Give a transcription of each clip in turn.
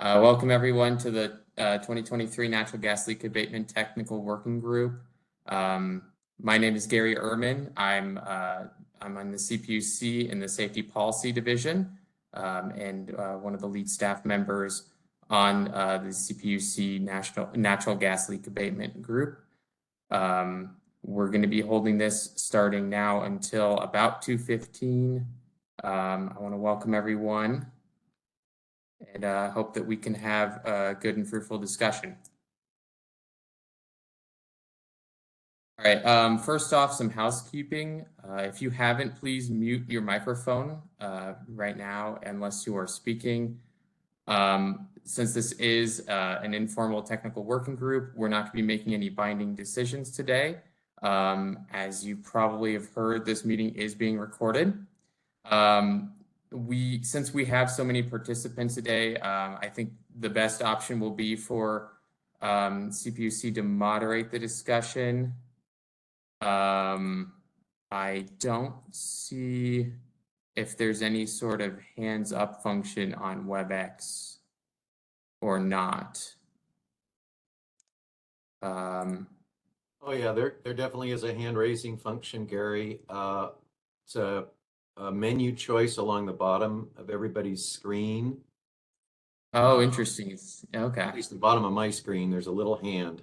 Welcome everyone to the 2023 Natural Gas Leak Abatement Technical Working Group. My name is Gary Ehrman. I'm on the CPUC in the Safety Policy Division and one of the lead staff members on the CPUC Natural Gas Leak Abatement Group. We're going to be holding this starting now until about 2:15. I want to welcome everyone and hope that we can have a good and fruitful discussion. All right, first off, some housekeeping. If you haven't, please mute your microphone right now unless you are speaking. Since this is an informal technical working group, we're not going to be making any binding decisions today. As you probably have heard, this meeting is being recorded. Since we have so many participants today, I think the best option will be for CPUC to moderate the discussion. I don't see if there's any sort of hands up function on WebEx or not. Oh yeah, there definitely is a hand raising function, Gary. It's a menu choice along the bottom of everybody's screen. Oh, interesting. Okay. At least the bottom of my screen, there's a little hand.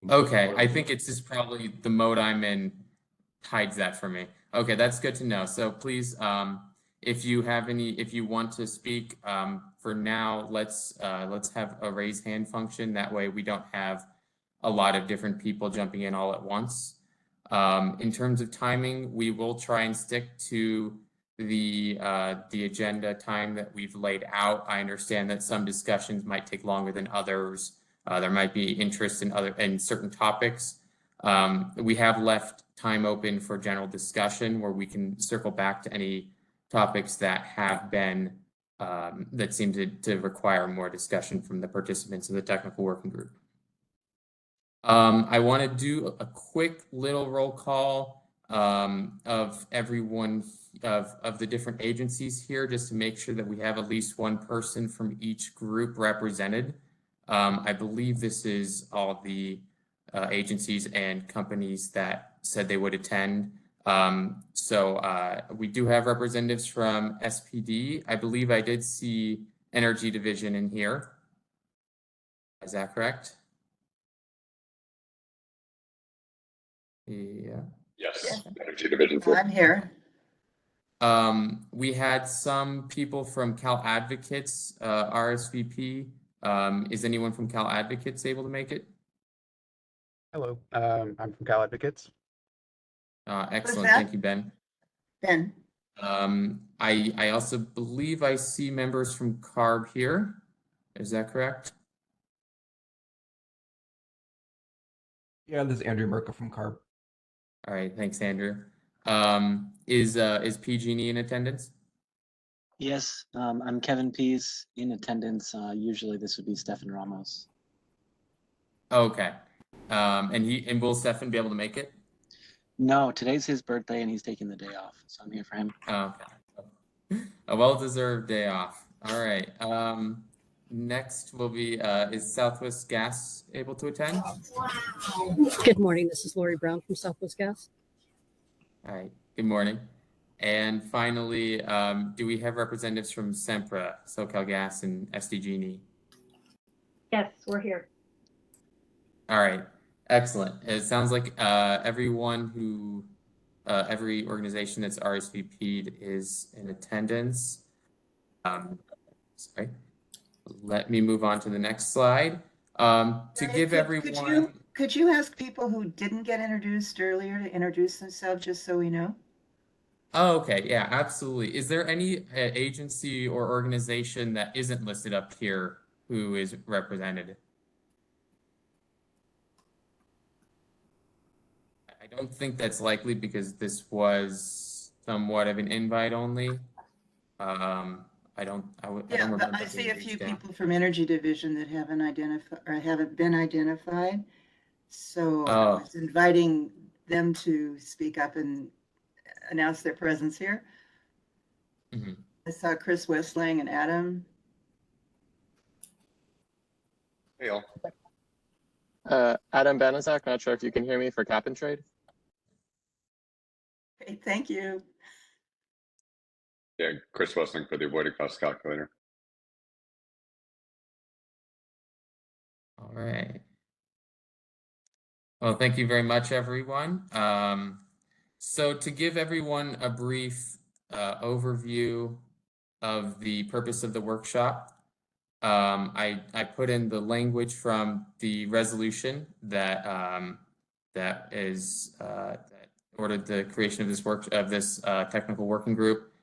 Okay, I think it's just probably the mode I'm in hides that for me. Okay, that's good to know. So please, if you want to speak, for now, let's have a raise hand function. That way we don't have a lot of different people jumping in all at once. In terms of timing, we will try and stick to the agenda time that we've laid out. I understand that some discussions might take longer than others. There might be interest in certain topics. We have left time open for general discussion where we can circle back to any topics that have been that seem to require more discussion from the participants of the technical working group. I want to do a quick little roll call of everyone of the different agencies here, just to make sure that we have at least one person from each group represented. I believe this is all the agencies and companies that said they would attend. So we do have representatives from SPD. I believe I did see Energy Division in here. Is that correct? Yeah. Yes, Energy Division. I'm here. We had some people from Cal Advocates RSVP. Is anyone from Cal Advocates able to make it? Hello, I'm from Cal Advocates. Excellent, thank you, Ben. Ben. I also believe I see members from CARB here. Is that correct? Yeah, this is Andrew Merkel from CARB. All right, thanks, Andrew. Is PG&E in attendance? Yes, I'm Kevin Pease in attendance. Usually this would be Stefan Ramos. Okay. And will Stefan be able to make it? No, today's his birthday and he's taking the day off, so I'm here for him. Okay. A well-deserved day off. All right. Next will be, is Southwest Gas able to attend? Good morning. This is Lori Brown from Southwest Gas. All right. Good morning. And finally, do we have representatives from Sempra, SoCalGas, and SDG&E? Yes, we're here. All right. Excellent. It sounds like everyone who, every organization that's RSVP'd is in attendance. Sorry. Let me move on to the next slide. To give everyone... Could you ask people who didn't get introduced earlier to introduce themselves, just so we know? Oh, okay. Yeah, absolutely. Is there any agency or organization that isn't listed up here who is represented? I don't think that's likely because this was somewhat of an invite only. I don't remember. I see a few people from Energy Division that haven't identified or haven't been identified. So I was inviting them to speak up and announce their presence here. I saw Chris Westling and Adam. Hey, all. Adam Banaszak, not sure if you can hear me for cap and trade. Okay, thank you. Yeah, Chris Wessling for the avoided cost calculator. All right. Well, thank you very much, everyone. So to give everyone a brief overview of the purpose of the workshop, I put in the language from the resolution that that ordered the creation of this technical working group.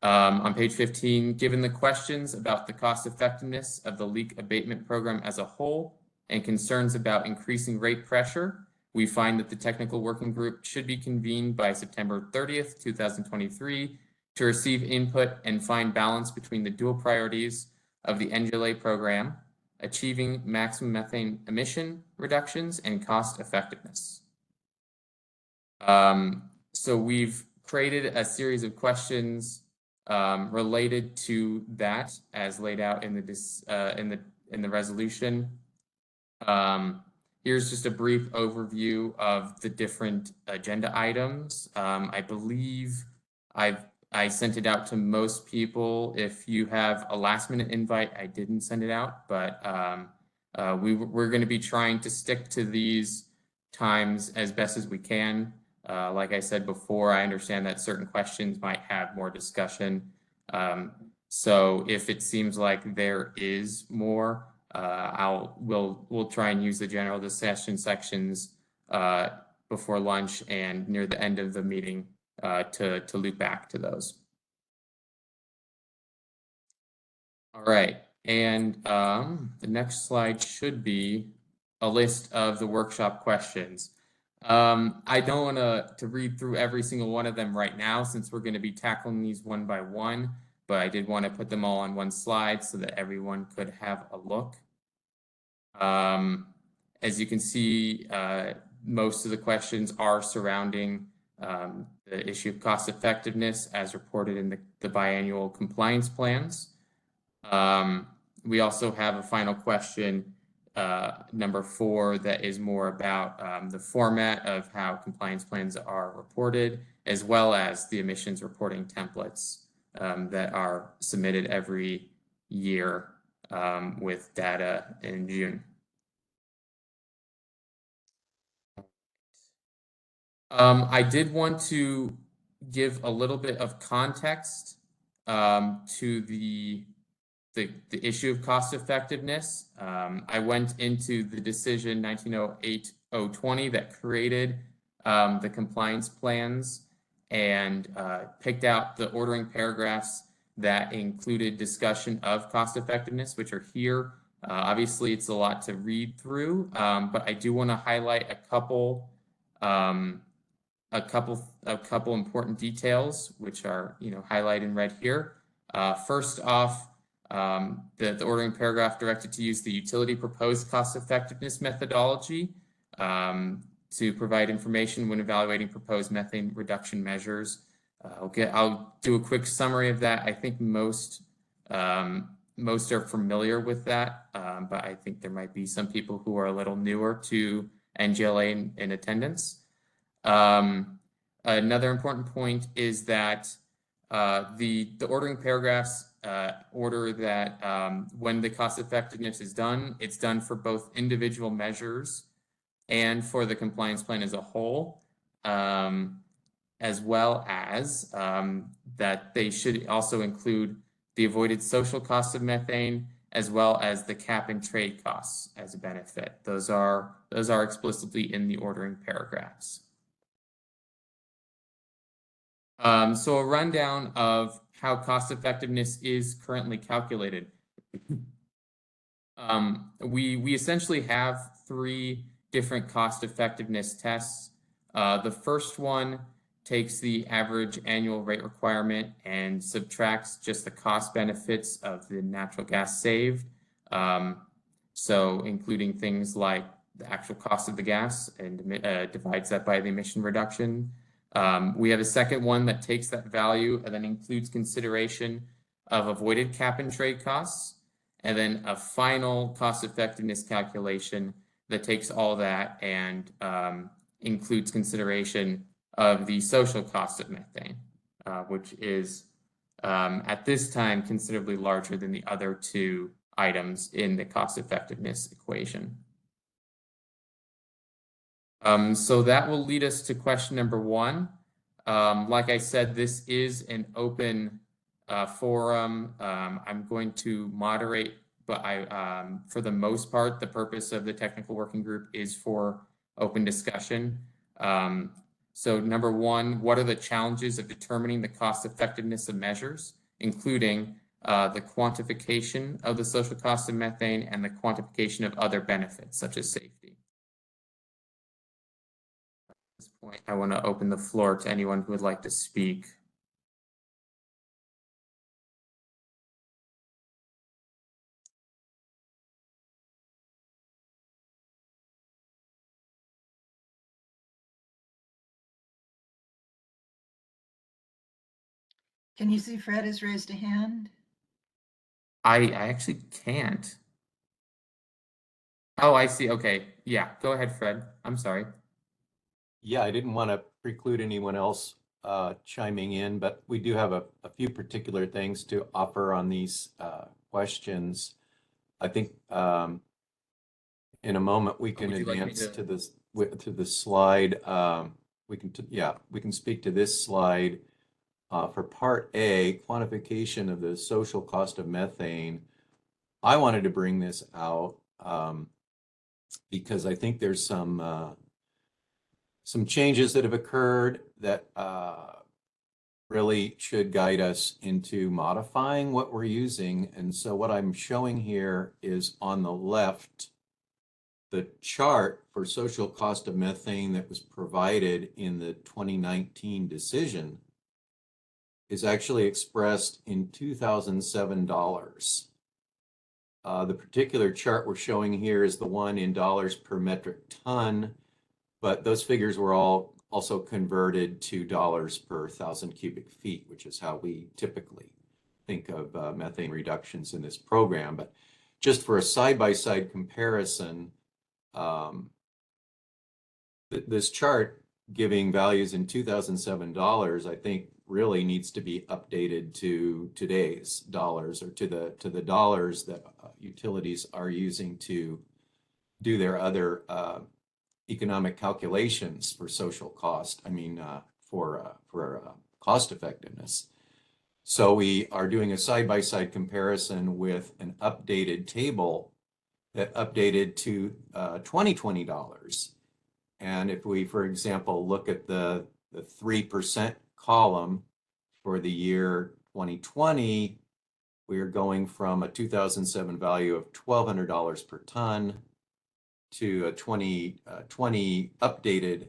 On page 15, given the questions about the cost effectiveness of the leak abatement program as a whole and concerns about increasing rate pressure, we find that the technical working group should be convened by September 30th, 2023 to receive input and find balance between the dual priorities of the NGLA program, achieving maximum methane emission reductions and cost effectiveness. So we've created a series of questions related to that as laid out in the resolution. Here's just a brief overview of the different agenda items. I believe I sent it out to most people. If you have a last minute invite, I didn't send it out, but we're going to be trying to stick to these times as best as we can. Like I said before, I understand that certain questions might have more discussion. So if it seems like there is more, we'll try and use the general discussion sections before lunch and near the end of the meeting to loop back to those. All right, and the next slide should be a list of the workshop questions. I don't want to read through every single one of them right now since we're going to be tackling these one by one, but I did want to put them all on one slide so that everyone could have a look. As you can see, most of the questions are surrounding the issue of cost effectiveness as reported in the biannual compliance plans. We also have a final question, number 4, that is more about the format of how compliance plans are reported, as well as the emissions reporting templates that are submitted every year with data in June. I did want to give a little bit of context to the issue of cost effectiveness. I went into the decision 1908-020 that created the compliance plans and picked out the ordering paragraphs that included discussion of cost effectiveness, which are here. Obviously, it's a lot to read through, but I do want to highlight a couple important details, which are highlighted in red here. First off, the ordering paragraph directed to use the utility proposed cost effectiveness methodology to provide information when evaluating proposed methane reduction measures. I'll do a quick summary of that. I think most are familiar with that, but I think there might be some people who are a little newer to NGLA in attendance. Another important point is that the ordering paragraphs order that when the cost effectiveness is done, it's done for both individual measures and for the compliance plan as a whole, as well as that they should also include the avoided social costs of methane, as well as the cap and trade costs as a benefit. Those are explicitly in the ordering paragraphs. So a rundown of how cost effectiveness is currently calculated. We essentially have 3 different cost effectiveness tests. The first one takes the average annual rate requirement and subtracts just the cost benefits of the natural gas saved. So including things like the actual cost of the gas and divides that by the emission reduction. We have a second one that takes that value and then includes consideration of avoided cap and trade costs, and then a final cost effectiveness calculation that takes all that and includes consideration of the social cost of methane, which is at this time considerably larger than the other two items in the cost effectiveness equation. So that will lead us to question number 1. Like I said, this is an open forum. I'm going to moderate, but for the most part, the purpose of the technical working group is for open discussion. So number 1, what are the challenges of determining the cost effectiveness of measures, including the quantification of the social cost of methane and the quantification of other benefits such as safety? At this point, I want to open the floor to anyone who would like to speak. Can you see Fred has raised a hand? I actually can't. Oh, I see. Okay. Yeah, go ahead, Fred. I'm sorry. Yeah, I didn't want to preclude anyone else chiming in, but we do have a few particular things to offer on these questions. I think in a moment we can would you like me advance to- to the slide. We can speak to this slide for part A, quantification of the social cost of methane. I wanted to bring this out because I think there's some changes that have occurred that really should guide us into modifying what we're using. And so what I'm showing here is on the left, the chart for social cost of methane that was provided in the 2019 decision is actually expressed in 2007 dollars. The particular chart we're showing here is the one in dollars per metric ton, but those figures were all also converted to dollars per 1,000 cubic feet, which is how we typically think of methane reductions in this program. But just for a side-by-side comparison, this chart giving values in 2007 dollars, I think really needs to be updated to today's dollars, or to the dollars that utilities are using to do their other economic calculations for social cost. I mean, for cost effectiveness. So we are doing a side-by-side comparison with an updated table that updated to 2020 dollars. And if we, for example, look at the 3% column for the year 2020, we are going from a 2007 value of $1,200 per ton to a 2020 updated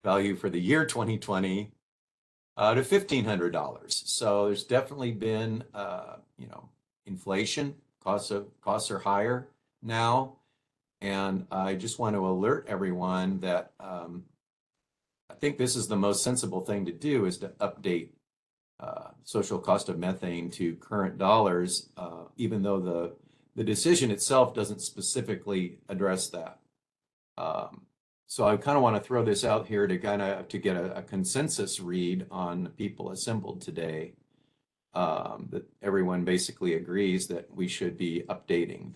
value for the year 2020 to $1,500. So there's definitely been, inflation. Costs are higher now. And I just want to alert everyone that I think this is the most sensible thing to do, is to update social cost of methane to current dollars, even though the decision itself doesn't specifically address that. So I kind of want to throw this out here to get a consensus read on people assembled today, that everyone basically agrees that we should be updating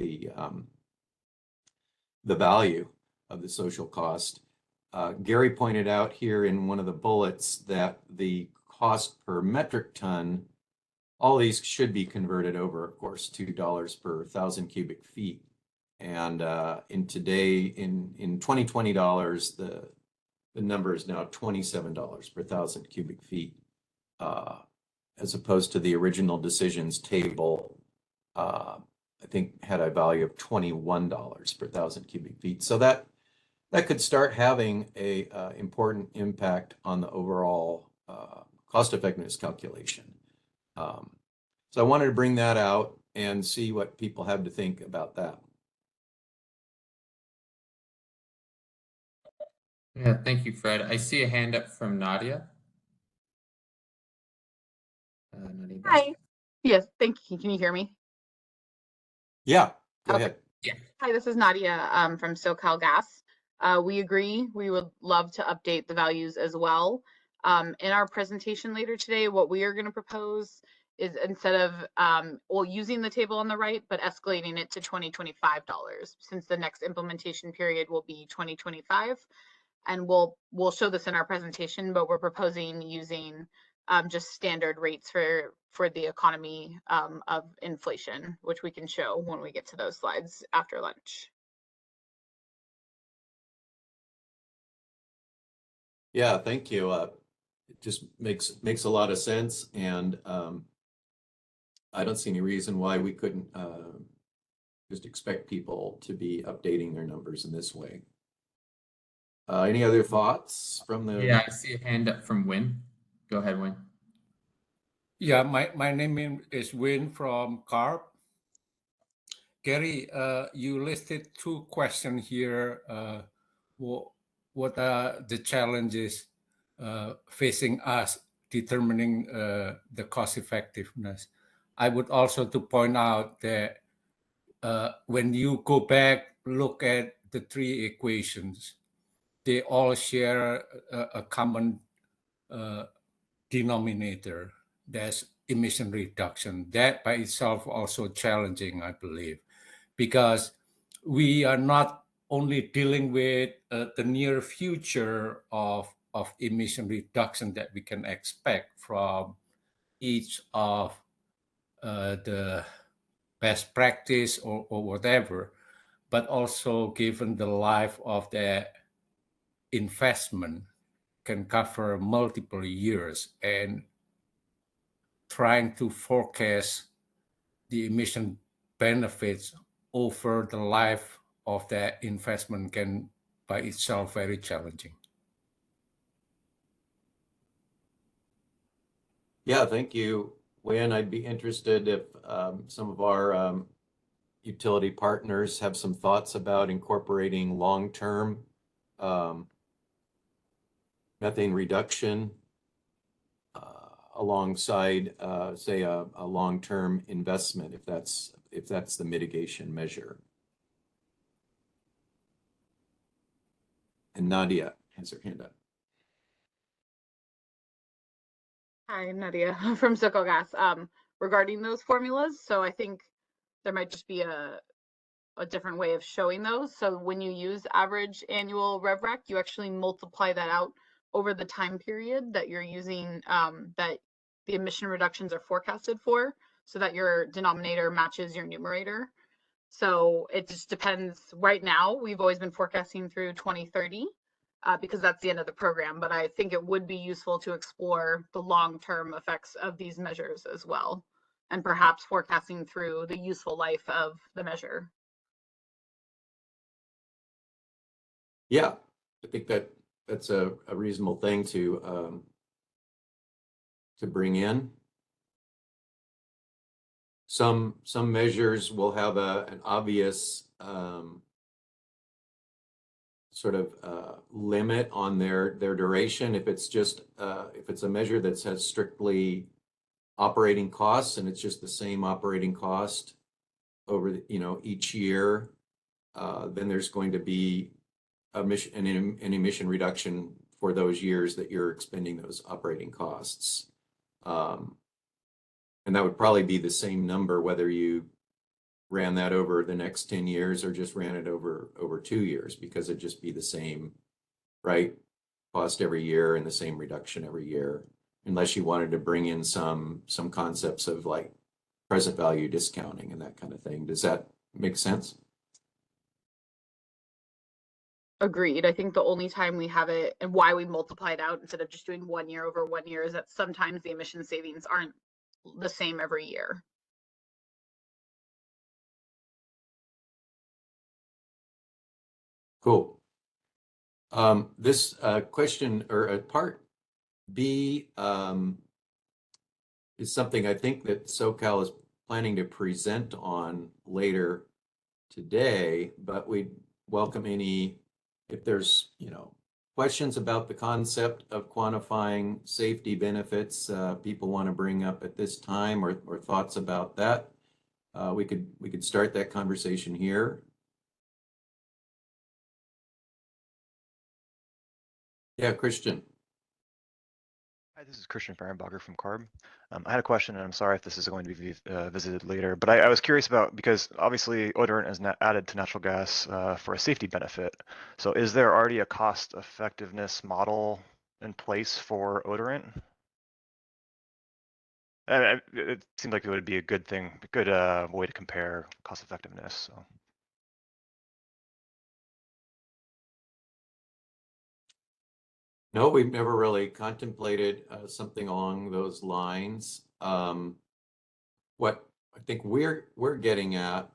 the value of the social cost. Gary pointed out here in one of the bullets that the cost per metric ton, all these should be converted over, of course, to dollars per 1,000 cubic feet. And in 2020 dollars, the number is now $27 per 1,000 cubic feet, as opposed to the original decisions table, I think had a value of $21 per 1,000 cubic feet. So that could start having a important impact on the overall cost effectiveness calculation. So I wanted to bring that out and see what people have to think about that. Yeah, thank you, Fred. I see a hand up from Nadia. Nadia. Hi. Yes, thank you. Can you hear me? Yeah, go Okay. ahead. Hi, this is Nadia from SoCal Gas. We agree. We would love to update the values as well. In our presentation later today, what we are going to propose is instead of well, using the table on the right, but escalating it to $2025, since the next implementation period will be 2025. And we'll show this in our presentation, but we're proposing using just standard rates for the economy of inflation, which we can show when we get to those slides after lunch. Yeah, thank you. It just makes a lot of sense, and I don't see any reason why we couldn't just expect people to be updating their numbers in this way. Any other thoughts from the? Yeah, I see a hand up from Win. Go ahead, Win. Yeah, my name is Win from CARP. Gary, you listed two questions here. What are the challenges facing us determining the cost effectiveness? I would also to point out that when you go back, look at the three equations, they all share a common denominator. That's emission reduction. That by itself also challenging, I believe, because we are not only dealing with the near future of emission reduction that we can expect from each of the best practice or whatever, but also given the life of the investment can cover multiple years, and trying to forecast the emission benefits over the life of that investment can by itself very challenging. Yeah, thank you, Wayne. I'd be interested if some of our utility partners have some thoughts about incorporating long-term methane reduction alongside, say, a long-term investment, if that's the mitigation measure. And Nadia has her hand up. Hi, I'm Nadia from SoCal Gas. Regarding those formulas, so I think there might just be a different way of showing those. So when you use average annual rev rec, you actually multiply that out over the time period that you're using, that the emission reductions are forecasted for, so that your denominator matches your numerator. So it just depends. Right now, we've always been forecasting through 2030 because that's the end of the program. But I think it would be useful to explore the long-term effects of these measures as well, and perhaps forecasting through the useful life of the measure. Yeah, I think that's a reasonable thing to bring in. Some measures will have an obvious sort of limit on their duration. If it's just if it's a measure that says strictly operating costs and it's just the same operating cost over the, each year, then there's going to be an emission reduction for those years that you're expending those operating costs. And that would probably be the same number whether you ran that over the next 10 years or just ran it over 2 years, because it'd just be the same, right, cost every year and the same reduction every year, unless you wanted to bring in some concepts of like present value discounting and that kind of thing. Does that make sense? Agreed. I think the only time we have it and why we multiply it out instead of just doing 1 year over 1 year is that sometimes the emission savings aren't the same every year. Cool. This question or part B is something I think that SoCal is planning to present on later today, but we'd welcome any, if there's, questions about the concept of quantifying safety benefits people want to bring up at this time, or thoughts about that. we could start that conversation here. Yeah, Christian. Hi, this is Christian Fehrenbacher from CARB. I had a question, and I'm sorry if this is going to be visited later, but I was curious about, because obviously odorant is added to natural gas for a safety benefit. So is there already a cost effectiveness model in place for odorant? It seemed like it would be a good thing, a good way to compare cost effectiveness. So. No, we've never really contemplated something along those lines. What I think we're getting at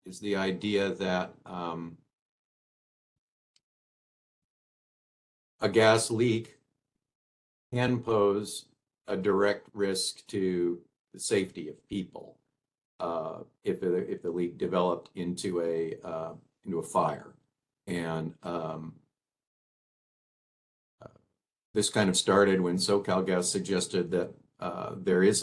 is the idea that a gas leak can pose a direct risk to the safety of people if the leak developed into a fire, and this kind of started when SoCalGas suggested that there is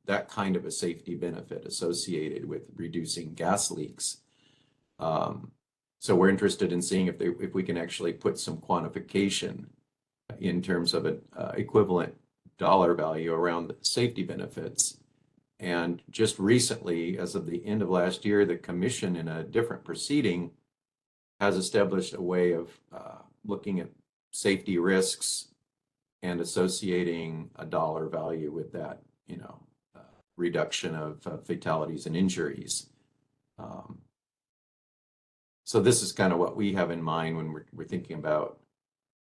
that kind of a safety benefit associated with reducing gas leaks. So we're interested in seeing if we can actually put some quantification in terms of an equivalent dollar value around the safety benefits. And just recently, as of the end of last year, the commission in a different proceeding has established a way of looking at safety risks and associating a dollar value with that, reduction of fatalities and injuries. So this is kind of what we have in mind when we're thinking about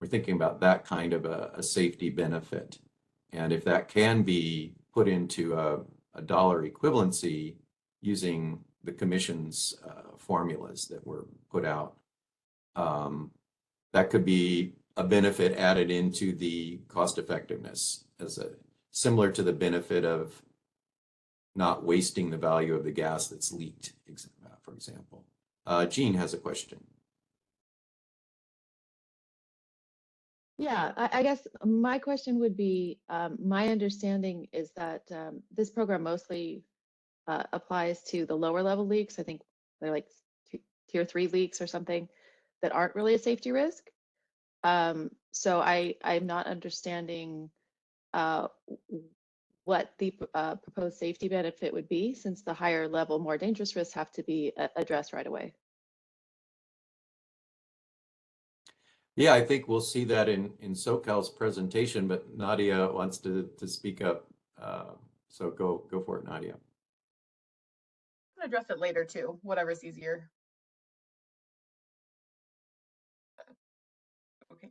that kind of a safety benefit, and if that can be put into a dollar equivalency using the commission's formulas that were put out, that could be a benefit added into the cost effectiveness similar to the benefit of not wasting the value of the gas that's leaked, for example. Jean has a question. Yeah, I guess my question would be, my understanding is that this program mostly applies to the lower level leaks. I think they're like tier 3 leaks or something that aren't really a safety risk. So I'm not understanding what the proposed safety benefit would be, since the higher level, more dangerous risks have to be addressed right away. Yeah, I think we'll see that in SoCal's presentation, but Nadia wants to speak up. So go for it, Nadia. I can address it later too, whatever's easier. Okay.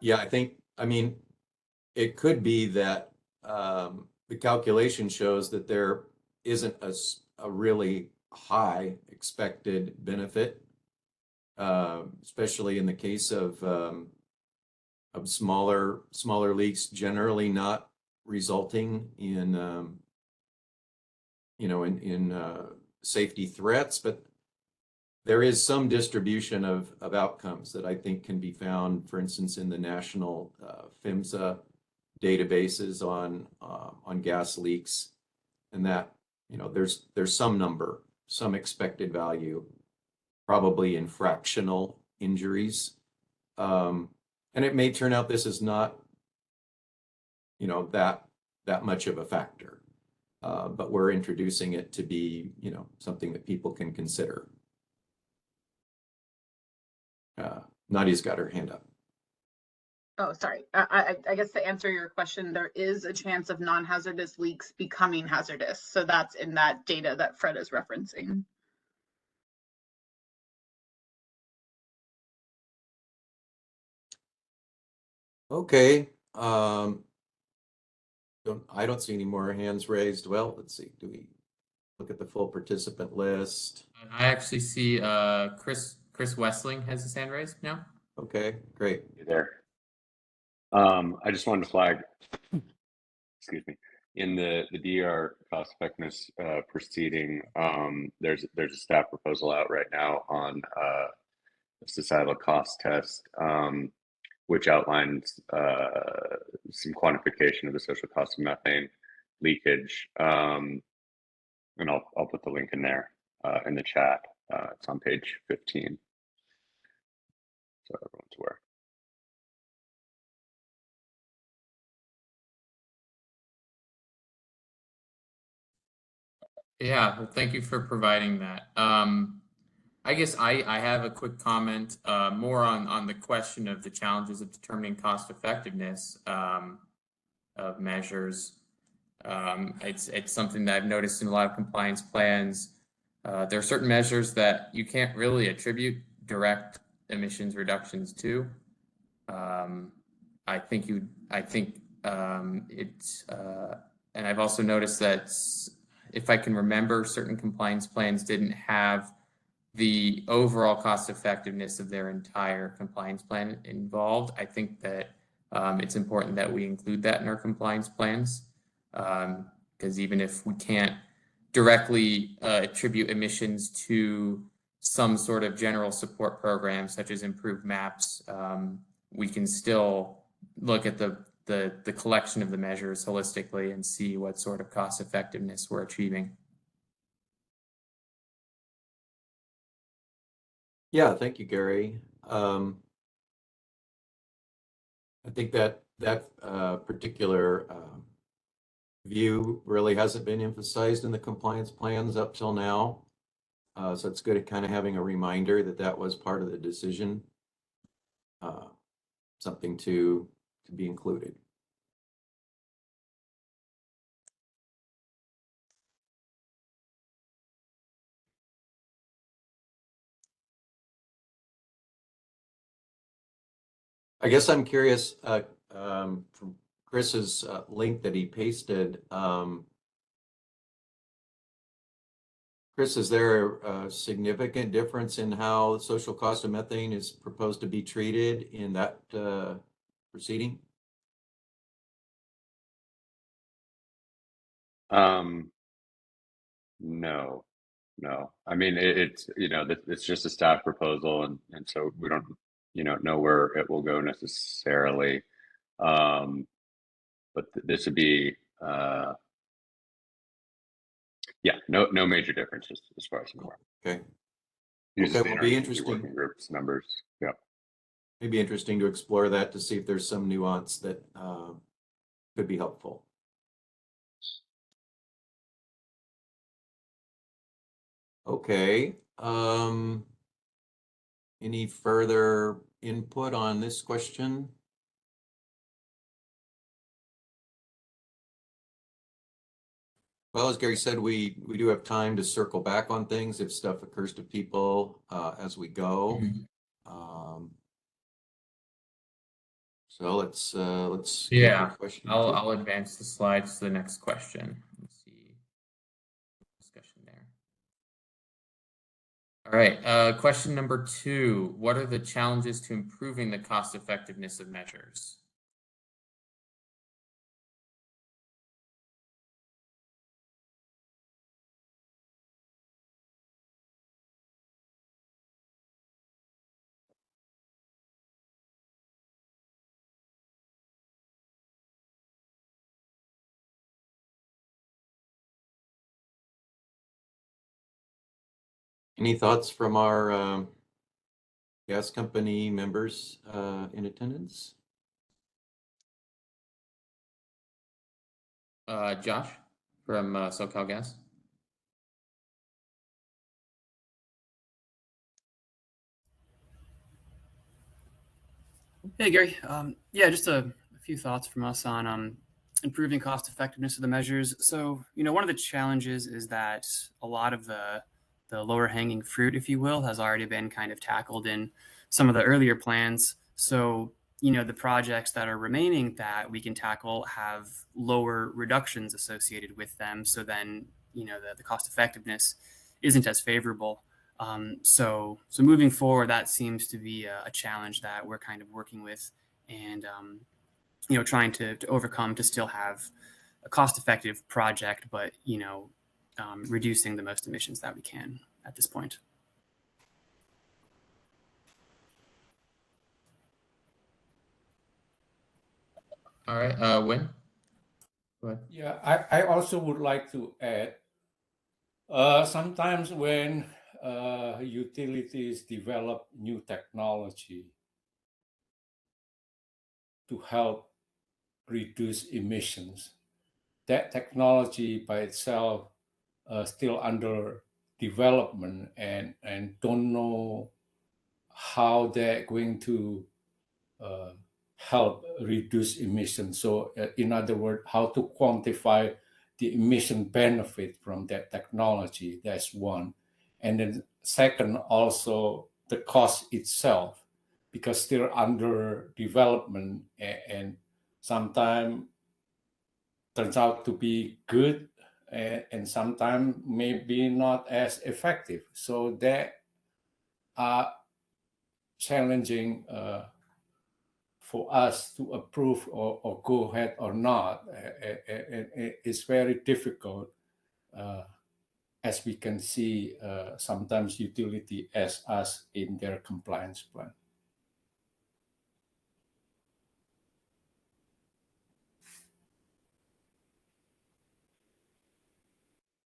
Yeah, I mean, it could be that the calculation shows that there isn't a really high expected benefit, especially in the case of smaller leaks, generally not resulting in safety threats, but there is some distribution of outcomes that I think can be found, for instance, in the national PHMSA databases on gas leaks, and that there's some expected value, probably in fractional injuries, and it may turn out this is not that much of a factor, but we're introducing it to be something that people can consider. Nadia's got her hand up. Oh, sorry. I guess to answer your question, there is a chance of non-hazardous leaks becoming hazardous. So that's in that data that Fred is referencing. Okay. I don't see any more hands raised. Well, let's see. Do we look at the full participant list? I actually see Chris Wessling has his hand raised now. Okay, great. Hey there. I just wanted to flag, excuse me, in the DR cost effectiveness proceeding, there's a staff proposal out right now on a societal cost test, which outlines some quantification of the social cost of methane leakage. And I'll put the link in there in the chat. It's on page 15, so everyone's aware. Yeah, well, thank you for providing that. I guess I have a quick comment more on the question of the challenges of determining cost effectiveness of measures. It's something that I've noticed in a lot of compliance plans. There are certain measures that you can't really attribute direct emissions reductions to. I think it's, and I've also noticed that if I can remember, certain compliance plans didn't have the overall cost effectiveness of their entire compliance plan involved. I think that it's important that we include that in our compliance plans, because even if we can't directly attribute emissions to some sort of general support program, such as improved maps, we can still look at the collection of the measures holistically and see what sort of cost effectiveness we're achieving. Yeah, thank you, Gary. I think that particular view really hasn't been emphasized in the compliance plans up till now. So it's good at kind of having a reminder that that was part of the decision, something to be included. I guess I'm curious from Chris's link that he pasted. Chris, is there a significant difference in how social cost of methane is proposed to be treated in that proceeding? No. I mean, it's it's just a staff proposal, and so we don't know where it will go necessarily. But this would be yeah, no major differences as far as I'm aware. Okay. Uses Okay, the will be Energy interesting. Working Group's numbers. Yeah. It'd be interesting to explore that to see if there's some nuance that could be helpful. Okay. Any further input on this question? Well, as Gary said, we do have time to circle back on things if stuff occurs to people as we go. So let's Yeah, question. I'll advance the slides to the next question. Let's see discussion there. All right, question number 2. What are the challenges to improving the cost effectiveness of measures? Any thoughts from our gas company members in attendance? Josh from SoCalGas. Hey, Gary. Yeah, just a few thoughts from us on improving cost effectiveness of the measures. So, one of the challenges is that a lot of the lower hanging fruit, if you will, has already been kind of tackled in some of the earlier plans. So, the projects that are remaining that we can tackle have lower reductions associated with them. So then, the cost effectiveness isn't as favorable. So moving forward, that seems to be a challenge that we're kind of working with and, trying to overcome to still have a cost-effective project, but, reducing the most emissions that we can at this point. All right, Win? Go ahead. Yeah, I also would like to add Sometimes when utilities develop new technology to help reduce emissions, that technology by itself still under development and don't know how they're going to help reduce emissions. So in other words, how to quantify the emission benefit from that technology. That's one. And then second, also the cost itself, because still under development and sometimes turns out to be good and sometimes maybe not as effective. So that are challenging for us to approve or go ahead or not. It's very difficult, as we can see sometimes utility as us in their compliance plan.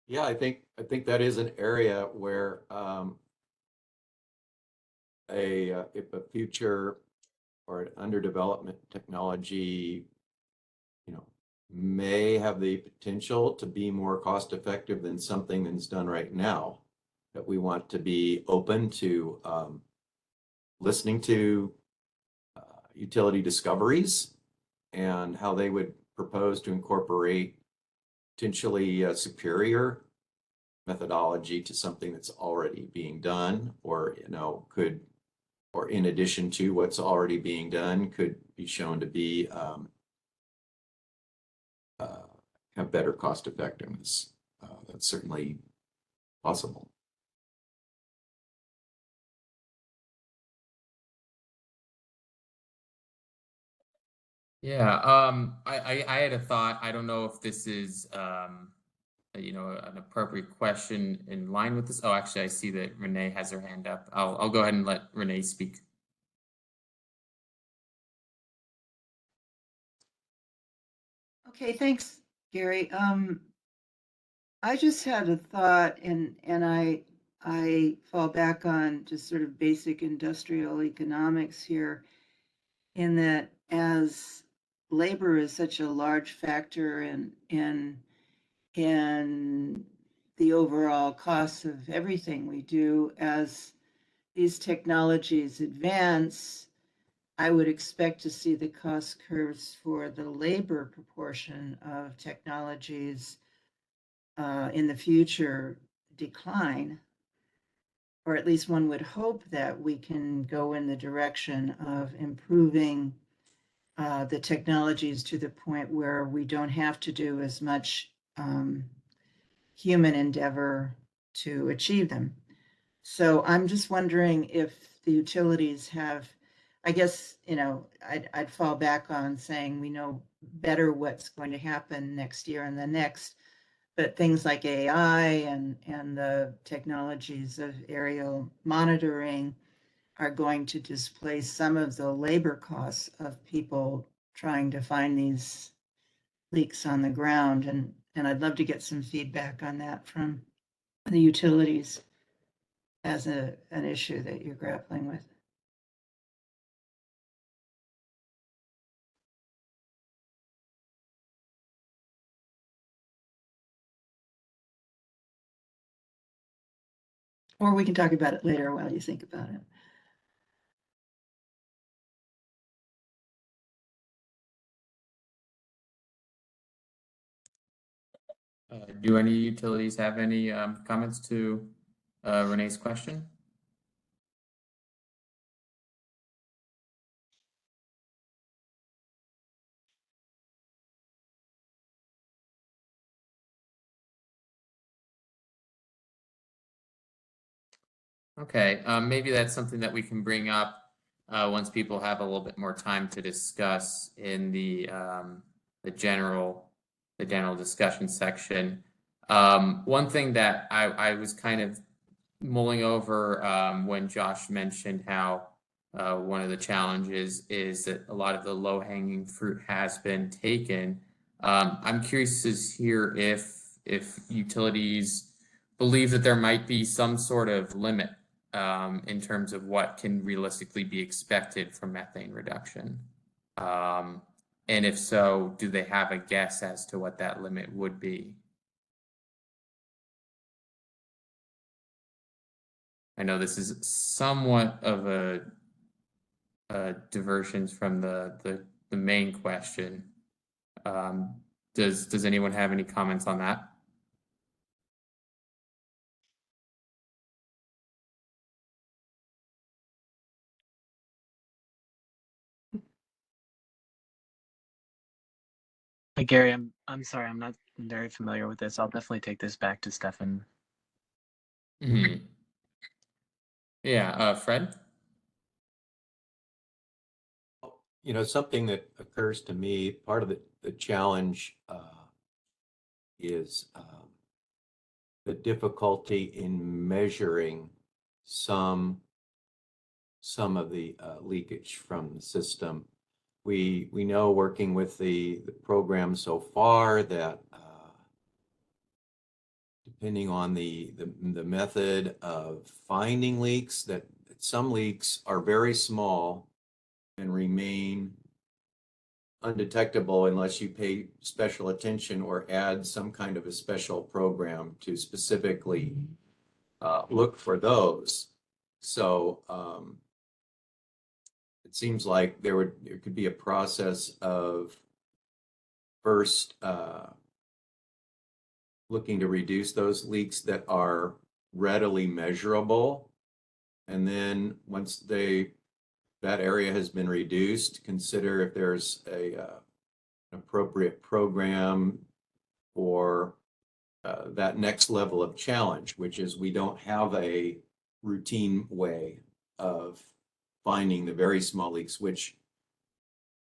Yeah, I think that is an area where if a future or an under development technology, may have the potential to be more cost effective than something that's done right now, that we want to be open to listening to utility discoveries and how they would propose to incorporate potentially superior methodology to something that's already being done, or could, or in addition to what's already being done, could be shown to be have better cost effectiveness. That's certainly possible. Yeah, I had a thought. I don't know if this is an appropriate question in line with this. Oh, actually, I see that Renee has her hand up. I'll go ahead and let Renee speak. Okay, thanks, Gary. I just had a thought, and I fall back on just sort of basic industrial economics here, in that as labor is such a large factor in the overall costs of everything we do, as these technologies advance, I would expect to see the cost curves for the labor proportion of technologies in the future decline, or at least one would hope that we can go in the direction of improving the technologies to the point where we don't have to do as much human endeavor to achieve them. So I'm just wondering if the utilities have, I guess, I'd fall back on saying we know better what's going to happen next year and the next, but things like AI and the technologies of aerial monitoring are going to displace some of the labor costs of people trying to find these leaks on the ground. And I'd love to get some feedback on that from the utilities as an issue that you're grappling with. Or we can talk about it later while you think about it. Do any utilities have any comments to Renee's question? Okay, maybe that's something that we can bring up once people have a little bit more time to discuss in the general discussion section. One thing that I was kind of mulling over when Josh mentioned how one of the challenges is that a lot of the low-hanging fruit has been taken. I'm curious to hear if utilities believe that there might be some sort of limit in terms of what can realistically be expected from methane reduction. And if so, do they have a guess as to what that limit would be? I know this is somewhat of a diversion from the main question. Does anyone have any comments on that? Hey, Gary, I'm sorry, I'm not very familiar with this. I'll definitely take this back to Stefan. Mm-hmm. Yeah, Fred? You know, something that occurs to me, part of the challenge is the difficulty in measuring some of the leakage from the system. We know, working with the program so far, that depending on the method of finding leaks, that some leaks are very small and remain undetectable unless you pay special attention or add some kind of a special program to specifically look for those. So it seems like there could be a process of first looking to reduce those leaks that are readily measurable, and then once that area has been reduced, consider if there's an appropriate program for that next level of challenge, which is we don't have a routine way of finding the very small leaks, which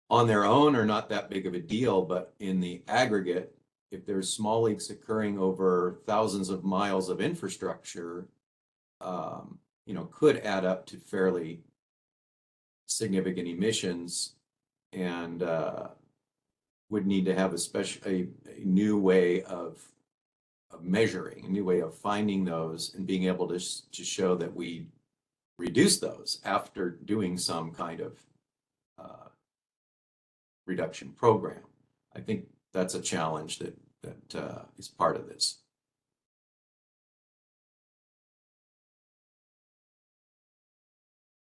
on their own are not that big of a deal, but in the aggregate, if there's small leaks occurring over thousands of miles of infrastructure, you know, could add up to fairly significant emissions, and would need to have a new way of measuring, a new way of finding those and being able to show that we reduce those after doing some kind of reduction program. I think that's a challenge that is part of this.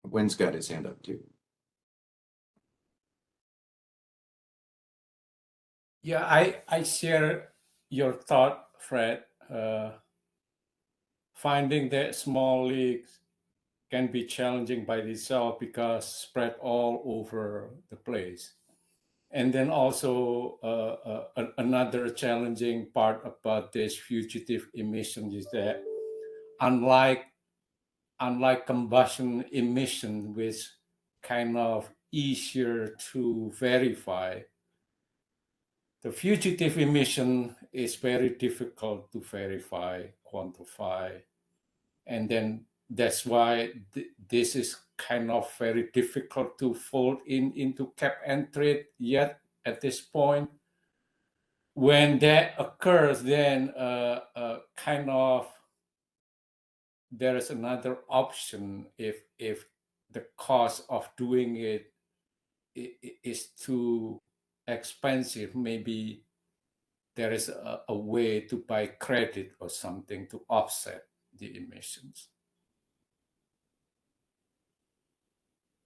Gwen's got his hand up too. Yeah, I share your thought, Fred. Finding that small leaks can be challenging by itself because spread all over the place. And then also another challenging part about this fugitive emission is that unlike combustion emission, which kind of easier to verify, the fugitive emission is very difficult to verify, quantify, and then that's why this is kind of very difficult to fold into cap and trade yet at this point. When that occurs, then kind of there is another option if the cost of doing it is too expensive. Maybe there is a way to buy credit or something to offset the emissions.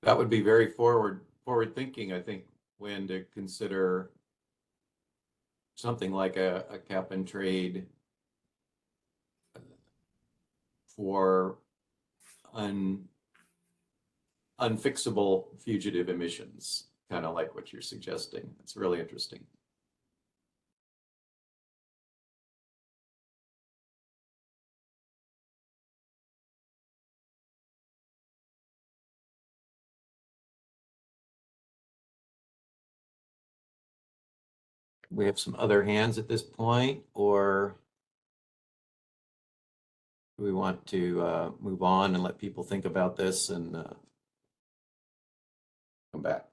That would be very forward thinking, I think, when to consider something like a cap and trade for unfixable fugitive emissions, kind of like what you're suggesting. It's really interesting. We have some other hands at this point, or do we want to move on and let people think about this and come back?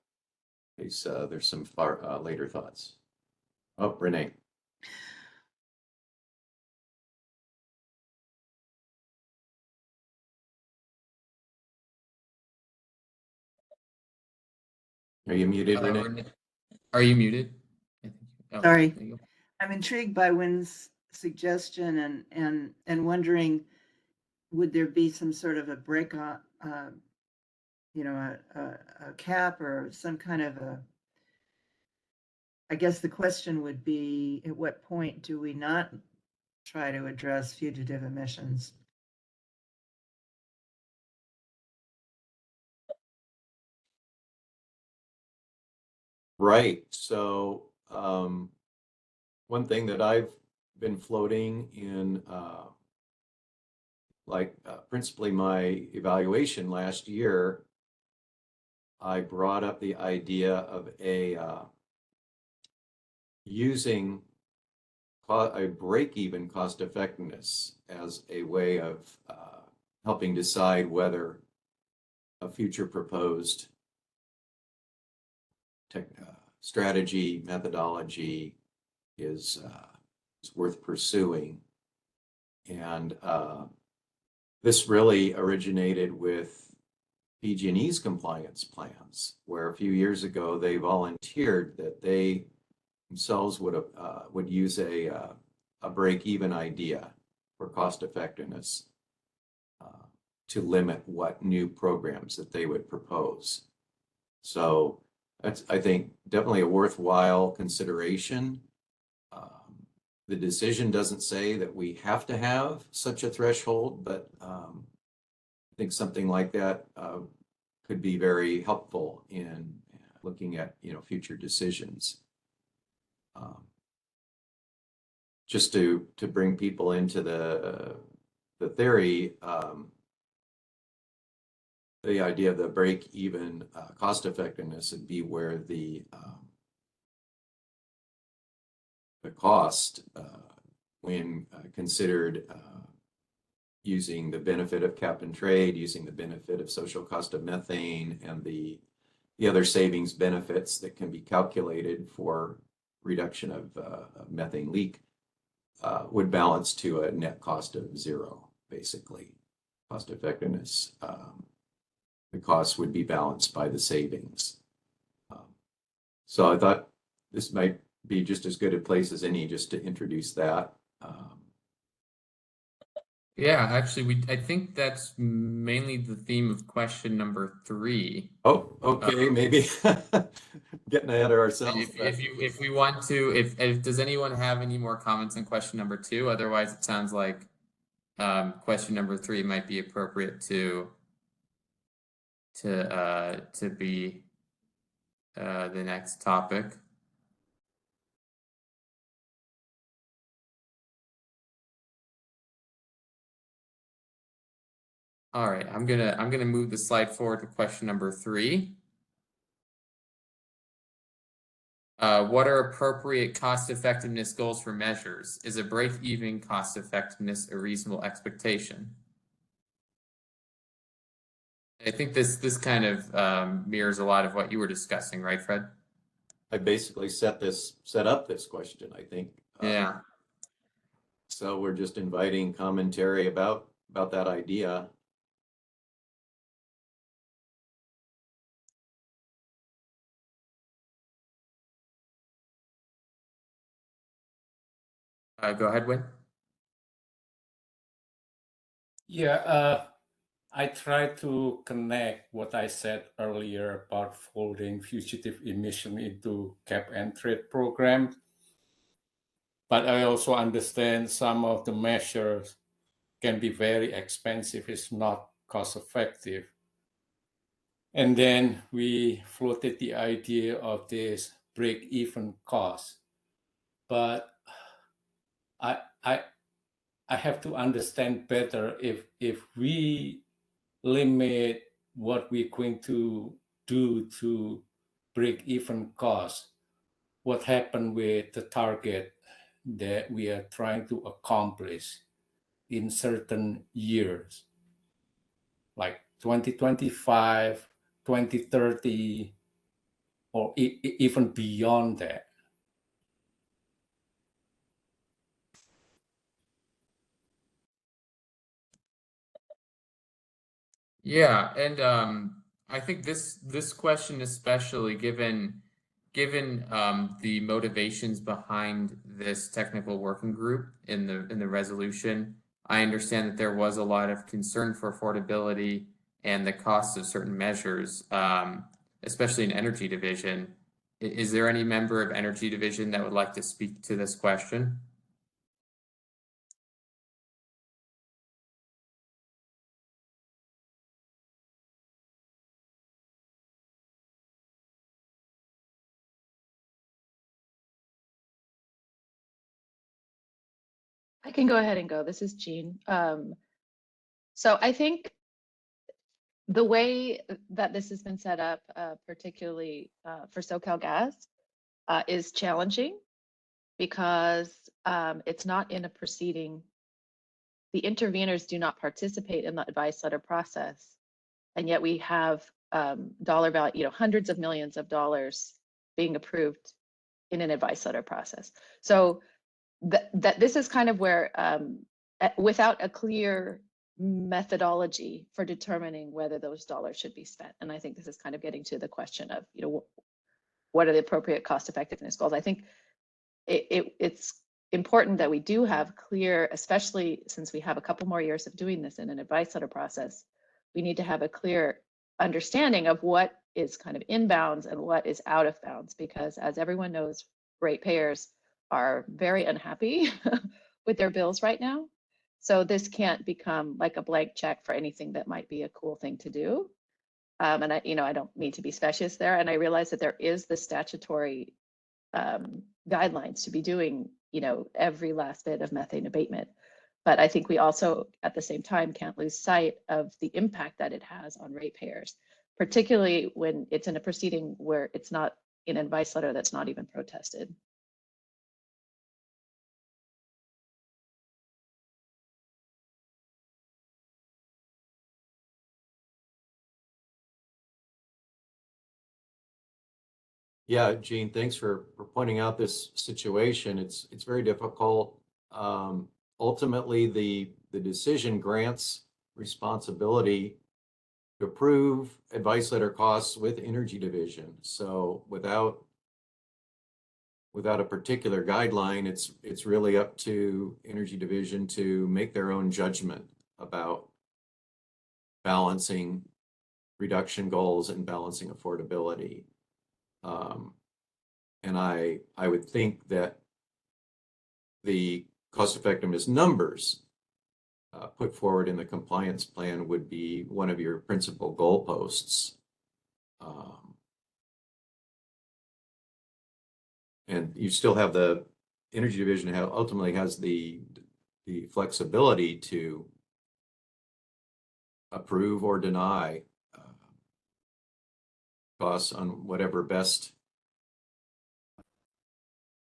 There's some later thoughts. Oh, Renee. Are you muted, Renee? Are you muted? Oh, Sorry. there you go. I'm intrigued by Wynn's suggestion and wondering, would there be some sort of a break on, you know, a cap or some kind of a, I guess the question would be, at what point do we not try to address fugitive emissions? Right. So one thing that I've been floating in, principally my evaluation last year, I brought up the idea of using a break-even cost effectiveness as a way of helping decide whether a future proposed strategy, methodology is worth pursuing. And this really originated with PG&E's compliance plans, where a few years ago they volunteered that they themselves would use a break-even idea for cost effectiveness to limit what new programs that they would propose. So that's, I think, definitely a worthwhile consideration. The decision doesn't say that we have to have such a threshold, but I think something like that could be very helpful in looking at, future decisions. Just to bring people into the theory, the idea of the break-even cost effectiveness would be where the cost, when considered using the benefit of cap and trade, using the benefit of social cost of methane, and the other savings benefits that can be calculated for reduction of methane leak, would balance to a net cost of zero, basically. Cost effectiveness, the cost would be balanced by the savings. So I thought this might be just as good a place as any just to introduce that. Yeah, actually, I think that's mainly the theme of question number 3. Oh, okay, maybe getting ahead of ourselves. If we want to, if does anyone have any more comments on question number 2? Otherwise, it sounds like question number 3 might be appropriate to be the next topic. All right, I'm gonna move the slide forward to question number 3. What are appropriate cost effectiveness goals for measures? Is a break-even cost effectiveness a reasonable expectation? I think this kind of mirrors a lot of what you were discussing, right, Fred? I basically set up this question, I think. Yeah. So we're just inviting commentary about that idea. Go ahead, Win. Yeah, I try to connect what I said earlier about folding fugitive emission into cap and trade program. But I also understand some of the measures can be very expensive, it's not cost effective. And then we floated the idea of this break-even cost. But I have to understand better if we limit what we're going to do to break-even cost, what happened with the target that we are trying to accomplish in certain years, like 2025, 2030, or even beyond that. Yeah, and I think this question, especially given the motivations behind this technical working group in the resolution, I understand that there was a lot of concern for affordability and the cost of certain measures, especially in Energy Division. Is there any member of Energy Division that would like to speak to this question? I can go ahead and go. This is Jean. So I think the way that this has been set up, particularly for SoCalGas, is challenging because it's not in a proceeding. The interveners do not participate in the advice letter process, and yet we have dollar value, hundreds of millions of dollars being approved in an advice letter process. So that this is kind of where, without a clear methodology for determining whether those dollars should be spent, and I think this is kind of getting to the question of, what are the appropriate cost effectiveness goals? I think it's important that we do have clear, especially since we have a couple more years of doing this in an advice letter process, we need to have a clear understanding of what is kind of in bounds and what is out of bounds, because as everyone knows, ratepayers are very unhappy with their bills right now. So this can't become like a blank check for anything that might be a cool thing to do. And I don't mean to be specious there. And I realize that there is the statutory guidelines to be doing, every last bit of methane abatement. But I think we also, at the same time, can't lose sight of the impact that it has on ratepayers, particularly when it's in a proceeding where it's not an advice letter that's not even protested. Yeah, Gene, thanks for pointing out this situation. It's very difficult. Ultimately, the decision grants responsibility to approve advice letter costs with Energy Division. So without a particular guideline, it's really up to Energy Division to make their own judgment about balancing reduction goals and balancing affordability. And I would think that the cost effectiveness numbers put forward in the compliance plan would be one of your principal goalposts. And you still have the Energy Division ultimately has the flexibility to approve or deny costs on whatever best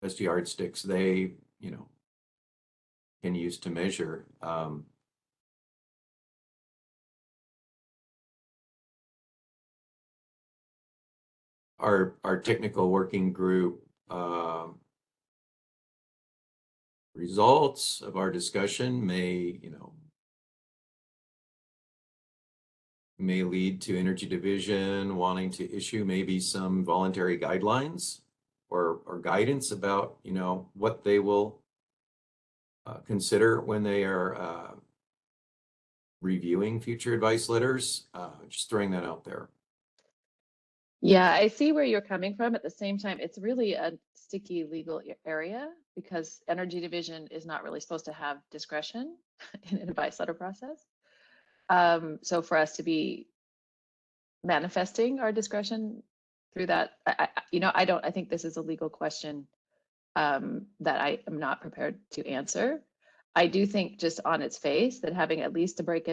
yardsticks they can use to measure. Our technical working group results of our discussion may lead to Energy Division wanting to issue maybe some voluntary guidelines or guidance about what they will consider when they are reviewing future advice letters. Just throwing that out there. Yeah, I see where you're coming from. At the same time, it's really a sticky legal area because Energy Division is not really supposed to have discretion in an advice letter process. So for us to be manifesting our discretion through that, I think this is a legal question that I am not prepared to answer. I do think just on its face that having at least a break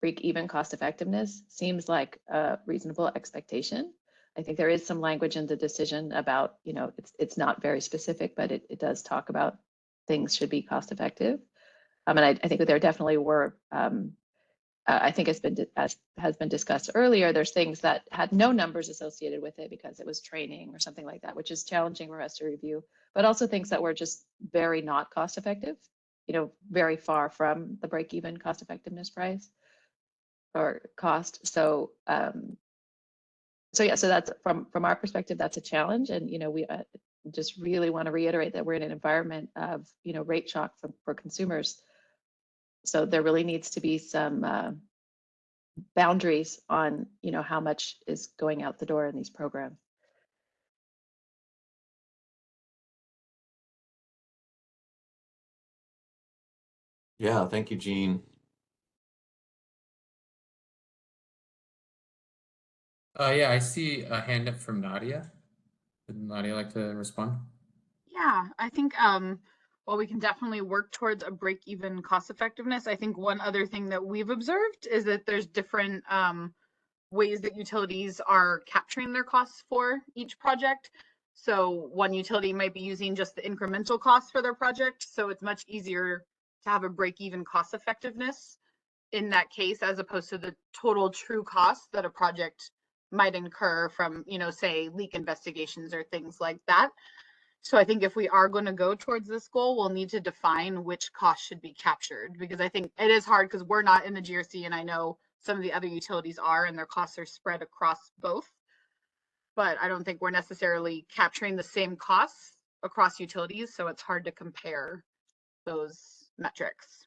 even cost effectiveness seems like a reasonable expectation. I think there is some language in the decision about, it's not very specific, but it does talk about things should be cost effective. And I think that there definitely were, I think as has been discussed earlier, there's things that had no numbers associated with it because it was training or something like that, which is challenging for us to review, but also things that were just very not cost effective, very far from the break even cost effectiveness price or cost. So So yeah, so that's from our perspective, that's a challenge. And, you know, we just really want to reiterate that we're in an environment of, you know, rate shock for consumers. So there really needs to be some boundaries on, you know, how much is going out the door in these programs. Yeah, thank you, Jean. Yeah, I see a hand up from Nadia. Would Nadia like to respond? Yeah, I think while we can definitely work towards a break-even cost effectiveness, I think one other thing that we've observed is that there's different ways that utilities are capturing their costs for each project. So one utility might be using just the incremental cost for their project, so it's much easier to have a break-even cost effectiveness in that case, as opposed to the total true cost that a project might incur from, you know, say leak investigations or things like that. So I think if we are going to go towards this goal, we'll need to define which costs should be captured, because I think it is hard because we're not in the GRC, and I know some of the other utilities are, and their costs are spread across both. But I don't think we're necessarily capturing the same costs across utilities, so it's hard to compare those metrics.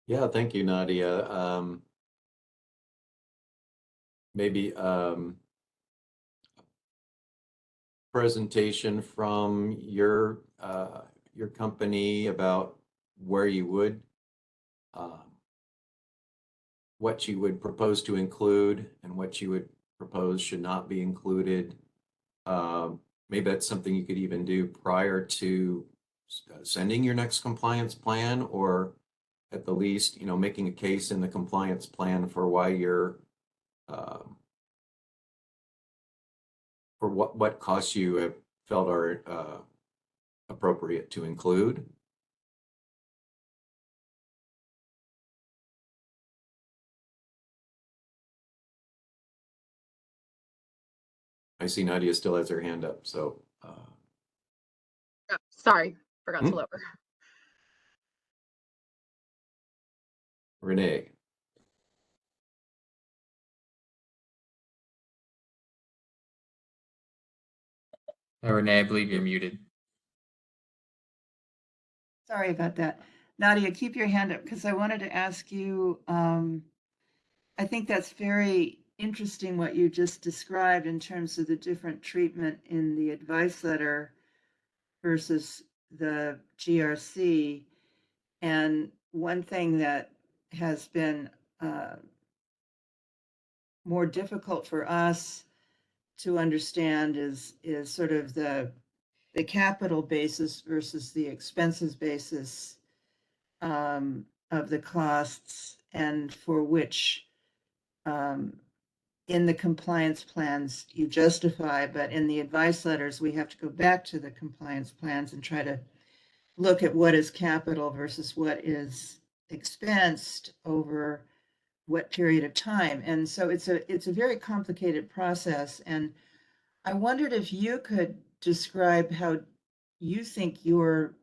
Yeah, thank you, Nadia. Maybe presentation from your company about where you would what you would propose to include and what you would propose should not be included. Maybe that's something you could even do prior to sending your next compliance plan, or at the least, you know, making a case in the compliance plan for why you're for what costs you have felt are appropriate to include. I see Nadia still has her hand up, so. Oh, sorry, forgot to lower. Renee. Renee, I believe you're muted. Sorry about that. Nadia, keep your hand up because I wanted to ask you, I think that's very interesting what you just described in terms of the different treatment in the advice letter versus the GRC. And one thing that has been more difficult for us to understand is sort of the capital basis versus the expenses basis of the costs, and for which in the compliance plans you justify, but in the advice letters we have to go back to the compliance plans and try to look at what is capital versus what is expensed over what period of time. And so it's a very complicated process. And I wondered if you could describe how you think your,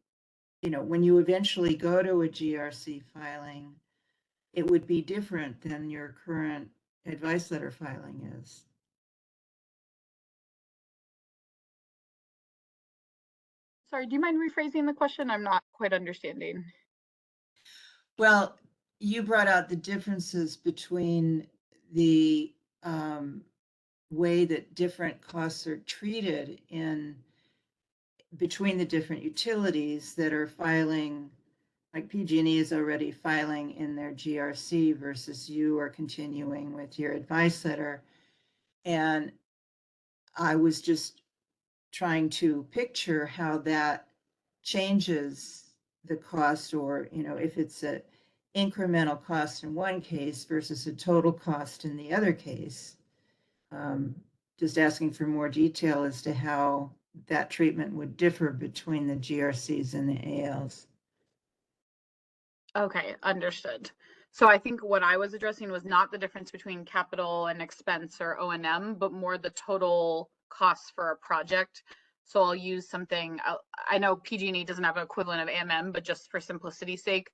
you know, when you eventually go to a GRC filing, it would be different than your current advice letter filing is. Sorry, do you mind rephrasing the question? I'm not quite understanding. Well, you brought out the differences between the way that different costs are treated between the different utilities that are filing, like PG&E is already filing in their GRC versus you are continuing with your advice letter. And I was just trying to picture how that changes the cost, or, you know, if it's a incremental cost in one case versus a total cost in the other case. Just asking for more detail as to how that treatment would differ between the GRCs and the ALs. Okay, understood. So I think what I was addressing was not the difference between capital and expense or O&M, but more the total costs for a project. So I'll use something, I know PG&E doesn't have an equivalent of AMM, but just for simplicity's sake,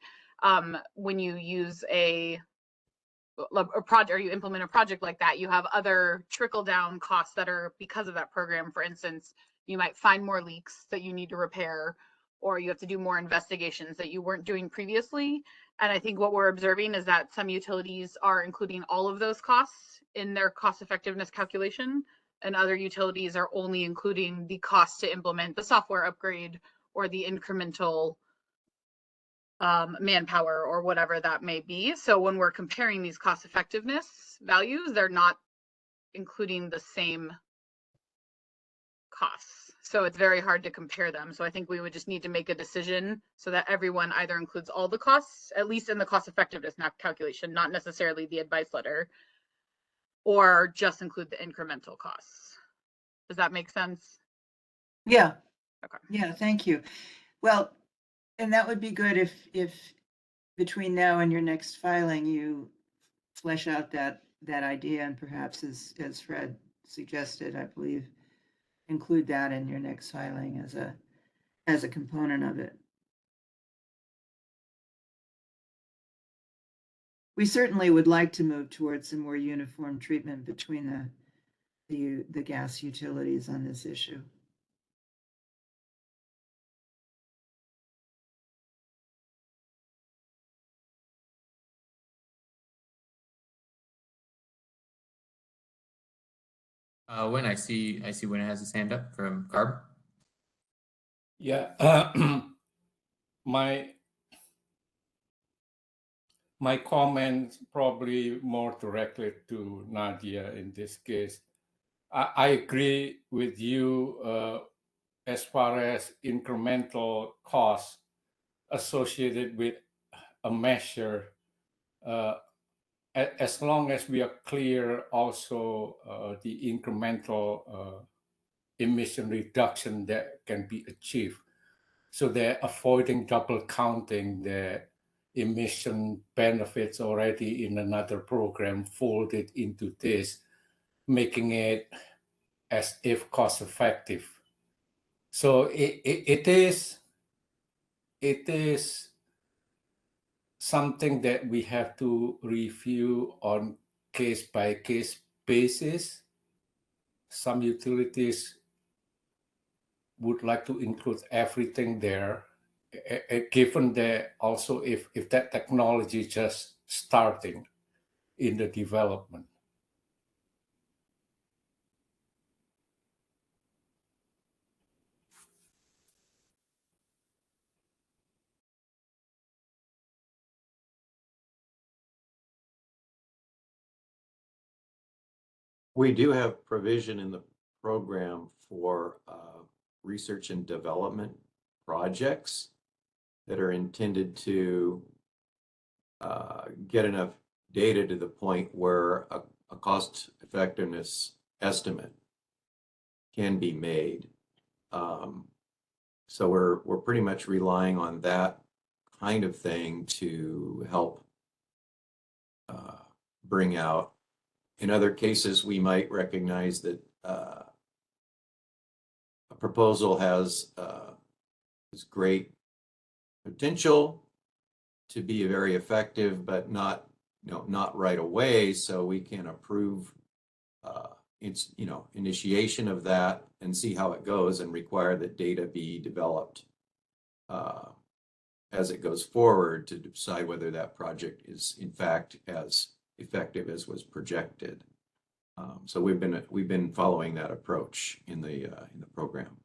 when you use a a project, or you implement a project like that, you have other trickle down costs that are because of that program. For instance, you might find more leaks that you need to repair, or you have to do more investigations that you weren't doing previously. And I think what we're observing is that some utilities are including all of those costs in their cost effectiveness calculation, and other utilities are only including the cost to implement the software upgrade or the incremental manpower or whatever that may be. So when we're comparing these cost effectiveness values, they're not including the same costs. So it's very hard to compare them. So I think we would just need to make a decision so that everyone either includes all the costs, at least in the cost effectiveness calculation, not necessarily the advice letter, or just include the incremental costs. Does that make sense? Yeah. Okay. Yeah, thank you. Well, and that would be good if between now and your next filing, you flesh out that idea, and perhaps as Fred suggested, I believe, include that in your next filing as a component of it. We certainly would like to move towards some more uniform treatment between the gas utilities on this issue. When I see when it has his hand up from Carb. Yeah, my comment probably more directly to Nadia in this case. I agree with you as far as incremental costs associated with a measure, as long as we are clear also the incremental emission reduction that can be achieved. So they're avoiding double counting the emission benefits already in another program folded into this, making it as if cost effective. So it is something that we have to review on case by case basis. Some utilities would like to include everything there, given that also if that technology is just starting in the development. We do have provision in the program for research and development projects that are intended to get enough data to the point where a cost effectiveness estimate can be made. So we're pretty much relying on that kind of thing to help bring out. In other cases, we might recognize that a proposal has great potential to be very effective, but not right away. So we can approve initiation of that and see how it goes, and require that data be developed as it goes forward to decide whether that project is in fact as effective as was projected. So we've been following that approach in the program.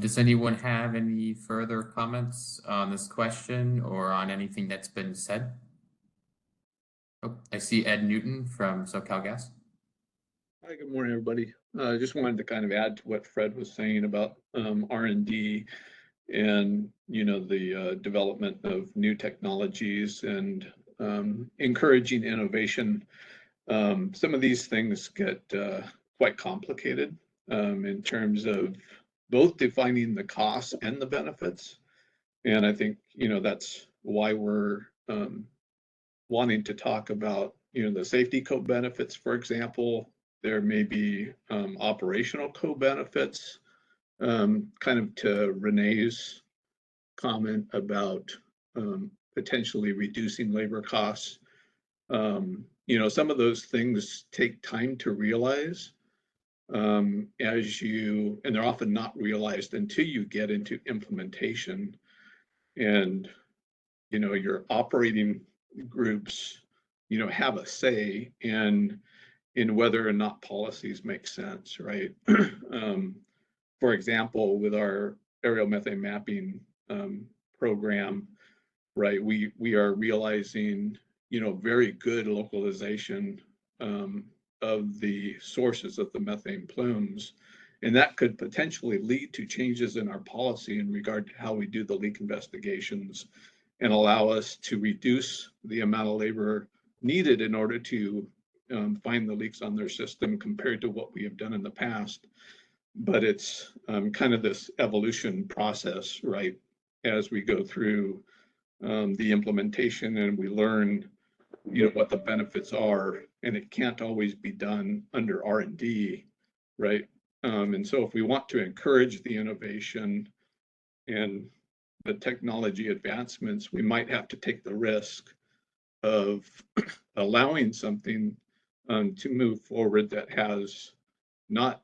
Does anyone have any further comments on this question or on anything that's been said? Oh, I see Ed Newton from SoCalGas. Hi, good morning, everybody. I just wanted to kind of add to what Fred was saying about R&D and the development of new technologies and encouraging innovation. Some of these things get quite complicated in terms of both defining the costs and the benefits. And I think that's why we're wanting to talk about the safety code benefits, for example, there may be operational co-benefits, kind of to Renee's comment about potentially reducing labor costs. You know, some of those things take time to realize and they're often not realized until you get into implementation. And, you know, your operating groups, you know, have a say in whether or not policies make sense, right? For example, with our aerial methane mapping program, right, we are realizing, you know, very good localization of the sources of the methane plumes. And that could potentially lead to changes in our policy in regard to how we do the leak investigations and allow us to reduce the amount of labor needed in order to find the leaks on their system compared to what we have done in the past. But it's kind of this evolution process, right? As we go through the implementation and we learn, you know, what the benefits are, and it can't always be done under R&D, right? And so if we want to encourage the innovation and the technology advancements, we might have to take the risk of allowing something to move forward that has not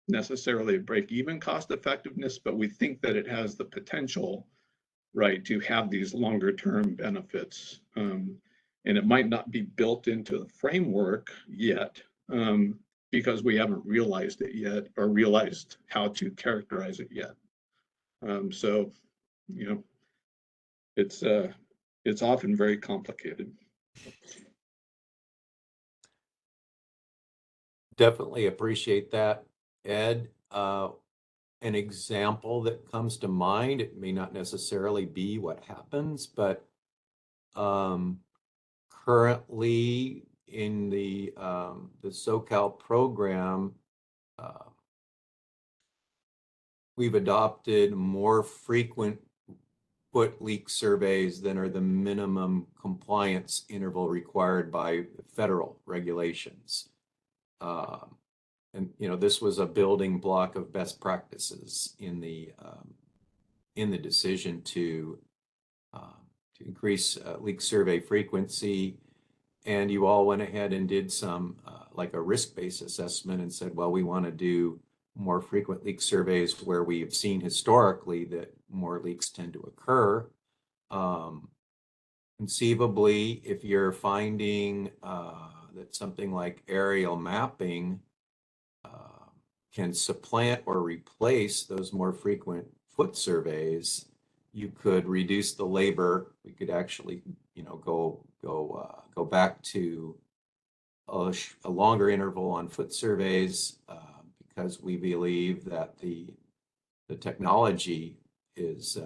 necessarily a break-even cost effectiveness, but we think that it has the potential, right, to have these longer-term benefits. And it might not be built into the framework yet because we haven't realized it yet or realized how to characterize it yet. So, you know, it's often very complicated. Definitely appreciate that, Ed. An example that comes to mind, it may not necessarily be what happens, but currently in the SoCal program, we've adopted more frequent foot leak surveys than are the minimum compliance interval required by federal regulations. And you know, this was a building block of best practices in the decision to increase leak survey frequency. And you all went ahead and did some like a risk-based assessment and said, well, we want to do more frequent leak surveys where we have seen historically that more leaks tend to occur. Conceivably, if you're finding that something like aerial mapping can supplant or replace those more frequent foot surveys, you could reduce the labor. We could actually, you know, go back to a longer interval on foot surveys because we believe that the technology is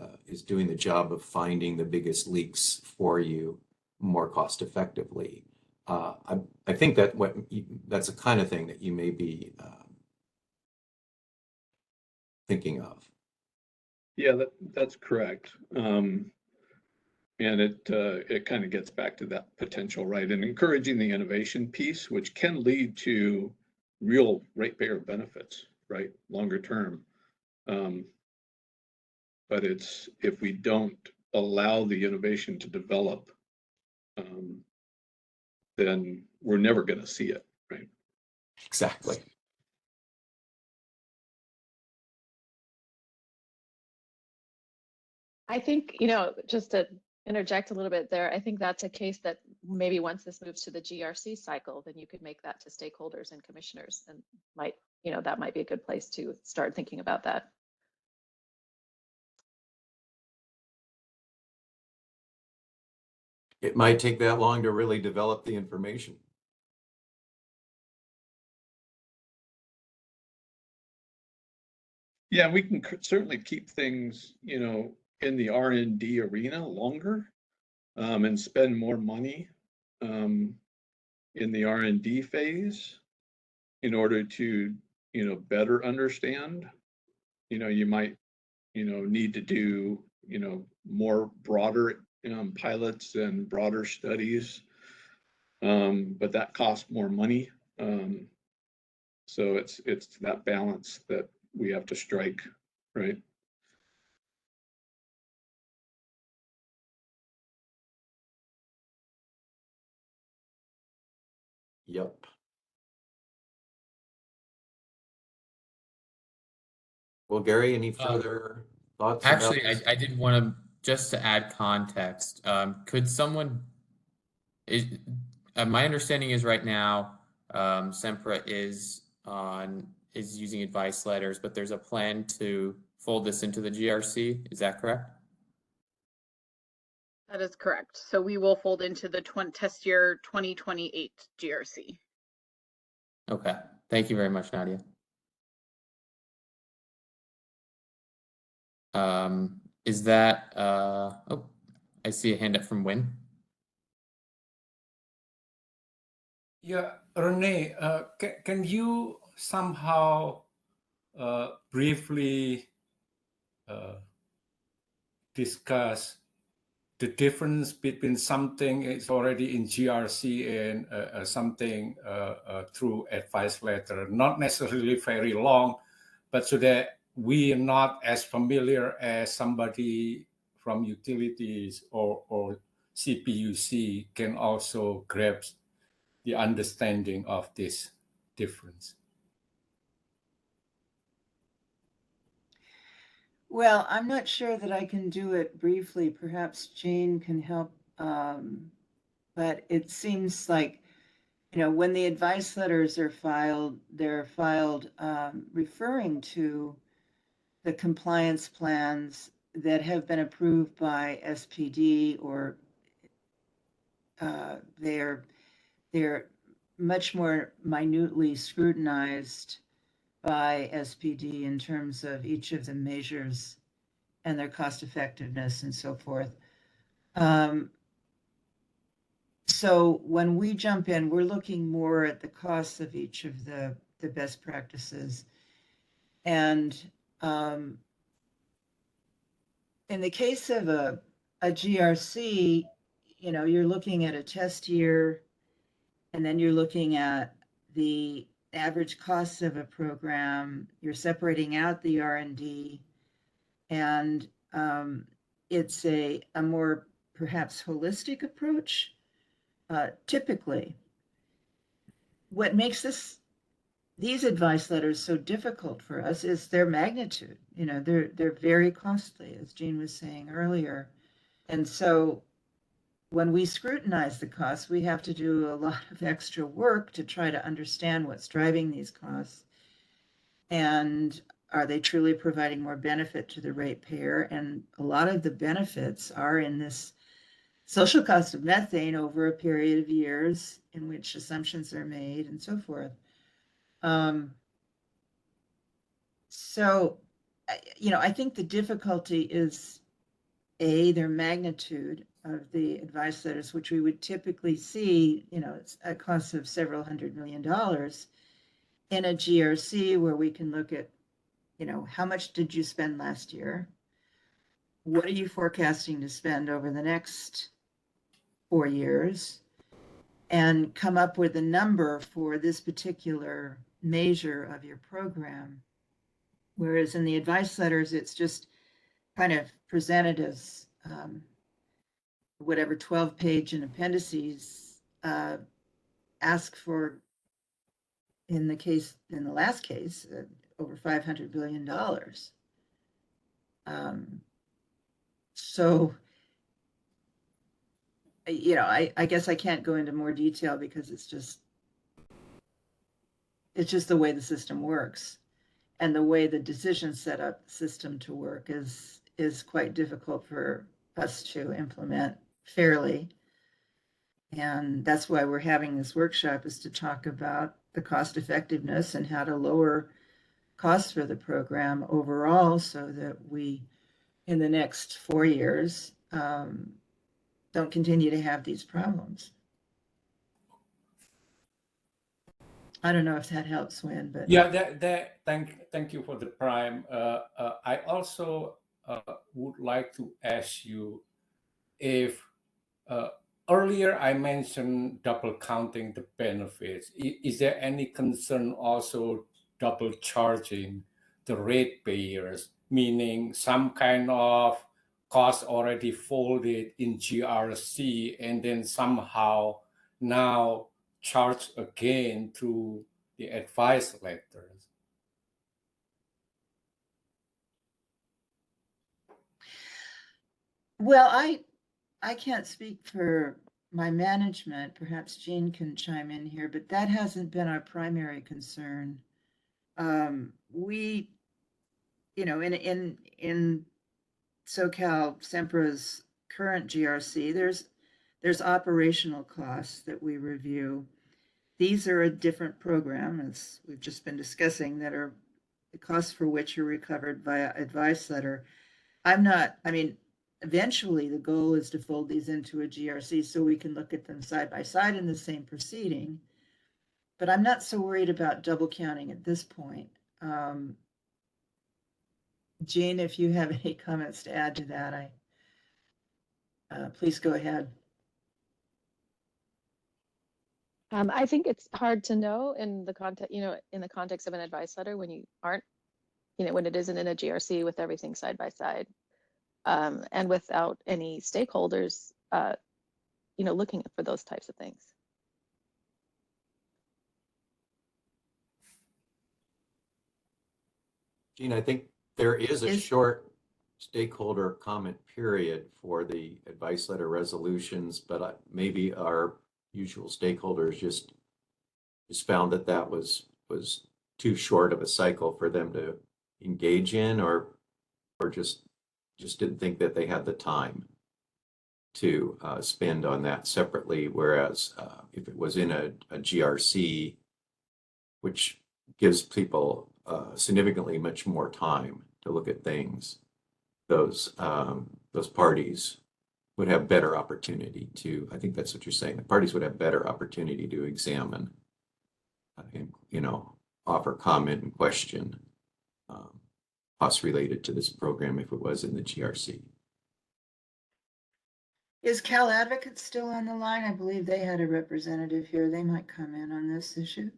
doing the job of finding the biggest leaks for you more cost effectively. I think that that's the kind of thing that you may be thinking of. Yeah, that's correct. And it kind of gets back to that potential, right? And encouraging the innovation piece, which can lead to real ratepayer benefits, right? Longer term. But it's, if we don't allow the innovation to develop, then we're never going to see it, right? Exactly. I think, you know, just to interject a little bit there, I think that's a case that maybe once this moves to the GRC cycle, then you could make that to stakeholders and commissioners, and might, you know, that might be a good place to start thinking about that. It might take that long to really develop the information. Yeah, we can certainly keep things, you know, in the R&D arena longer and spend more money in the R&D phase in order to, you know, better understand. You know, you might, you know, need to do, you know, more broader pilots and broader studies, but that costs more money. So it's that balance that we have to strike, right? Yep. Well, Gary, any further thoughts about Actually, this? I did want to, just to add context, could someone, my understanding is right now, Sempra is using advice letters, but there's a plan to fold this into the GRC. Is that correct? That is correct. So we will fold into the test year 2028 GRC. Okay. Thank you very much, Nadia. Is that, oh, I see a hand up from Win. Yeah, Renee, can you somehow briefly discuss the difference between something is already in GRC and something through advice letter, not necessarily very long, but so that we are not as familiar as somebody from utilities or CPUC can also grasp the understanding of this difference. Well, I'm not sure that I can do it briefly. Perhaps Jane can help. But it seems like, when the advice letters are filed, they're filed referring to the compliance plans that have been approved by SPD, or they're much more minutely scrutinized by SPD in terms of each of the measures and their cost effectiveness and so forth. So when we jump in, we're looking more at the costs of each of the best practices. And in the case of a GRC, you're looking at a test year, and then you're looking at the average costs of a program. You're separating out the R&D, and it's a more perhaps holistic approach. Typically, what makes these advice letters so difficult for us is their magnitude. They're very costly, as Jean was saying earlier. And so when we scrutinize the costs, we have to do a lot of extra work to try to understand what's driving these costs. And are they truly providing more benefit to the ratepayer? And a lot of the benefits are in this social cost of methane over a period of years in which assumptions are made and so forth. So, I think the difficulty is their magnitude of the advice letters, which we would typically see, it's a cost of several $100 million in a GRC, where we can look at, how much did you spend last year? What are you forecasting to spend over the next 4 years? And come up with a number for this particular measure of your program. Whereas in the advice letters, it's just kind of presented as whatever 12-page and appendices ask for, in the last case, over $500 billion. So, I guess I can't go into more detail because it's just the way the system works. And the way the decision set up the system to work is quite difficult for us to implement fairly. And that's why we're having this workshop, is to talk about the cost effectiveness and how to lower costs for the program overall, so that we, in the next 4 years, don't continue to have these problems. I don't know if that helps, Win, but yeah, thank you for the prime. I also would like to ask you if earlier I mentioned double counting the benefits. Is there any concern also double charging the ratepayers, meaning some kind of cost already folded in GRC and then somehow now charged again through the advice letters? Well, I can't speak for my management. Perhaps Jean can chime in here, but that hasn't been our primary concern. We, you know, in SoCal Sempra's current GRC, there's operational costs that we review. These are a different program, as we've just been discussing, that are the costs for which are recovered via advice letter. I mean, eventually the goal is to fold these into a GRC so we can look at them side by side in the same proceeding. But I'm not so worried about double counting at this point. Jean, if you have any comments to add to that, please go ahead. I think it's hard to know in the context, in the context of an advice letter when you aren't, when it isn't in a GRC with everything side by side, and without any stakeholders, looking for those types of things. Gene, I think there is a short stakeholder comment period for the advice letter resolutions, but maybe our usual stakeholders just found that was too short of a cycle for them to engage in, or just didn't think that they had the time to spend on that separately. Whereas if it was in a GRC, which gives people significantly much more time to look at things, those parties would have better opportunity to, I think that's what you're saying, the parties would have better opportunity to examine and, offer comment and question costs related to this program if it was in the GRC. Is Cal Advocate still on the line? I believe they had a representative here. They might come in on this issue.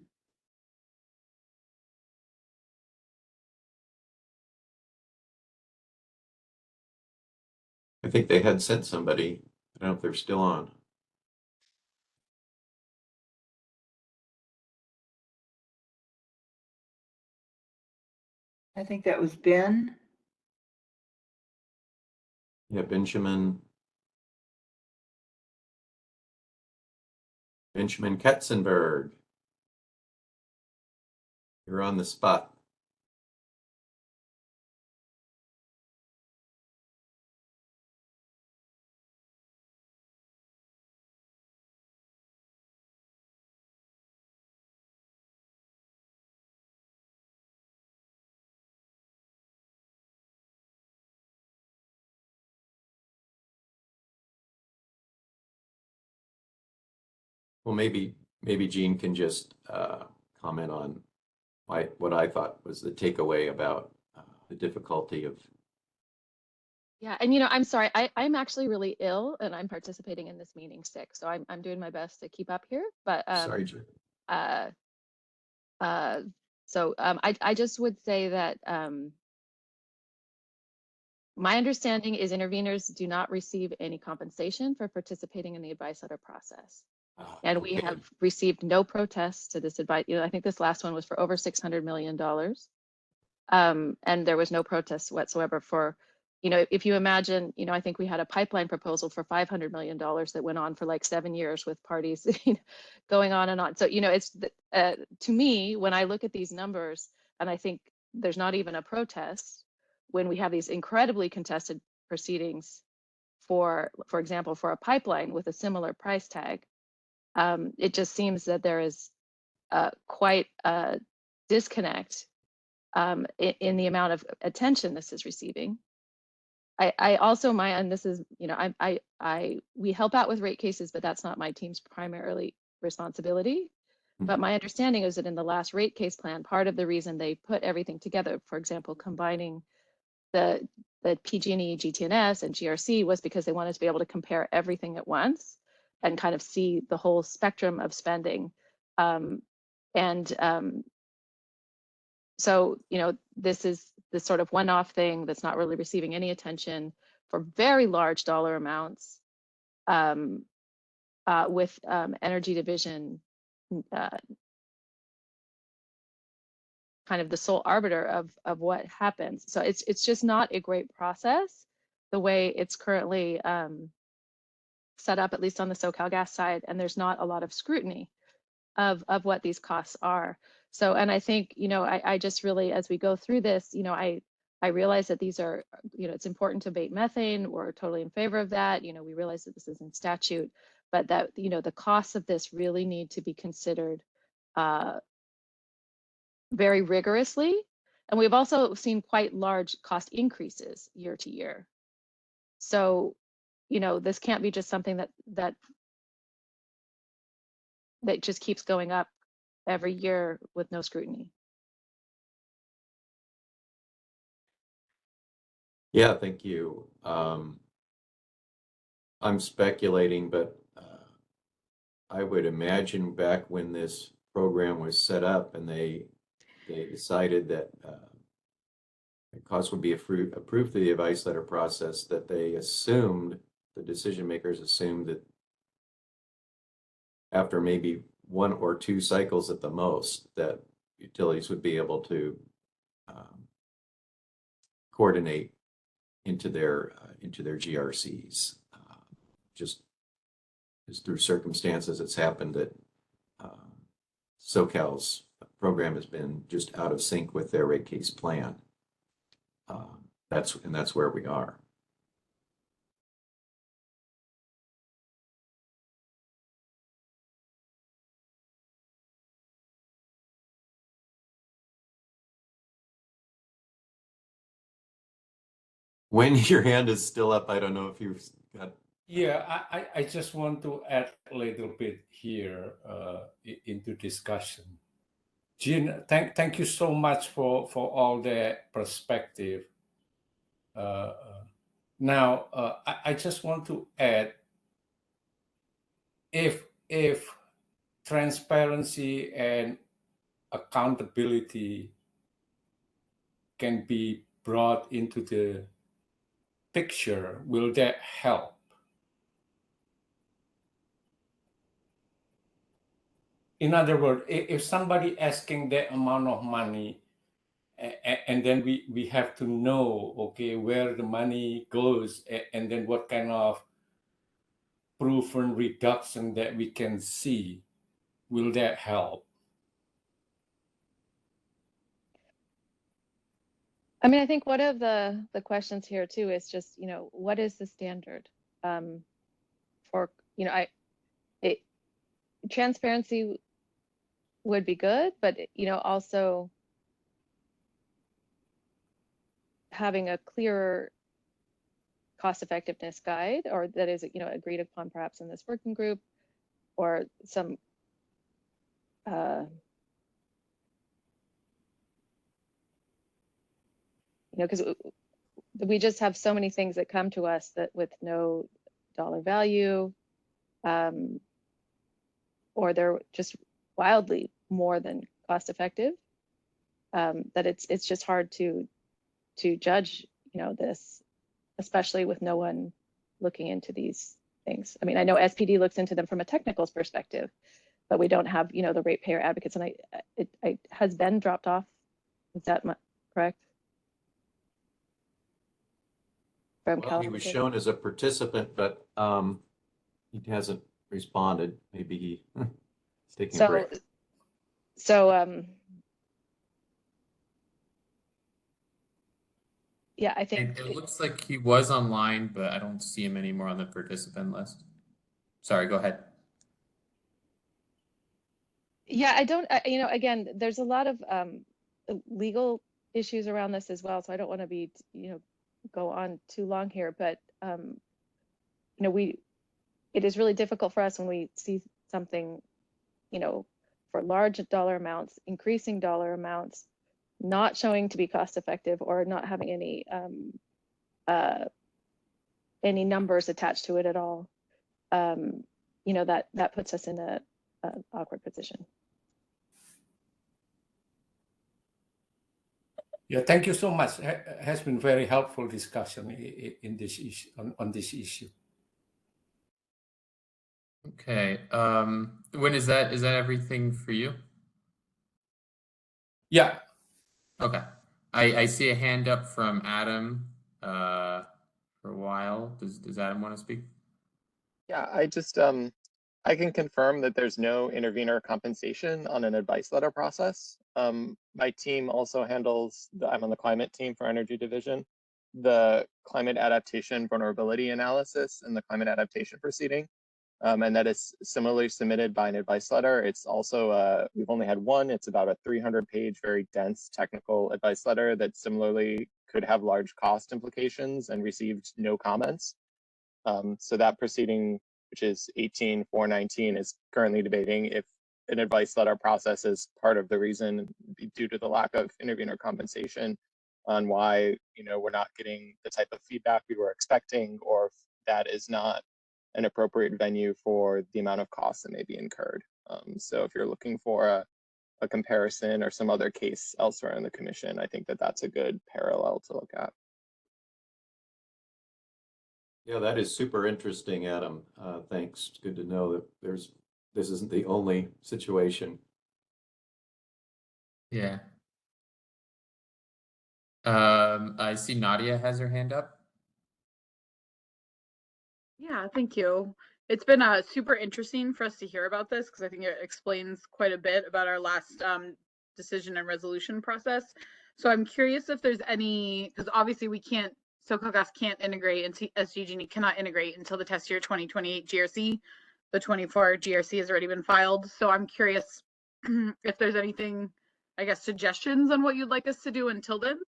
I think they had sent somebody. I don't know if they're still on. I think that was Ben. Yeah, Benjamin Katzenberg. You're on the spot. Well, maybe Jean can just comment on what I thought was the takeaway about the difficulty of. Yeah, and I'm sorry, I'm actually really ill and I'm participating in this meeting sick, so I'm doing my best to keep up here. But Sorry, Jean. I just would say that my understanding is interveners do not receive any compensation for participating in the advice letter process. And we have received no protests to this advice. I think this last one was for over $600 million. And there was no protest whatsoever for, if you imagine, I think we had a pipeline proposal for $500 million that went on for like 7 years with parties going on and on. So, it's to me, when I look at these numbers and I think there's not even a protest when we have these incredibly contested proceedings for example, for a pipeline with a similar price tag, it just seems that there is quite a disconnect in the amount of attention this is receiving. I also, and this is, we help out with rate cases, but that's not my team's primarily responsibility. But my understanding is that in the last rate case plan, part of the reason they put everything together, for example, combining the PG&E, GT&S, and GRC was because they wanted to be able to compare everything at once. and kind of see the whole spectrum of spending. So, you know, this is this sort of one-off thing that's not really receiving any attention for very large dollar amounts, with Energy Division kind of the sole arbiter of what happens. So it's just not a great process the way it's currently set up, at least on the SoCalGas side, and there's not a lot of scrutiny of what these costs are. So, and I think, you know, I just really, as we go through this, you know, I realize that these are, you know, it's important to abate methane. We're totally in favor of that. You know, we realize that this is in statute, but that, you know, the costs of this really need to be considered very rigorously. And we've also seen quite large cost increases year to year. So, you know, this can't be just something that just keeps going up every year with no scrutiny. Yeah, thank you. I'm speculating, but I would imagine back when this program was set up and they decided that the cost would be approved through the advice letter process, that they assumed, the decision makers assumed that after maybe 1 or 2 cycles at the most, that utilities would be able to coordinate into their GRCs. Just through circumstances, it's happened that SoCal's program has been just out of sync with their rate case plan. That's where we are. When your hand is still up, I don't know if you've got. Yeah, I just want to add a little bit here into discussion. Jean, thank you so much for all that perspective. Now, I just want to add, if transparency and accountability can be brought into the picture, will that help? In other words, if somebody asking that amount of money, and then we have to know, okay, where the money goes, and then what kind of proven reduction that we can see, will that help? I mean, I think one of the questions here too is just, you know, what is the standard for, you know, transparency would be good, but, you know, also having a clearer cost effectiveness guide, or that is, you know, agreed upon perhaps in this working group, or some you know, because we just have so many things that come to us that with no dollar value, or they're just wildly more than cost effective, that it's just hard to judge, you know, this, especially with no one looking into these things. I mean, I know SPD looks into them from a technical perspective, but we don't have, you know, the ratepayer advocates. And has Ben dropped off? Is that correct? Well, he was shown as a participant, but he hasn't responded. Maybe he's taking a break. So yeah, I think it looks like he was online, but I don't see him anymore on the participant list. Sorry, go ahead. Yeah, I don't, you know, again, there's a lot of legal issues around this as well, so I don't want to be, you know, go on too long here, but you know, it is really difficult for us when we see something, you know, for large dollar amounts, increasing dollar amounts, not showing to be cost effective, or not having any numbers attached to it at all. you know, that puts us in a awkward position. Yeah, thank you so much. Has been very helpful discussion in this issue on this issue. Okay. When is that everything for you? Yeah. Okay. I see a hand up from Adam for a while. Does Adam want to speak? Yeah, I can confirm that there's no intervener compensation on an advice letter process. My team also handles I'm on the climate team for Energy Division, the climate adaptation vulnerability analysis and the climate adaptation proceeding. And that is similarly submitted by an advice letter. It's also, we've only had one, it's about a 300-page, very dense technical advice letter that similarly could have large cost implications and received no comments. So that proceeding, which is 18419, is currently debating if an advice letter process is part of the reason due to the lack of intervener compensation on why, you know, we're not getting the type of feedback we were expecting, or if that is not an appropriate venue for the amount of costs that may be incurred. So if you're looking for a comparison or some other case elsewhere in the commission, I think that that's a good parallel to look at. Yeah, that is super interesting, Adam. Thanks. It's good to know that this isn't the only situation. Yeah. I see Nadia has her hand up. Yeah, thank you. It's been super interesting for us to hear about this because I think it explains quite a bit about our last decision and resolution process. So I'm curious if there's any, because obviously we can't, SoCalGas can't integrate, and SDG&E cannot integrate until the test year 2028 GRC. The 24 GRC has already been filed. So I'm curious if there's anything, I guess, suggestions on what you'd like us to do until then.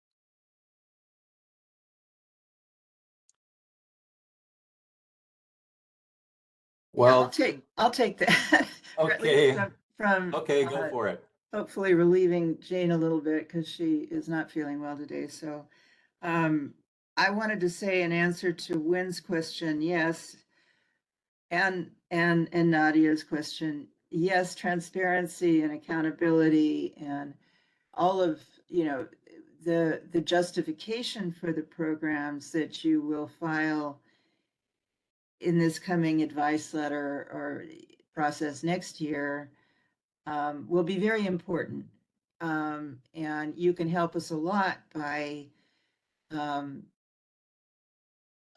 Well, I'll take that. Or at okay. least from Okay, go for it. hopefully relieving Jane a little bit because she is not feeling well today. So I wanted to say in answer to Wynn's question, yes, and Nadia's question, yes, transparency and accountability and all of, you know, the justification for the programs that you will file in this coming advice letter or process next year will be very important. And you can help us a lot by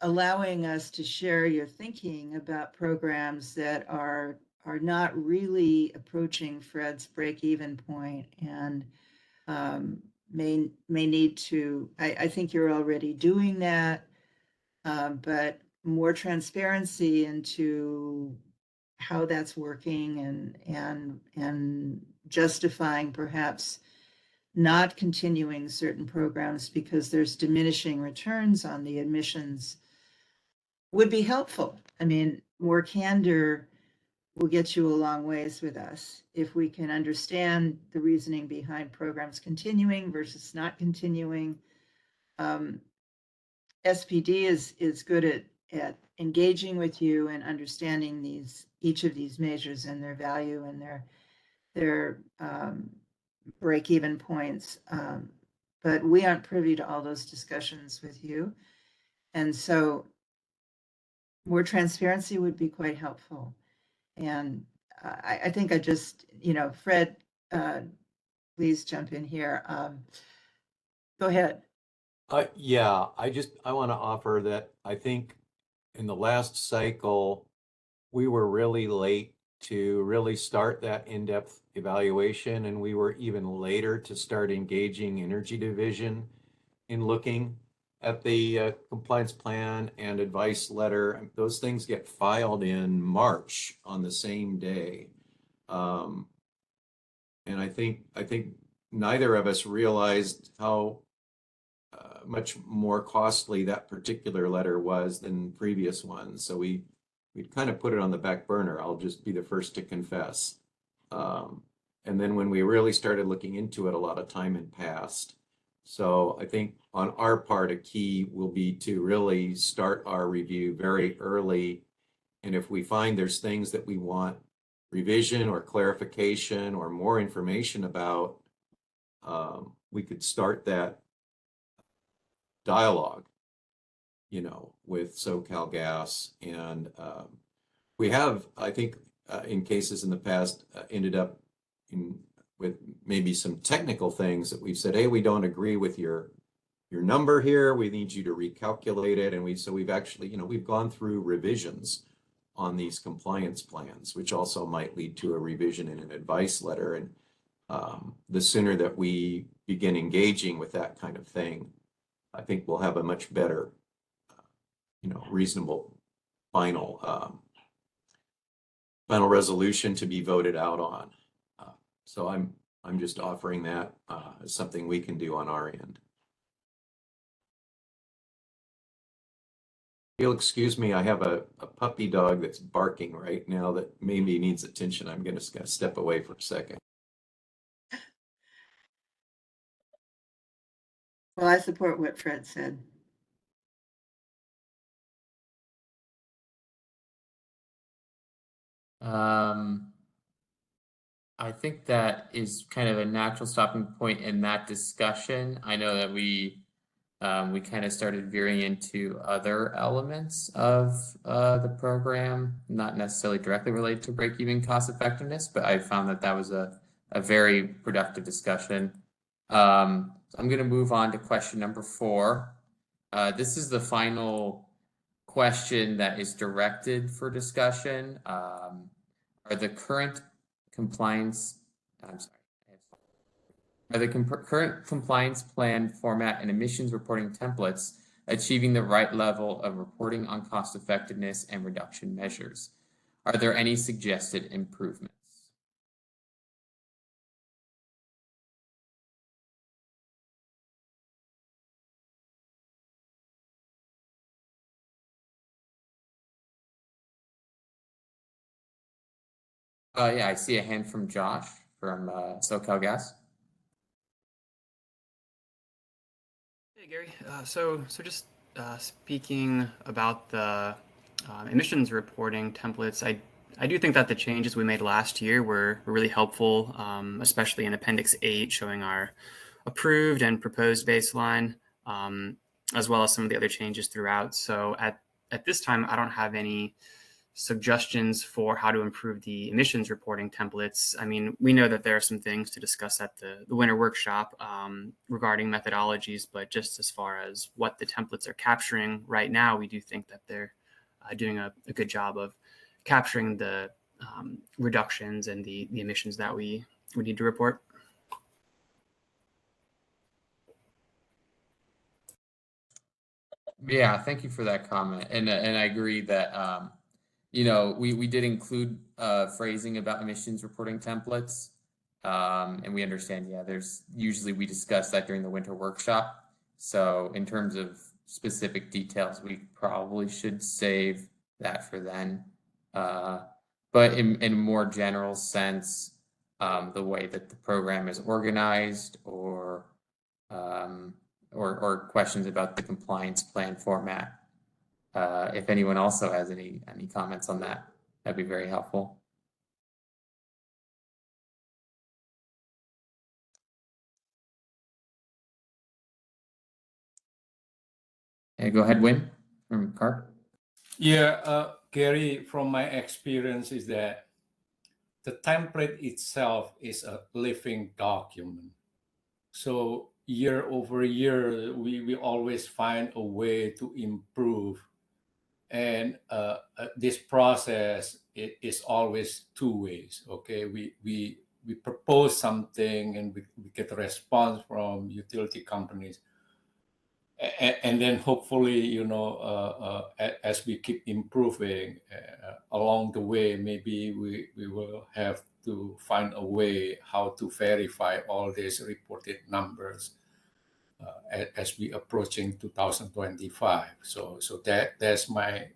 allowing us to share your thinking about programs that are not really approaching Fred's break-even point and may need to. I think you're already doing that, but more transparency into how that's working and justifying perhaps not continuing certain programs because there's diminishing returns on the admissions would be helpful. I mean, more candor will get you a long ways with us if we can understand the reasoning behind programs continuing versus not continuing. SPD is good at engaging with you and understanding each of these measures and their value and their break-even points. But we aren't privy to all those discussions with you. And so more transparency would be quite helpful. And I think I just, you know, Fred, please jump in here. Go ahead. Yeah, I want to offer that I think in the last cycle, we were really late to really start that in-depth evaluation, and we were even later to start engaging Energy Division in looking at the compliance plan and advice letter. Those things get filed in March on the same day. And I think neither of us realized how much more costly that particular letter was than previous ones. So we'd kind of put it on the back burner. I'll just be the first to confess. And then when we really started looking into it, a lot of time had passed. So I think on our part, a key will be to really start our review very early And if we find there's things that we want revision or clarification or more information about, we could start that dialogue, you know, with SoCalGas. And we have, I think, in cases in the past, ended up with maybe some technical things that we've said, hey, we don't agree with your number here. We need you to recalculate it. And we've actually, you know, we've gone through revisions on these compliance plans, which also might lead to a revision in an advice letter. And the sooner that we begin engaging with that kind of thing, I think we'll have a much better, you know, reasonable final final resolution to be voted out on. So I'm just offering that as something we can do on our end. You'll excuse me, I have a puppy dog that's barking right now that maybe needs attention. I'm gonna step away for a second. Well, I support what Fred said. I think that is kind of a natural stopping point in that discussion. I know that we kind of started veering into other elements of the program, not necessarily directly related to break-even cost effectiveness, but I found that that was a very productive discussion. I'm going to move on to question number 4. This is the final question that is directed for discussion. Are the current compliance, I'm sorry, are the current compliance plan format and emissions reporting templates achieving the right level of reporting on cost effectiveness and reduction measures? Are there any suggested improvements? Yeah, I see a hand from Josh from SoCalGas. Hey, Gary. So just speaking about the emissions reporting templates, I do think that the changes we made last year were really helpful, especially in Appendix 8, showing our approved and proposed baseline, as well as some of the other changes throughout. So at this time, I don't have any suggestions for how to improve the emissions reporting templates. I mean, we know that there are some things to discuss at the winter workshop regarding methodologies, but just as far as what the templates are capturing right now, we do think that they're doing a good job of capturing the reductions and the emissions that we need to report. Yeah, thank you for that comment. And I agree that you know, we did include phrasing about emissions reporting templates. And we understand, yeah, there's usually we discuss that during the winter workshop. So in terms of specific details, we probably should save that for then. But in more general sense, the way that the program is organized or questions about the compliance plan format. If anyone also has any comments on that, that'd be very helpful. Okay, go ahead, Win from CARP. Yeah, Gary, from my experience is that the template itself is a living document. So year over year, we always find a way to improve. And this process is always 2 ways. Okay, we propose something and we get a response from utility companies, and then hopefully, you know, as we keep improving along the way, maybe we will have to find a way how to verify all these reported numbers as we approaching 2025. So that's my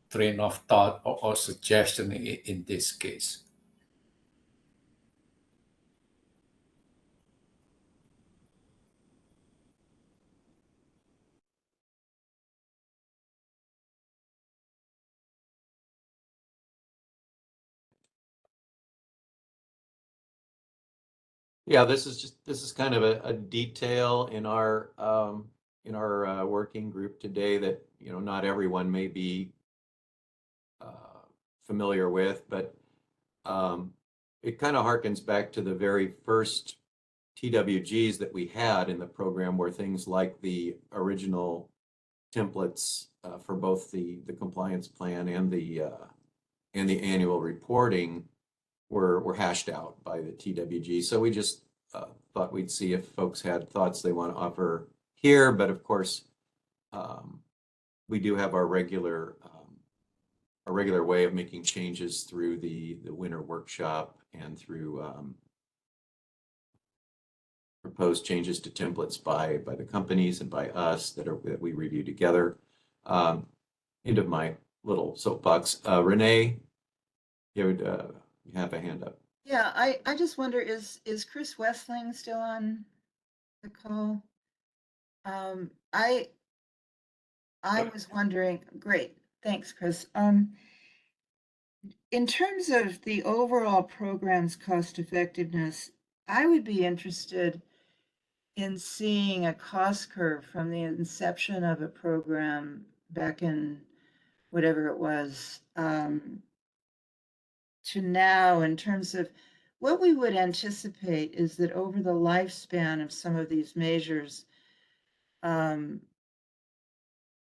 train of thought or suggestion in this case. Yeah, this is kind of a detail in our working group today that, you know, not everyone may be familiar with, but it kind of harkens back to the very first TWGs that we had in the program, where things like the original templates for both the compliance plan and the annual reporting were hashed out by the TWG. So we just thought we'd see if folks had thoughts they want to offer here. But of course, we do have our regular way of making changes through the winter workshop and through proposed changes to templates by the companies and by us that we review together. End of my little soapbox. Renee, you have a hand up. Yeah, I just wonder, is Chris Westling still on the call? I was wondering, great, thanks, Chris. In terms of the overall program's cost effectiveness, I would be interested in seeing a cost curve from the inception of a program back in whatever it was, to now, in terms of what we would anticipate is that over the lifespan of some of these measures,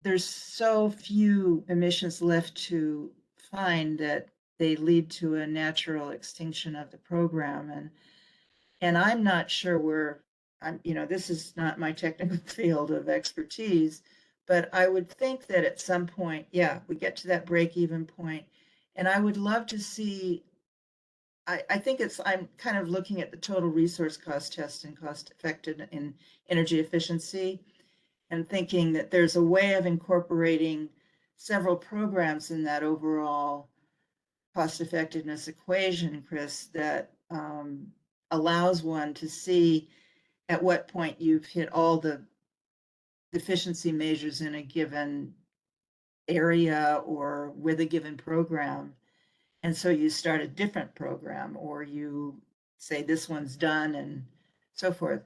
there's so few emissions left to find that they lead to a natural extinction of the program. And I'm not sure this is not my technical field of expertise, but I would think that at some point, yeah, we get to that break-even point. And I would love to see, I think I'm kind of looking at the total resource cost test and cost effective in energy efficiency, and thinking that there's a way of incorporating several programs in that overall cost effectiveness equation, Chris, that allows one to see at what point you've hit all the efficiency measures in a given area or with a given program. And so you start a different program, or you say this one's done and so forth.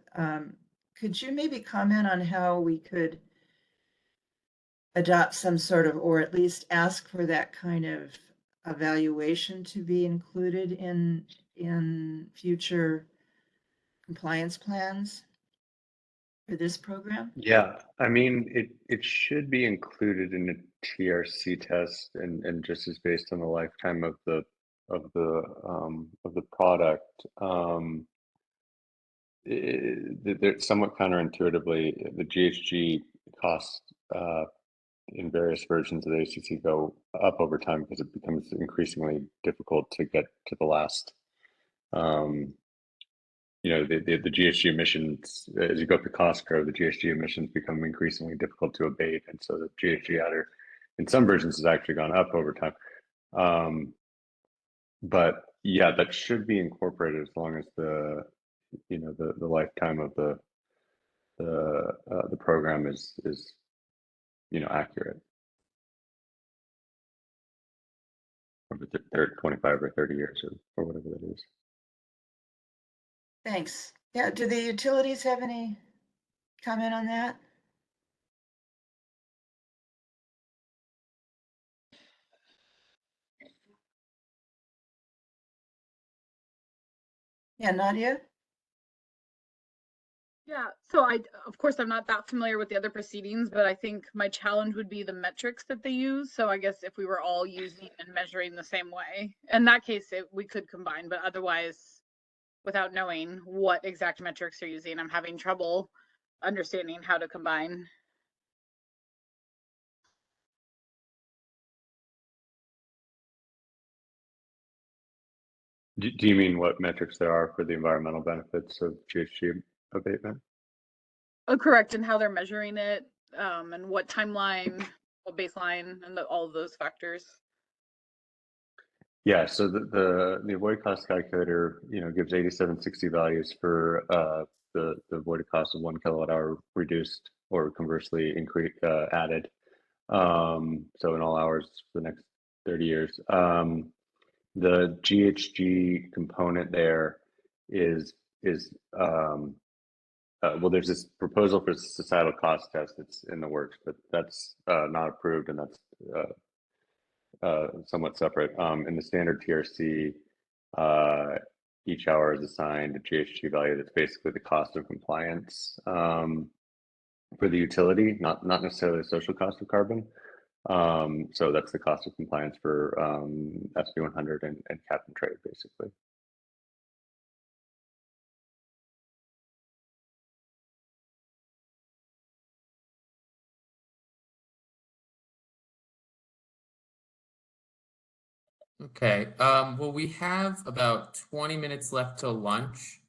Could you maybe comment on how we could adopt some sort of, or at least ask for that kind of evaluation to be included in future compliance plans for this program? Yeah, I mean, it should be included in a TRC test, and just is based on the lifetime of the product. They're somewhat counterintuitively, the GHG costs in various versions of the ACC go up over time because it becomes increasingly difficult to get to the last. The GHG emissions, as you go up the cost curve, the GHG emissions become increasingly difficult to abate, and so the GHG adder in some versions has actually gone up over time. But yeah, that should be incorporated as long as the lifetime of the program is accurate, over 25 or 30 years or whatever that is. Thanks. Yeah, do the utilities have any comment on that? Yeah, Nadia? Yeah, so of course, I'm not that familiar with the other proceedings, but I think my challenge would be the metrics that they use. So I guess if we were all using and measuring the same way, in that case, we could combine, but otherwise, without knowing what exact metrics they're using, I'm having trouble understanding how to combine. Do you mean what metrics there are for the environmental benefits of GHG abatement? Oh, correct, and how they're measuring it, and what timeline, what baseline, and all of those factors. Yeah, so the avoid cost calculator, gives 8760 values for the avoided cost of 1 kilowatt hour reduced or conversely added. So in all hours for the next 30 years. The GHG component there is is well, there's this proposal for societal cost test that's in the works, but that's not approved, and that's somewhat separate. In the standard TRC, each hour is assigned a GHG value that's basically the cost of compliance for the utility, not necessarily the social cost of carbon. So that's the cost of compliance for SB 100 and cap and trade, basically. Okay, well, we have about 20 minutes left till lunch.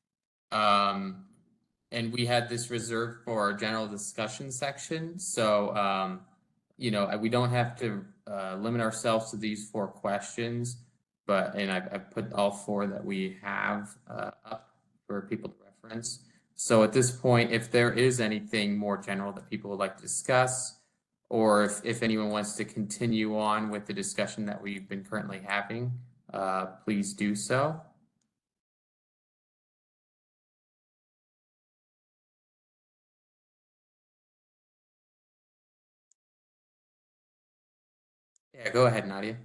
And we had this reserved for our general discussion section. So, you know, we don't have to limit ourselves to these 4 questions, and I've put all 4 that we have up for people to reference. So at this point, if there is anything more general that people would like to discuss, or if anyone wants to continue on with the discussion that we've been currently having, please do so. Yeah, go ahead, Nadia.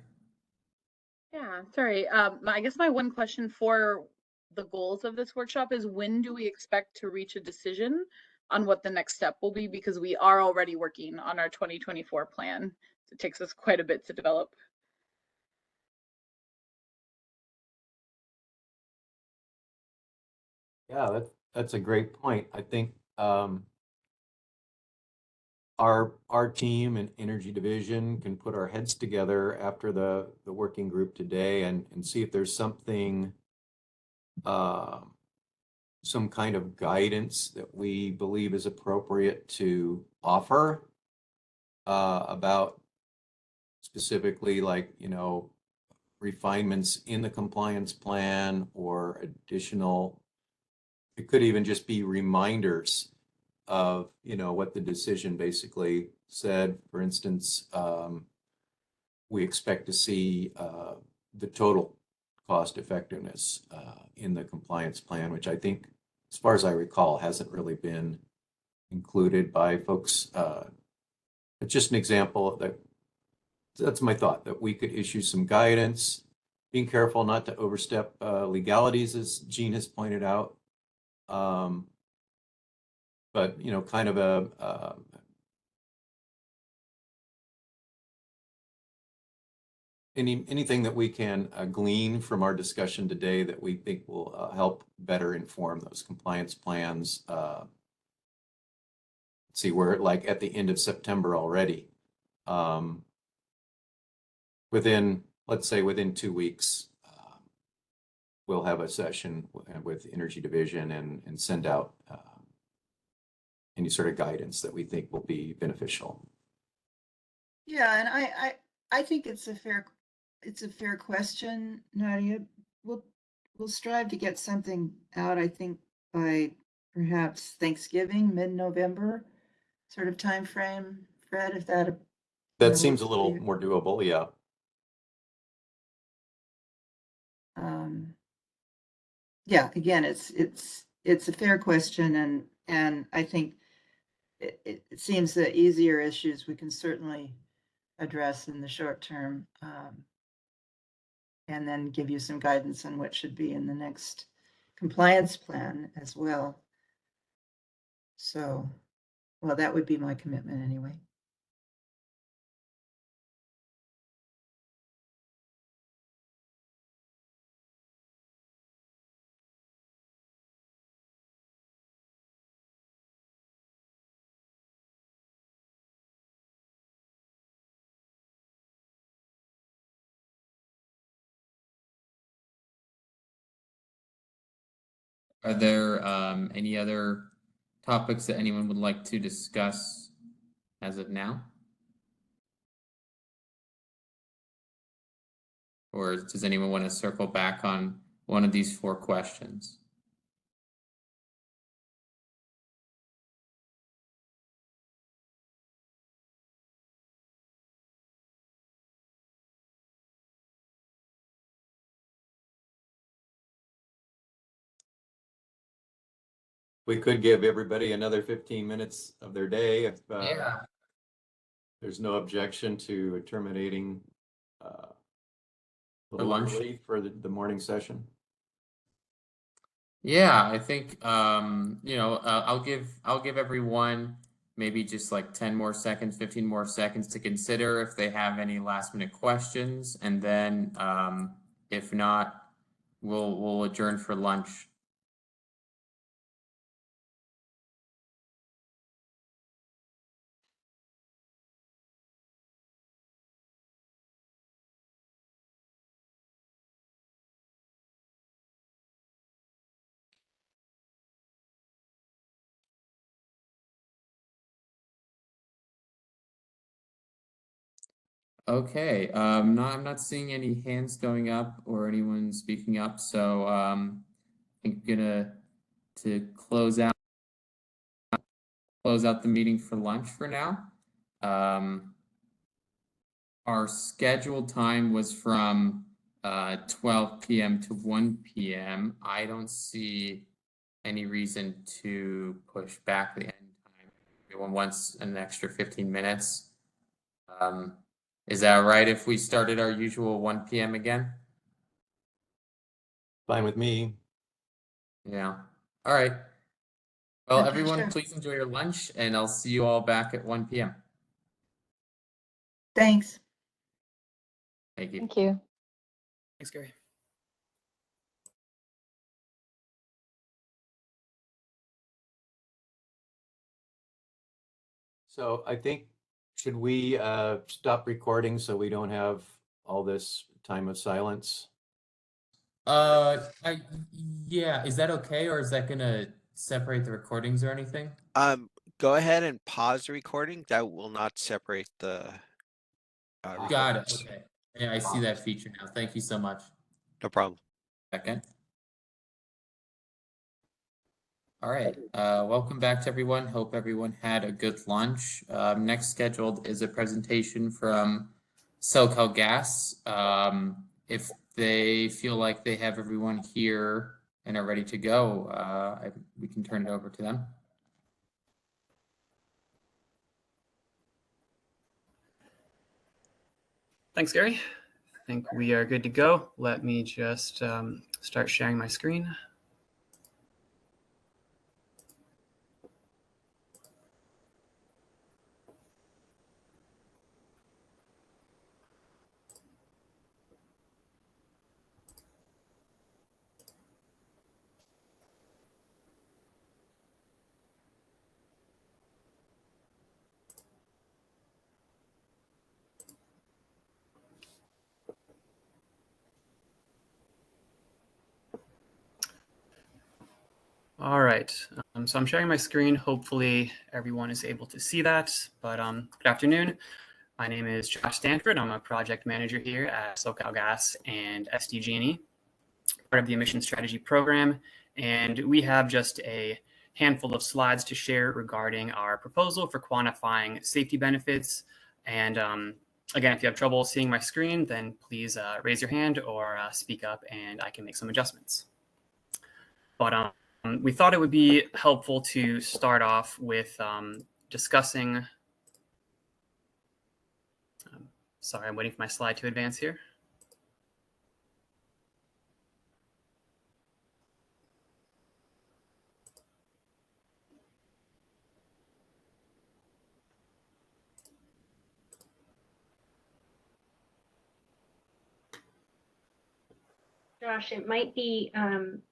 Yeah, sorry. I guess my one question for the goals of this workshop is, when do we expect to reach a decision on what the next step will be? Because we are already working on our 2024 plan. It takes us quite a bit to develop. Yeah, that's a great point. I think our team and Energy Division can put our heads together after the working group today and see if there's something, some kind of guidance that we believe is appropriate to offer about specifically, like, you know, refinements in the compliance plan or additional. It could even just be reminders of, you know, what the decision basically said. For instance, we expect to see the total cost effectiveness in the compliance plan, which I think, as far as I recall, hasn't really been included by folks. It's just an example that's my thought, that we could issue some guidance, being careful not to overstep legalities, as Gene has pointed out. But, you know, kind of anything that we can glean from our discussion today that we think will help better inform those compliance plans. Let's see, we're like at the end of September already. Let's say within 2 weeks, we'll have a session with Energy Division and send out any sort of guidance that we think will be beneficial. Yeah, and I think it's a fair question, Nadia. We'll strive to get something out, I think, by perhaps Thanksgiving, mid-November sort of time frame. Fred, if that Seems a little more doable, yeah. Yeah, again, it's a fair question, and I think it seems the easier issues we can certainly address in the short term, and then give you some guidance on what should be in the next compliance plan as well. So, well, that would be my commitment anyway. Are there any other topics that anyone would like to discuss as of now? Or does anyone want to circle back on one of these 4 questions? We could give everybody another 15 minutes of their day if Yeah. there's no objection to terminating a For little lunch. early for the morning session. Yeah, I think I'll give everyone maybe just like 10 more seconds, 15 more seconds to consider if they have any last minute questions, and then if not, we'll adjourn for lunch. Okay, I'm not seeing any hands going up or anyone speaking up, so I'm gonna to close out the meeting for lunch for now. Our scheduled time was from 12 p.m. to 1 p.m. I don't see any reason to push back the end time. Everyone wants an extra 15 minutes. Is that right if we started our usual 1 p.m. again? Fine with me. Yeah. All right. Well, Okay, everyone, sure. please enjoy your lunch, and I'll see you all back at 1 p.m. Thanks. Thank you. Thank you. Thanks, Gary. So I think, should we stop recording so we don't have all this time of silence? Yeah, is that okay, or is that gonna separate the recordings or anything? Go ahead and pause the recording. That will not separate the Got it. recordings. Okay. Yeah, I see that feature now. Thank you so much. No problem. Second. All right. Welcome back to everyone. Hope everyone had a good lunch. Next scheduled is a presentation from SoCal Gas. If they feel like they have everyone here and are ready to go, we can turn it over to them. Thanks, Gary. I think we are good to go. Let me just start sharing my screen. All right, so I'm sharing my screen. Hopefully everyone is able to see that, but good afternoon. My name is Josh Stanford. I'm a project manager here at SoCal Gas and SDG&E, part of the emission strategy program. And we have just a handful of slides to share regarding our proposal for quantifying safety benefits. And again, if you have trouble seeing my screen, then please raise your hand or speak up and I can make some adjustments. But we thought it would be helpful to start off with discussing. Sorry, I'm waiting for my slide to advance here. Josh, it might be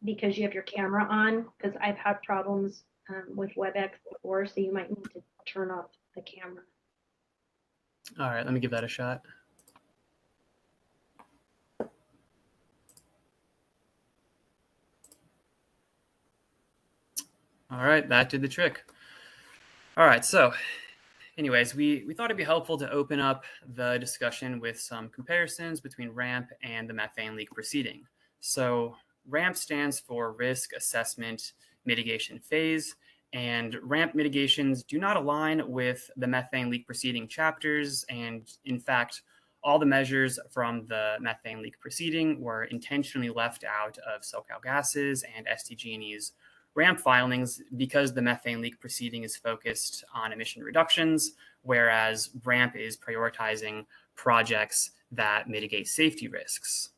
because you have your camera on, because I've had problems with WebEx before, so you might need to turn off the camera. All right, let me give that a shot. All right, that did the trick. All right, so anyways, we thought it'd be helpful to open up the discussion with some comparisons between RAMP and the methane leak proceeding. So RAMP stands for Risk Assessment Mitigation Phase, and RAMP mitigations do not align with the methane leak proceeding chapters. And in fact, all the measures from the methane leak proceeding were intentionally left out of SoCal Gas's and SDG&E's ramp filings because the methane leak proceeding is focused on emission reductions, whereas ramp is prioritizing projects that mitigate safety risks.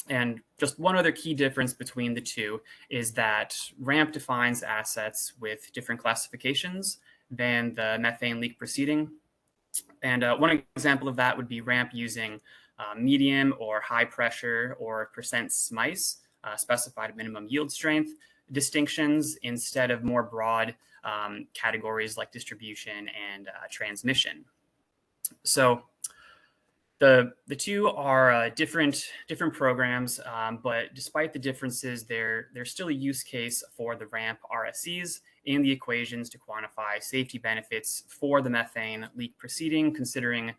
And just one other key difference between the two is that ramp defines assets with different classifications than the methane leak proceeding. And one example of that would be ramp using medium or high pressure or percent SMICE, specified minimum yield strength distinctions, instead of more broad categories like distribution and transmission. So the two are different programs, but despite the differences, there's still a use case for the ramp RSEs in the equations to quantify safety benefits for the methane leak proceeding, considering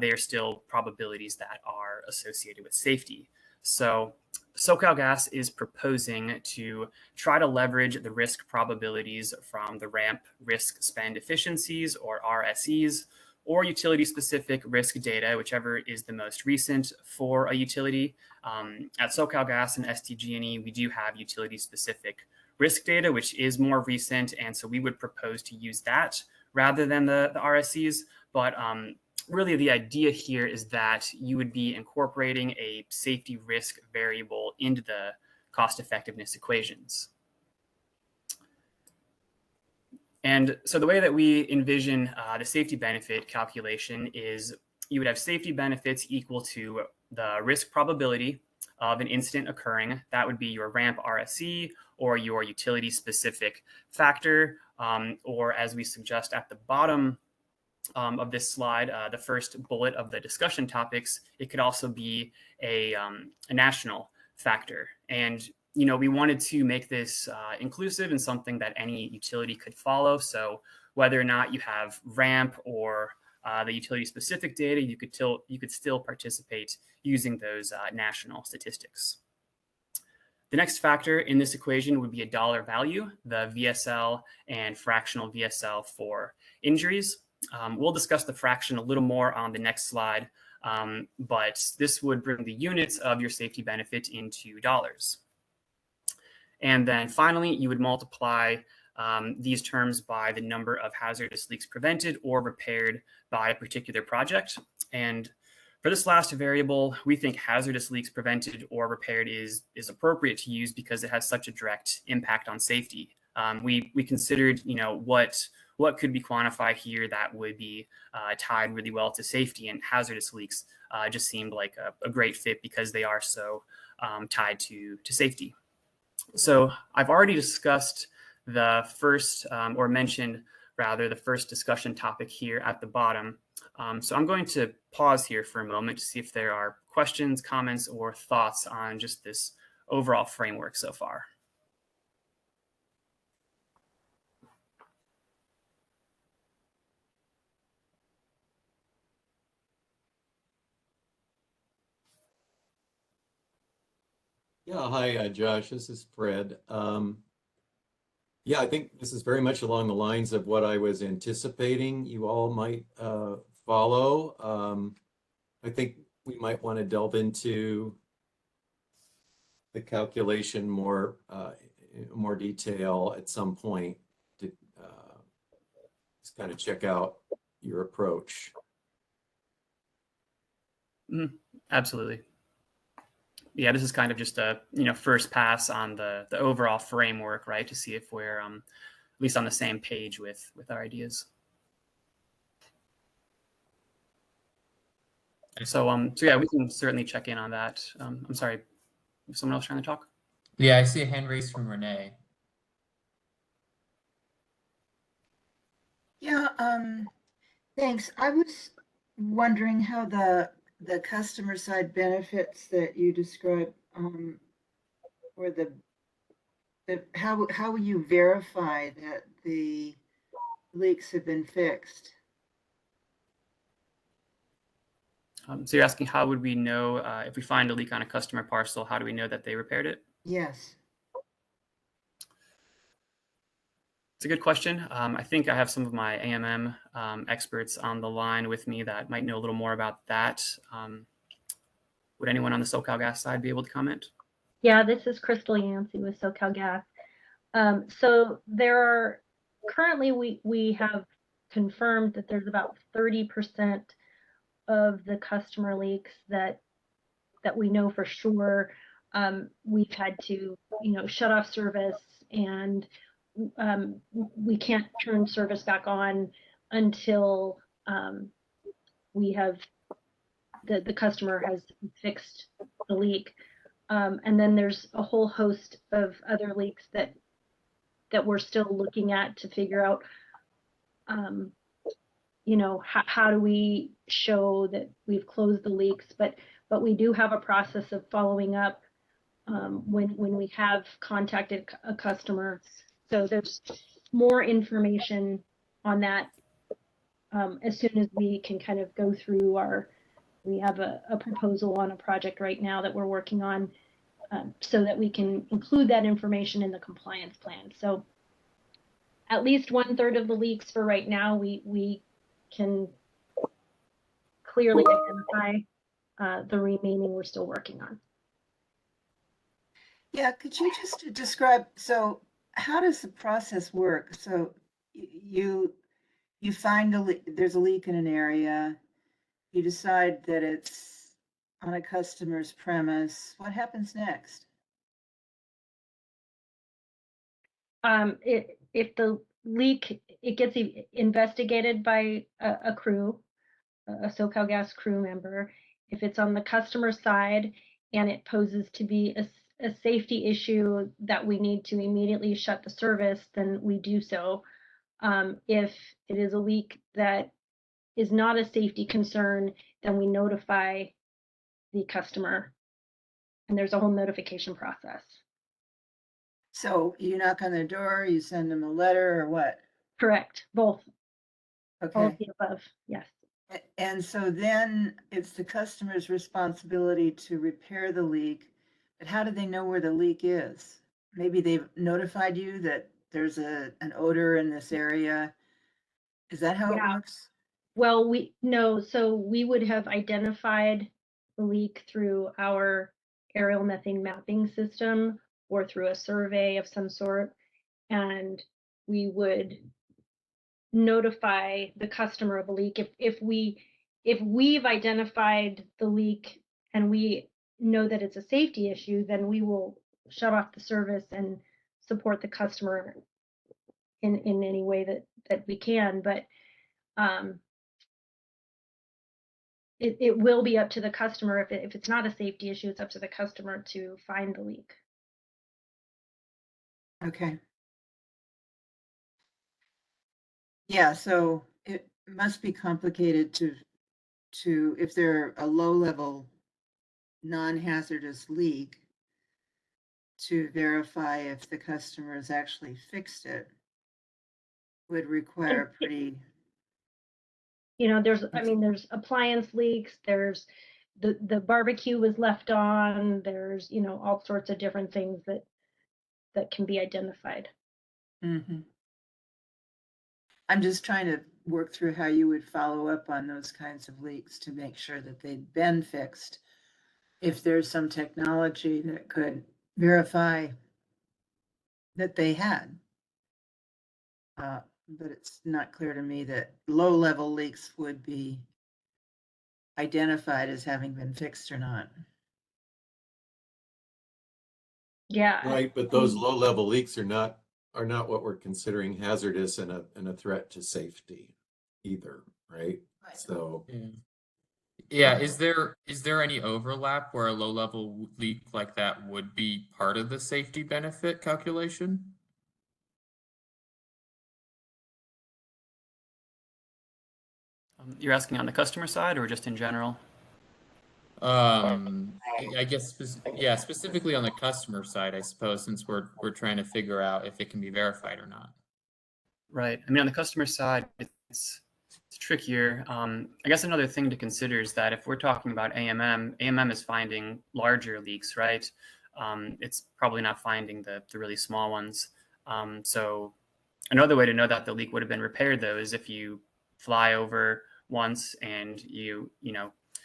they are still probabilities that are associated with safety. So SoCalGas is proposing to try to leverage the risk probabilities from the ramp risk spend efficiencies, or RSEs, or utility-specific risk data, whichever is the most recent for a utility. At SoCalGas and SDG&E, we do have utility-specific risk data, which is more recent, and so we would propose to use that rather than the RSEs. But really, the idea here is that you would be incorporating a safety risk variable into the cost-effectiveness equations. And so the way that we envision the safety benefit calculation is you would have safety benefits equal to the risk probability of an incident occurring. That would be your ramp RSE or your utility specific factor, or as we suggest at the bottom of this slide, the first bullet of the discussion topics, it could also be a national factor. And we wanted to make this inclusive and something that any utility could follow. So whether or not you have ramp or the utility-specific data, you could still participate using those national statistics. The next factor in this equation would be a dollar value, the VSL and fractional VSL for injuries. We'll discuss the fraction a little more on the next slide, but this would bring the units of your safety benefit into dollars. And then finally, you would multiply these terms by the number of hazardous leaks prevented or repaired by a particular project. And for this last variable, we think hazardous leaks prevented or repaired is appropriate to use because it has such a direct impact on safety. We considered, what could be quantified here that would be tied really well to safety, and hazardous leaks just seemed like a great fit because they are so tied to safety. So I've already discussed the first, or mentioned rather, the first discussion topic here at the bottom. So I'm going to pause here for a moment to see if there are questions, comments, or thoughts on just this overall framework so far. Yeah, hi, Josh. This is Fred. Yeah, I think this is very much along the lines of what I was anticipating you all might follow. I think we might want to delve into the calculation more detail at some point to just kind of check out your approach. Absolutely. Yeah, this is kind of just a first pass on the overall framework, right? To see if we're at least on the same page with our ideas. So yeah, we can certainly check in on that. I'm sorry, is someone else trying to talk? Yeah, I see a hand raised from Renee. Yeah, thanks. I was wondering how the customer side benefits that you described, or how will you verify that the leaks have been fixed? So you're asking how would we know if we find a leak on a customer parcel, how do we know that they repaired it? Yes. It's a good question. I think I have some of my AMM experts on the line with me that might know a little more about that. Would anyone on the SoCalGas side be able to comment? Yeah, this is Crystal Yancey with SoCalGas. So there are currently we have confirmed that there's about 30% of the customer leaks that we know for sure. We've had to, shut off service, and we can't turn service back on until we have the customer has fixed the leak. And then there's a whole host of other leaks that we're still looking at to figure out, how do we show that we've closed the leaks, but we do have a process of following up when we have contacted a customer. So there's more information on that as soon as we can kind of go through we have a proposal on a project right now that we're working on, so that we can include that information in the compliance plan. So at least 1/3 of the leaks for right now, we can clearly identify. The remaining we're still working on. Yeah, could you just describe, so how does the process work? So you find there's a leak in an area, you decide that it's on a customer's premise. What happens next? If the leak, it gets investigated by a crew, a SoCalGas crew member. If it's on the customer side and it poses to be a safety issue that we need to immediately shut the service, then we do so. If it is a leak that is not a safety concern, then we notify the customer, and there's a whole notification process. So you knock on their door, you send them a letter, or what? Correct, both. Okay. All of the above, yes. And so then it's the customer's responsibility to repair the leak, but how do they know where the leak is? Maybe they've notified you that there's an odor in this area. Is that how it works? Well, so we would have identified the leak through our aerial methane mapping system or through a survey of some sort, and we would notify the customer of a leak. If we've identified the leak and we know that it's a safety issue, then we will shut off the service and support the customer in any way that we can. But it will be up to the customer. If it's not a safety issue, it's up to the customer to find the leak. Okay. Yeah, so it must be complicated to if they're a low-level non-hazardous leak, to verify if the customer has actually fixed it would require pretty. There's appliance leaks, there's the barbecue was left on, there's, all sorts of different things that can be identified. Mm-hmm. I'm just trying to work through how you would follow up on those kinds of leaks to make sure that they'd been fixed. If there's some technology that could verify that they had. But it's not clear to me that low-level leaks would be identified as having been fixed or not. Yeah. Right, but those low-level leaks are not what we're considering hazardous and a threat to safety either, right? So yeah, is there any overlap where a low-level leak like that would be part of the safety benefit calculation? You're asking on the customer side or just in general? I guess specifically on the customer side, I suppose, since we're trying to figure out if it can be verified or not. Right. On the customer side, it's trickier. I guess another thing to consider is that if we're talking about AMM is finding larger leaks, right? It's probably not finding the really small ones. So another way to know that the leak would have been repaired, though, is if you fly over once and you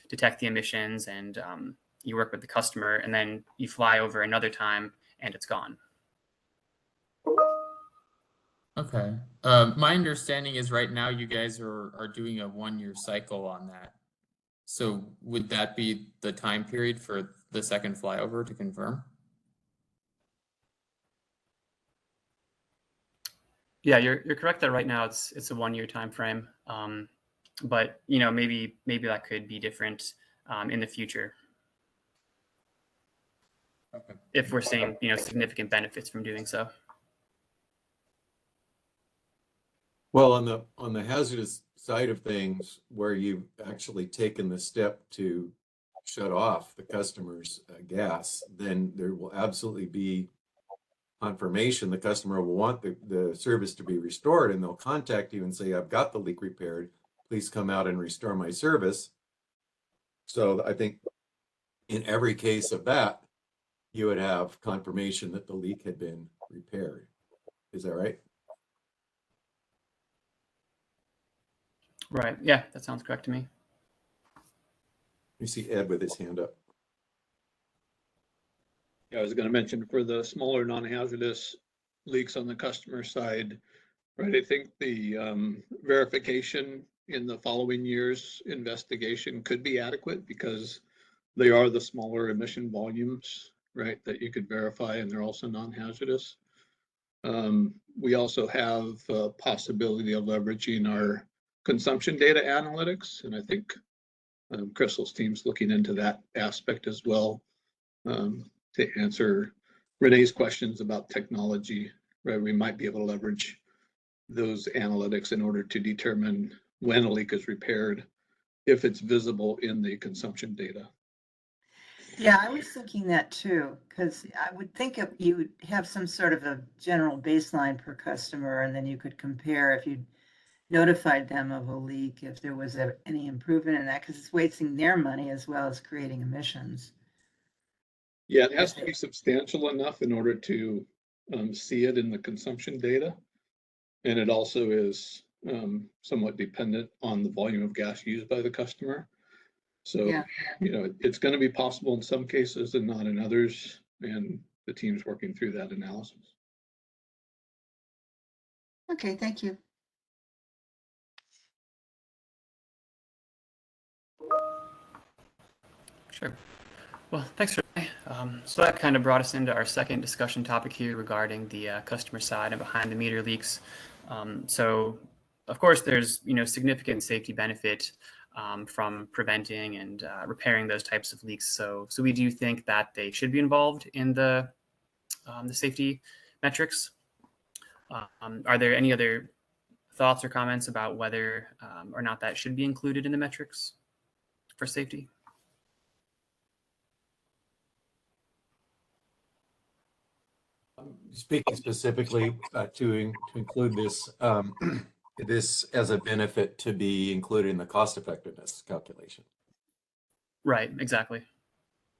detect the emissions and you work with the customer, and then you fly over another time and it's gone. Okay. My understanding is right now you guys are doing a 1-year cycle on that. So would that be the time period for the second flyover to confirm? Yeah, you're correct that right now it's a 1-year time frame. But you know, maybe that could be different in the future Okay. if we're seeing, you know, significant benefits from doing so. Well, on the hazardous side of things, where you've actually taken the step to shut off the customer's gas, then there will absolutely be confirmation. The customer will want the service to be restored, and they'll contact you and say, I've got the leak repaired. Please come out and restore my service. So I think in every case of that, you would have confirmation that the leak had been repaired. Is that right? Right. Yeah, that sounds correct to me. You see Ed with his hand up. Yeah, I was going to mention for the smaller non-hazardous leaks on the customer side, right? I think the verification in the following year's investigation could be adequate because they are the smaller emission volumes, right, that you could verify, and they're also non-hazardous. We also have a possibility of leveraging our consumption data analytics, and I think Crystal's team's looking into that aspect as well, to answer Renee's questions about technology, right? We might be able to leverage those analytics in order to determine when a leak is repaired, if it's visible in the consumption data. Yeah, I was thinking that too, because I would think you would have some sort of a general baseline per customer, and then you could compare if you notified them of a leak, if there was any improvement in that, because it's wasting their money as well as creating emissions. Yeah, it has to be substantial enough in order to see it in the consumption data. And it also is somewhat dependent on the volume of gas used by the customer. So, Yeah. you know, it's going to be possible in some cases and not in others. And the team's working through that analysis. Okay, thank you. Sure. Well, thanks, Renee. So that kind of brought us into our second discussion topic here regarding the customer side and behind the meter leaks. So, of course, there's, you know, significant safety benefit from preventing and repairing those types of leaks. So we do think that they should be involved in the safety metrics. Are there any other thoughts or comments about whether or not that should be included in the metrics for safety? Speaking specifically to include this this as a benefit to be included in the cost effectiveness calculation. Right, exactly.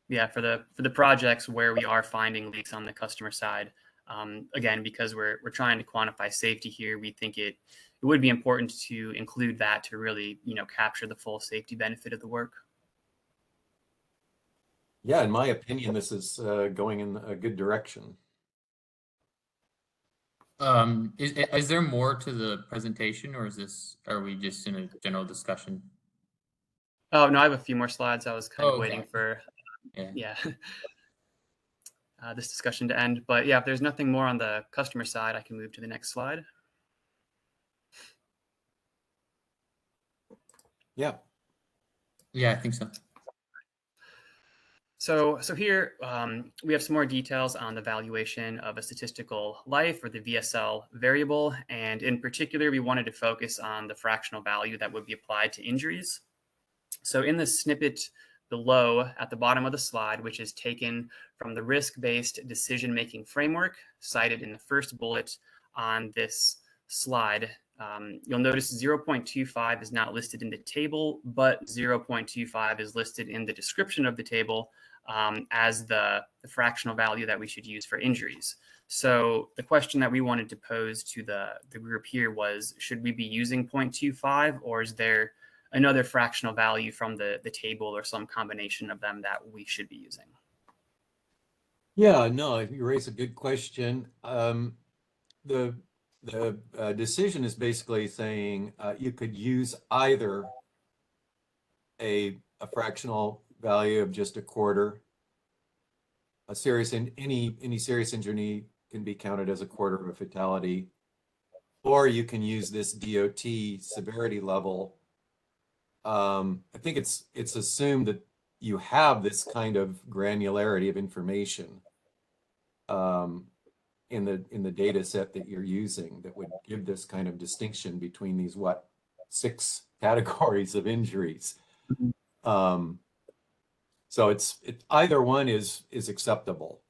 Yeah, for the projects where we are finding leaks on the customer side, again, because we're trying to quantify safety here, we think it would be important to include that to really, you know, capture the full safety benefit of the work. Yeah, in my opinion, this is going in a good direction. Is there more to the presentation, or are we just in a general discussion? Oh, no, I have a few more slides. I was kind of waiting for, yeah. This discussion to end. But yeah, if there's nothing more on the customer side, I can move to the next slide. Yeah. Yeah, I think so. So here we have some more details on the valuation of a statistical life, or the VSL variable. And in particular, we wanted to focus on the fractional value that would be applied to injuries. So in the snippet below at the bottom of the slide, which is taken from the risk-based decision-making framework cited in the first bullet on this slide, you'll notice 0.25 is not listed in the table, but 0.25 is listed in the description of the table as the fractional value that we should use for injuries. So the question that we wanted to pose to the group here was, should we be using 0.25, or is there another fractional value from the table or some combination of them that we should be using? Yeah, no, you raise a good question. The the decision is basically saying you could use either a fractional value of just a quarter. A serious any serious injury can be counted as a quarter of a fatality, or you can use this DOT severity level. I think it's assumed that you have this kind of granularity of information in the data set that you're using that would give this kind of distinction between these 6 categories of injuries. So it's either one is acceptable.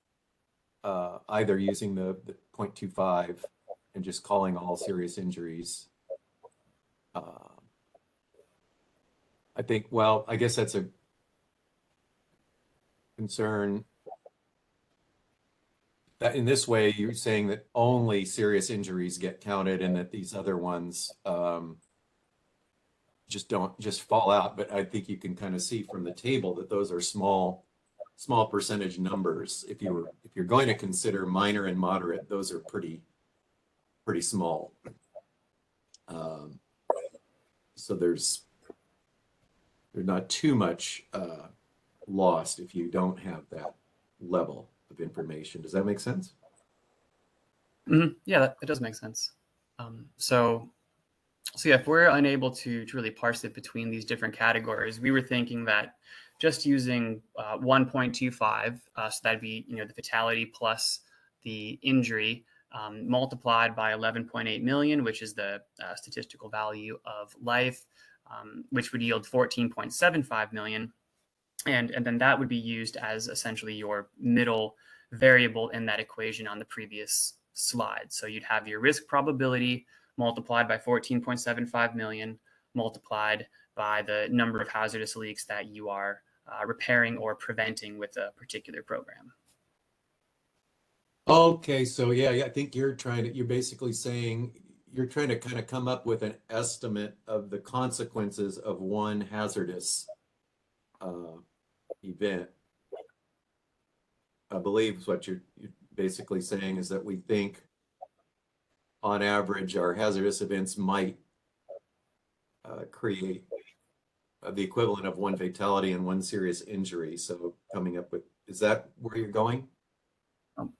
Either using the 0.25 and just calling all serious injuries. I think, well, I guess that's a concern. That in this way, you're saying that only serious injuries get counted and that these other ones just fall out. But I think you can kind of see from the table that those are small percentage numbers. If you're going to consider minor and moderate, those are pretty small. So there's not too much lost if you don't have that level of information. Does that make sense? Yeah, that does make sense. So yeah, if we're unable to really parse it between these different categories, we were thinking that just using 1.25, so that'd be the fatality plus the injury multiplied by 11.8 million, which is the statistical value of life, which would yield 14.75 million. And then that would be used as essentially your middle variable in that equation on the previous slide. So you'd have your risk probability multiplied by 14.75 million, multiplied by the number of hazardous leaks that you are repairing or preventing with a particular program. Okay, so yeah, I think you're basically saying you're trying to kind of come up with an estimate of the consequences of one hazardous event. I believe what you're basically saying is that we think on average our hazardous events might create the equivalent of 1 fatality and 1 serious injury. So coming up with, is that where you're going?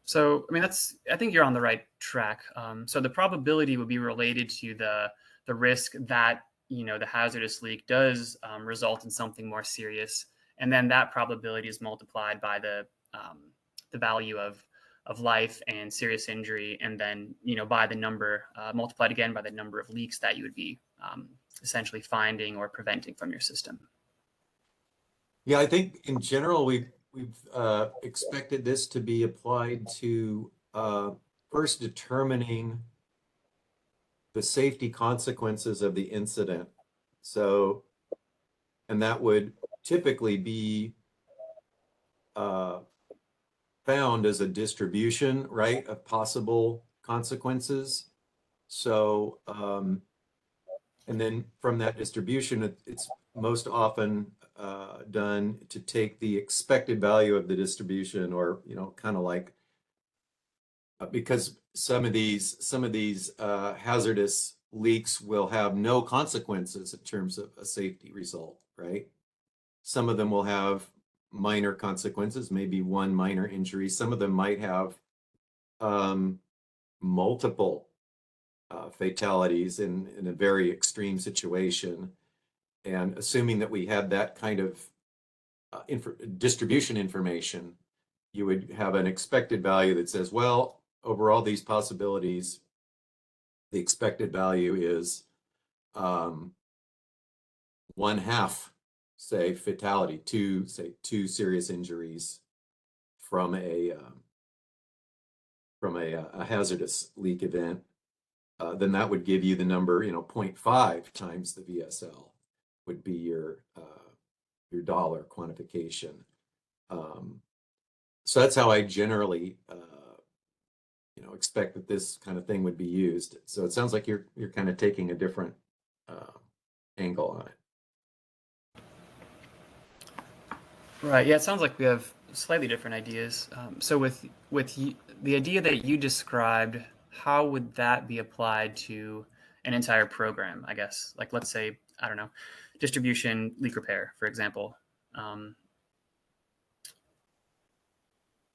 So, I mean, I think you're on the right track. So the probability would be related to the risk that, the hazardous leak does result in something more serious. And then that probability is multiplied by the value of life and serious injury. And then, by the number, multiplied again by the number of leaks that you would be essentially finding or preventing from your system. Yeah, I think in general, we've expected this to be applied to first determining the safety consequences of the incident. So, and that would typically be found as a distribution, right, of possible consequences. So, and then from that distribution, it's most often done to take the expected value of the distribution, or kind of like because some of these hazardous leaks will have no consequences in terms of a safety result, right? Some of them will have minor consequences, maybe 1 minor injury. Some of them might have multiple fatalities in a very extreme situation. And assuming that we had that kind of distribution information, you would have an expected value that says, well, over all these possibilities, the expected value is 1/2, say, fatality, 2 serious injuries from a hazardous leak event. Then that would give you the number, 0.5 times the VSL would be your dollar quantification. So that's how I generally, expect that this kind of thing would be used. So it sounds like you're kind of taking a different angle on it. Right. Yeah, it sounds like we have slightly different ideas. So with the idea that you described, how would that be applied to an entire program? I guess, like, let's say, I don't know, distribution leak repair, for example.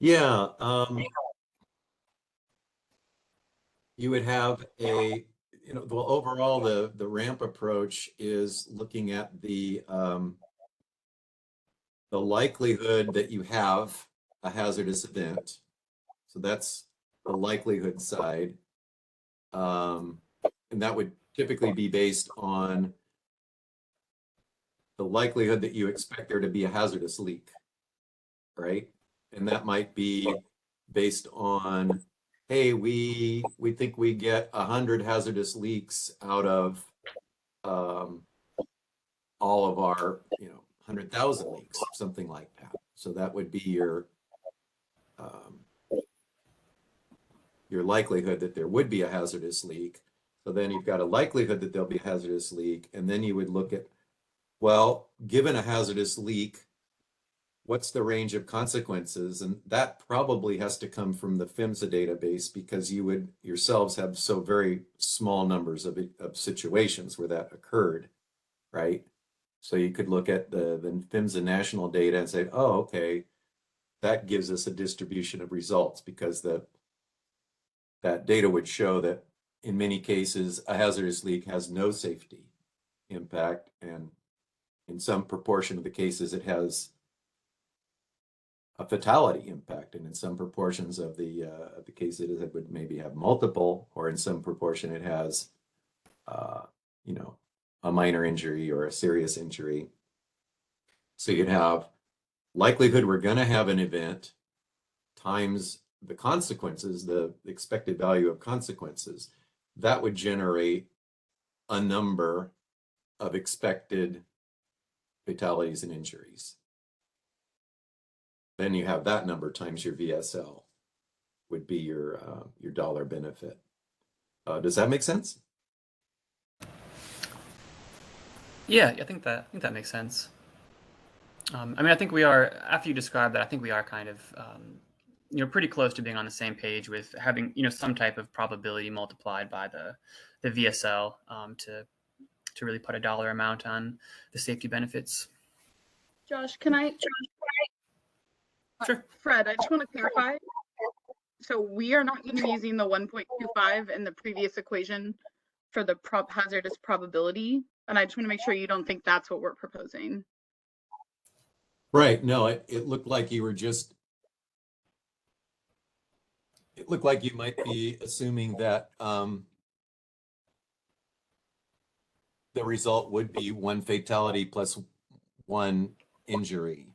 Yeah, you would have well, overall, the ramp approach is looking at the likelihood that you have a hazardous event. So that's the likelihood side. And that would typically be based on the likelihood that you expect there to be a hazardous leak, right? And that might be based on, hey, we think we get 100 hazardous leaks out of all of our, 100,000 leaks, something like that. So that would be your likelihood that there would be a hazardous leak. So then you've got a likelihood that there'll be a hazardous leak, and then you would look at, well, given a hazardous leak, what's the range of consequences? And that probably has to come from the PHMSA database, because you would yourselves have so very small numbers of situations where that occurred, right? So you could look at the PHMSA national data and say, oh, okay, that gives us a distribution of results, because that data would show that in many cases, a hazardous leak has no safety impact, and in some proportion of the cases, it has a fatality impact, and in some proportions of the cases, it would maybe have multiple, or in some proportion, it has, a minor injury or a serious injury. So you'd have likelihood we're going to have an event times the consequences, the expected value of consequences. That would generate a number of expected fatalities and injuries. Then you have that number times your VSL would be your dollar benefit. Does that make sense? Yeah, I think that makes sense. I mean, I think we are, after you described that, I think we are kind of, pretty close to being on the same page with having, some type of probability multiplied by the VSL to really put a dollar amount on the safety benefits. Josh, can I? Sure. Fred, I just want to clarify. So we are not going to be using the 1.25 in the previous equation for the hazardous probability. And I just want to make sure you don't think that's what we're proposing. Right. No, it looked like you were just, it looked like you might be assuming that the result would be one fatality plus one injury.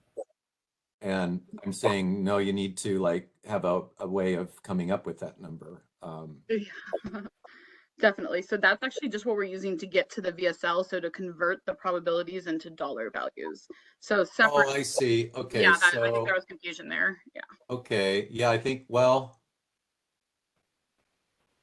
And I'm saying, no, you need to have a way of coming up with that number. Definitely. So that's actually just what we're using to get to the VSL. So to convert the probabilities into dollar values. So separate. Oh, I see. Okay. Yeah, So, I think there was confusion there. Yeah. Okay. Yeah, I think, well.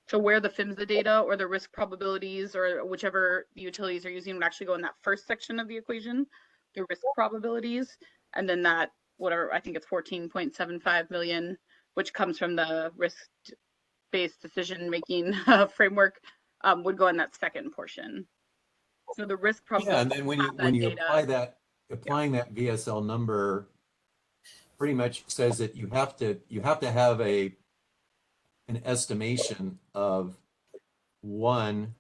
So where the PHMSA data or the risk probabilities or whichever the utilities are using would actually go in that first section of the equation, the risk probabilities, and then that, whatever, I think it's 14.75 million, which comes from the risk-based decision-making framework, would go in that second portion. So the risk probability. Yeah, and then when you apply that, applying that VSL number pretty much says that you have to have an estimation of 1,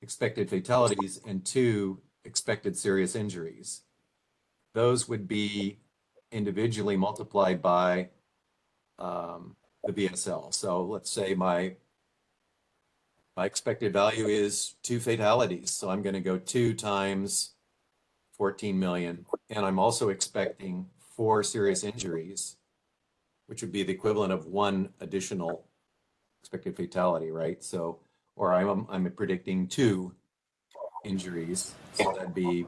expected fatalities, and 2, expected serious injuries. Those would be individually multiplied by the VSL. So let's say my expected value is 2 fatalities. So I'm going to go 2 times 14 million. And I'm also expecting 4 serious injuries, which would be the equivalent of 1 additional expected fatality, right? So, or I'm predicting 2 injuries. So that'd be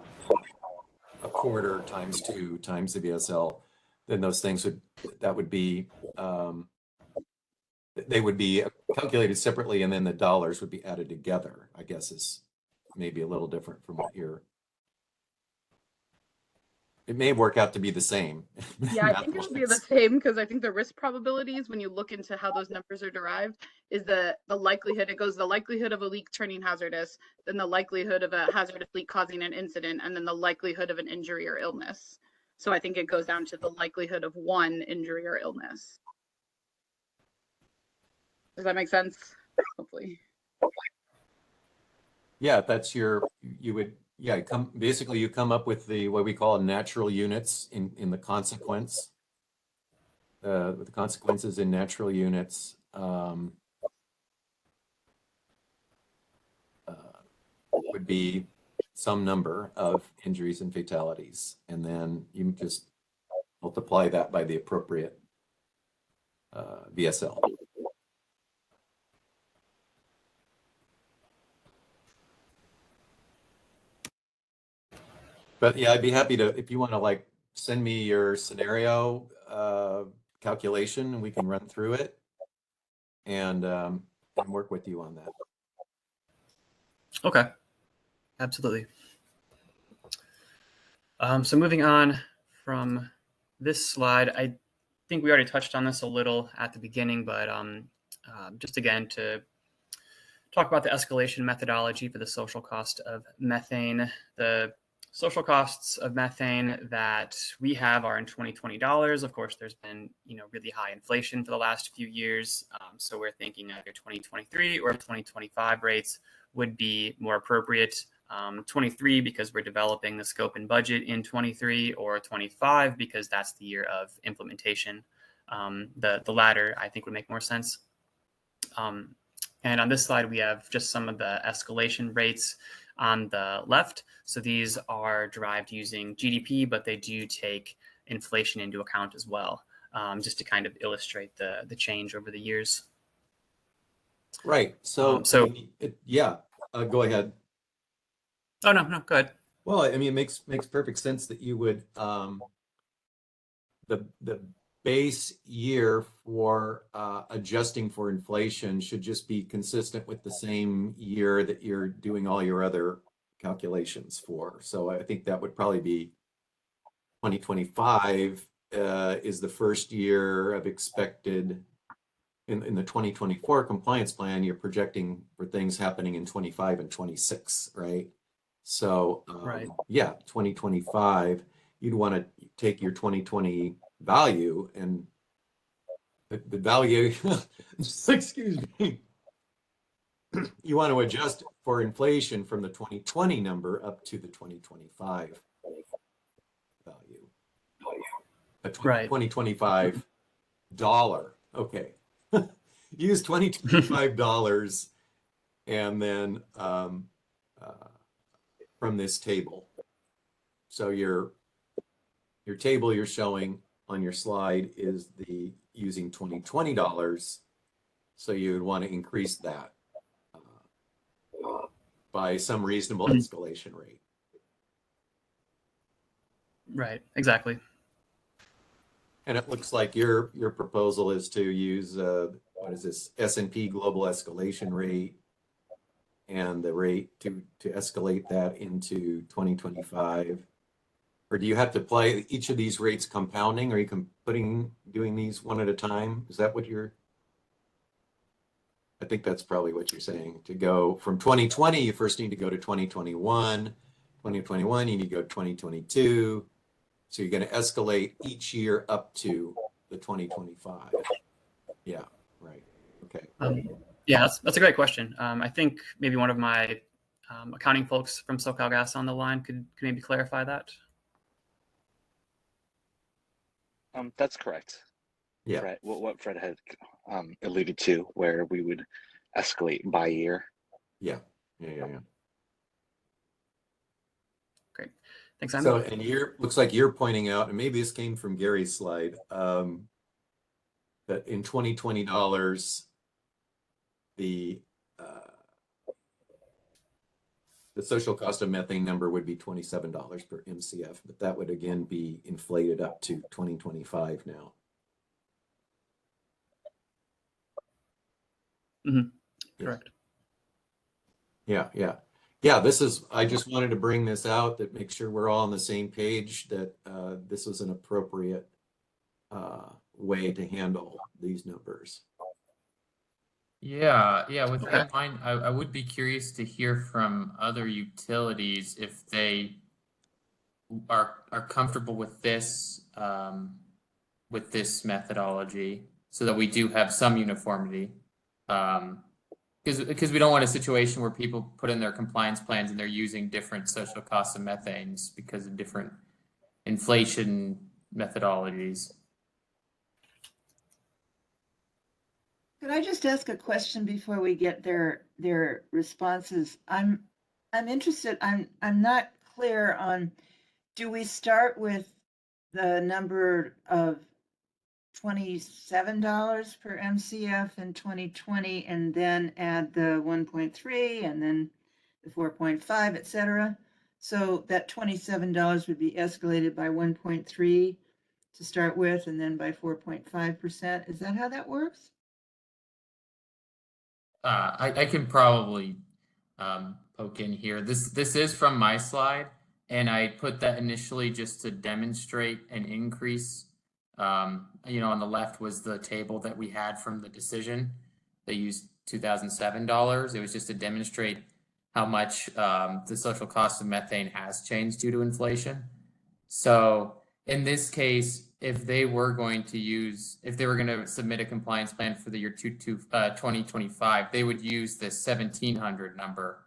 a quarter times 2 times the VSL. Then those things would be they would be calculated separately, and then the dollars would be added together, I guess is maybe a little different from what you're. it may work out to be the same. Yeah, I think it'll be the same because I think the risk probabilities, when you look into how those numbers are derived, is the likelihood. It goes the likelihood of a leak turning hazardous, then the likelihood of a hazardous leak causing an incident, and then the likelihood of an injury or illness. So I think it goes down to the likelihood of one injury or illness. Does that make sense? Hopefully. Yeah, that's you would, yeah, basically you come up with what we call natural units in the consequence. The consequences in natural units. Would be some number of injuries and fatalities, and then you just multiply that by the appropriate VSL. But yeah, I'd be happy to, if you want to like send me your scenario calculation, and we can run through it and work with you on that. Okay, absolutely. So moving on from this slide, I think we already touched on this a little at the beginning, but just again to talk about the escalation methodology for the social cost of methane. The social costs of methane that we have are in 2020 dollars. Of course, there's been really high inflation for the last few years, so we're thinking either 2023 or 2025 rates would be more appropriate. 23 because we're developing the scope and budget in 23, or 25 because that's the year of implementation. The latter I think would make more sense. And on this slide, we have just some of the escalation rates on the left. So these are derived using GDP, but they do take inflation into account as well, just to kind of illustrate the change over the years. Right. So yeah, go ahead. Oh, no, go ahead. Well, I mean, it makes perfect sense that you would the base year for adjusting for inflation should just be consistent with the same year that you're doing all your other calculations for. So I think that would probably be 2025 is the first year of expected. In the 2024 compliance plan, you're projecting for things happening in 25 and 26, right? So right. Yeah, 2025, you'd want to take your 2020 value and the value, excuse me, you want to adjust for inflation from the 2020 number up to the 2025 value. Right. 2025 dollar. Okay. Use $2025 and then from this table. So your table you're showing on your slide is using $2020. So you would want to increase that by some reasonable escalation rate. Right, exactly. And it looks like your proposal is to use what is this, S&P global escalation rate, and the rate to escalate that into 2025. Or do you have to play each of these rates compounding, or are you doing these one at a time? Is that what I think that's probably what you're saying. To go from 2020, you first need to go to 2021. 2021, you need to go to 2022. So you're going to escalate each year up to the 2025. Yeah, right. Okay. Yeah, that's a great question. I think maybe one of my accounting folks from SoCalGas on the line could maybe clarify that. That's correct. Yeah. Fred, what Fred had alluded to, where we would escalate by year. Yeah. Great. Thanks, Simon. So, and looks like you're pointing out, and maybe this came from Gary's slide, that in 2020 dollars, the social cost of methane number would be $27 per MCF, but that would again be inflated up to 2025 now. Mm-hmm. Correct. Yeah. Yeah, I just wanted to bring this out that make sure we're all on the same page, that this was an appropriate way to handle these numbers. Yeah, with that in mind, I would be curious to hear from other utilities if they are comfortable with this methodology, so that we do have some uniformity. Because we don't want a situation where people put in their compliance plans and they're using different social costs of methanes because of different inflation methodologies. Could I just ask a question before we get their responses? I'm interested. I'm not clear on, do we start with the number of $27 per MCF in 2020 and then add the 1.3 and then the 4.5, et cetera? So that $27 would be escalated by 1.3 to start with and then by 4.5%. Is that how that works? I can probably poke in here. This is from my slide, and I put that initially just to demonstrate an increase. On the left was the table that we had from the decision. They used $2007. It was just to demonstrate how much the social cost of methane has changed due to inflation. So in this case, if they were going to submit a compliance plan for the year 2025, they would use the 1700 number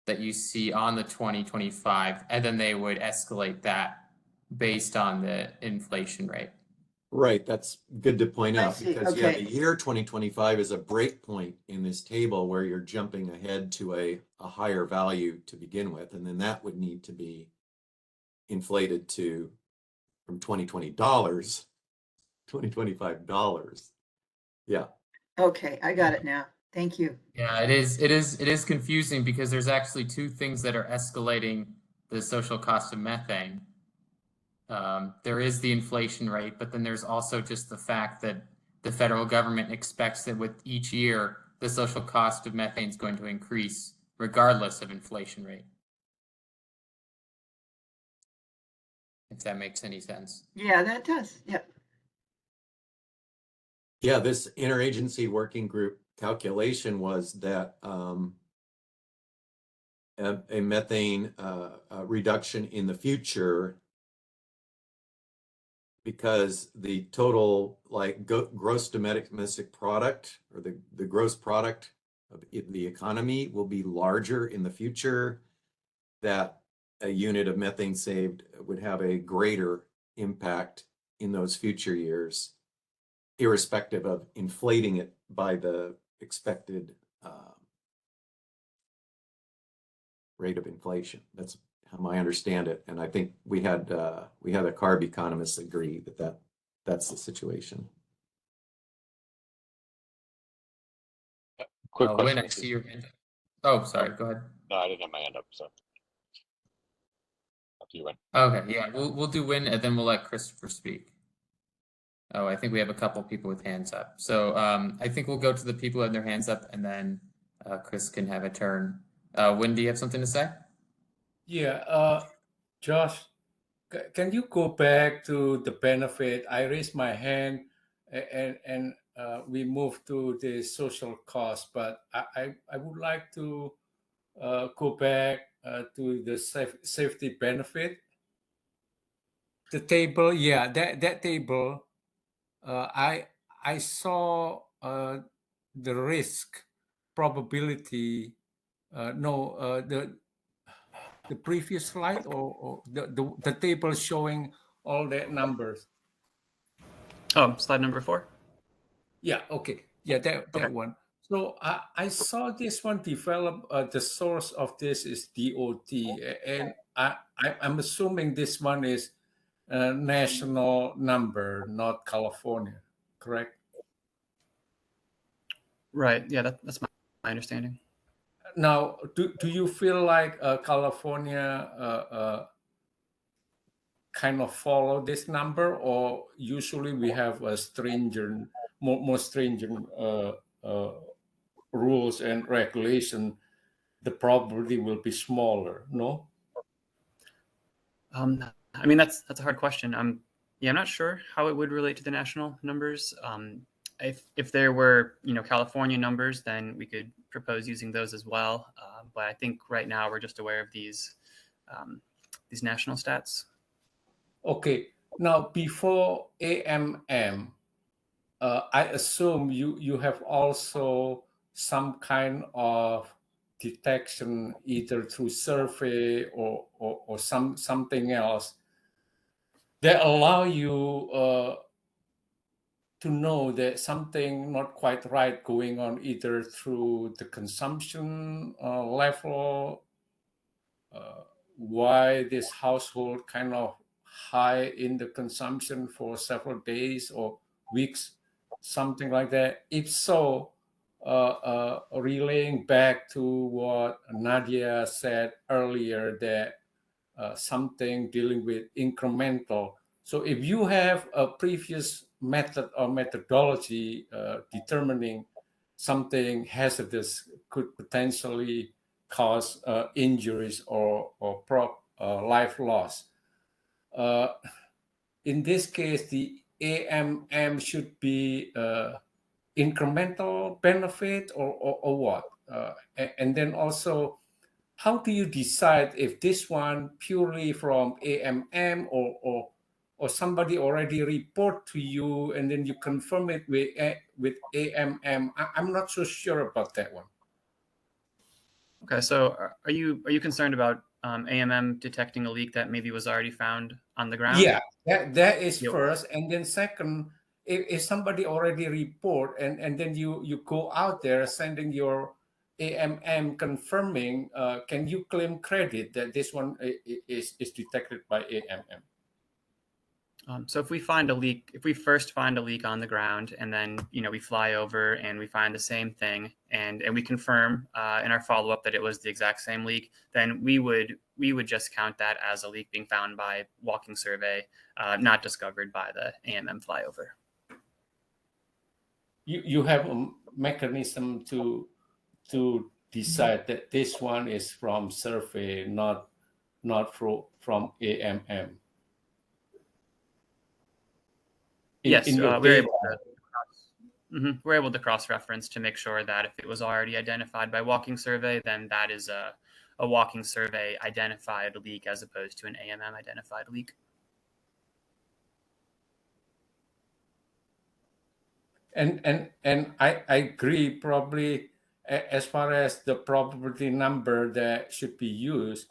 that you see on the 2025, and then they would escalate that based on the inflation rate. Right, that's good to point I out see, because yeah, okay. the year 2025 is a break point in this table where you're jumping ahead to a higher value to begin with, and then that would need to be inflated to from $2020, $2025. Yeah. Okay, I got it now. Thank you. Yeah, it is confusing because there's actually two things that are escalating the social cost of methane. There is the inflation rate, but then there's also just the fact that the federal government expects that with each year, the social cost of methane is going to increase regardless of inflation rate. If that makes any sense. Yeah, that does. Yep. Yeah, this interagency working group calculation was that a methane reduction in the future, because the total gross domestic product, or the gross product of the economy will be larger in the future, that a unit of methane saved would have a greater impact in those future years, irrespective of inflating it by the expected rate of inflation. That's how I understand it. And I think we had a CARB economists agree that that's the situation. Quick question. When I see your hand. Oh, sorry. Go ahead. No, I didn't have my hand up, so. Up to you, Win. Okay, yeah, we'll do Win, and then we'll let Christopher speak. Oh, I think we have a couple people with hands up. So I think we'll go to the people who have their hands up, and then Chris can have a turn. Win, do you have something to say? Yeah, Josh, can you go back to the benefit? I raised my hand and we moved to the social cost, but I would like to go back to the safety benefit. The table, yeah, that table, I saw the risk probability. The previous slide, or the table showing all the numbers. Oh, slide number 4. Yeah. Okay. Yeah, that one. So I saw this one develop. The source of this is DOT, and I'm assuming this one is a national number, not California, correct? Right. Yeah, that's my understanding. Now, do you feel like California kind of follow this number, or usually we have a stringent, more stringent rules and regulation the probability will be smaller, no? I mean, that's a hard question. Yeah, I'm not sure how it would relate to the national numbers. If there were, California numbers, then we could propose using those as well. But I think right now we're just aware of these national stats. Okay. Now, before AMM, I assume you have also some kind of detection either through survey or something else that allow you to know that something not quite right going on either through the consumption level, why this household kind of high in the consumption for several days or weeks, something like that. If so, relaying back to what Nadia said earlier, that something dealing with incremental. So if you have a previous method or methodology determining something hazardous could potentially cause injuries or life loss. In this case, the AMM should be incremental benefit or what? And then also, how do you decide if this one purely from AMM or somebody already report to you and then you confirm it with AMM? I'm not so sure about that one. Okay, so are you concerned about AMM detecting a leak that maybe was already found on the ground? Yeah, that is Yep. first, and then second, if somebody already report and then you go out there sending your AMM confirming, can you claim credit that this one is detected by AMM? So if we find a leak, if we first find a leak on the ground and then we fly over and we find the same thing and we confirm in our follow up that it was the exact same leak, then we would just count that as a leak being found by walking survey, not discovered by the AMM flyover. You have a mechanism to decide that this one is from survey, not from AMM. Yes, we're able to cross-reference to make sure that if it was already identified by walking survey, then that is a walking survey identified leak as opposed to an AMM identified leak. And I agree, probably as far as the probability number that should be used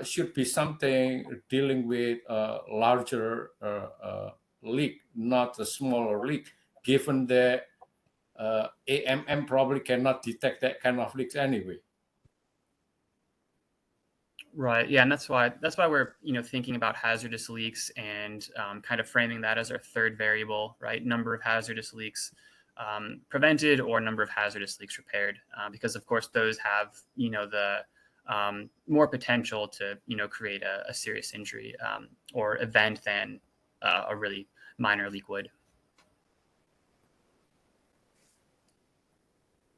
should be something dealing with a larger leak, not a smaller leak, given that AMM probably cannot detect that kind of leaks anyway. Right. Yeah, and that's why we're thinking about hazardous leaks and kind of framing that as our third variable, right? Number of hazardous leaks prevented or number of hazardous leaks repaired, because of course those have the more potential to create a serious injury or event than a really minor leak would.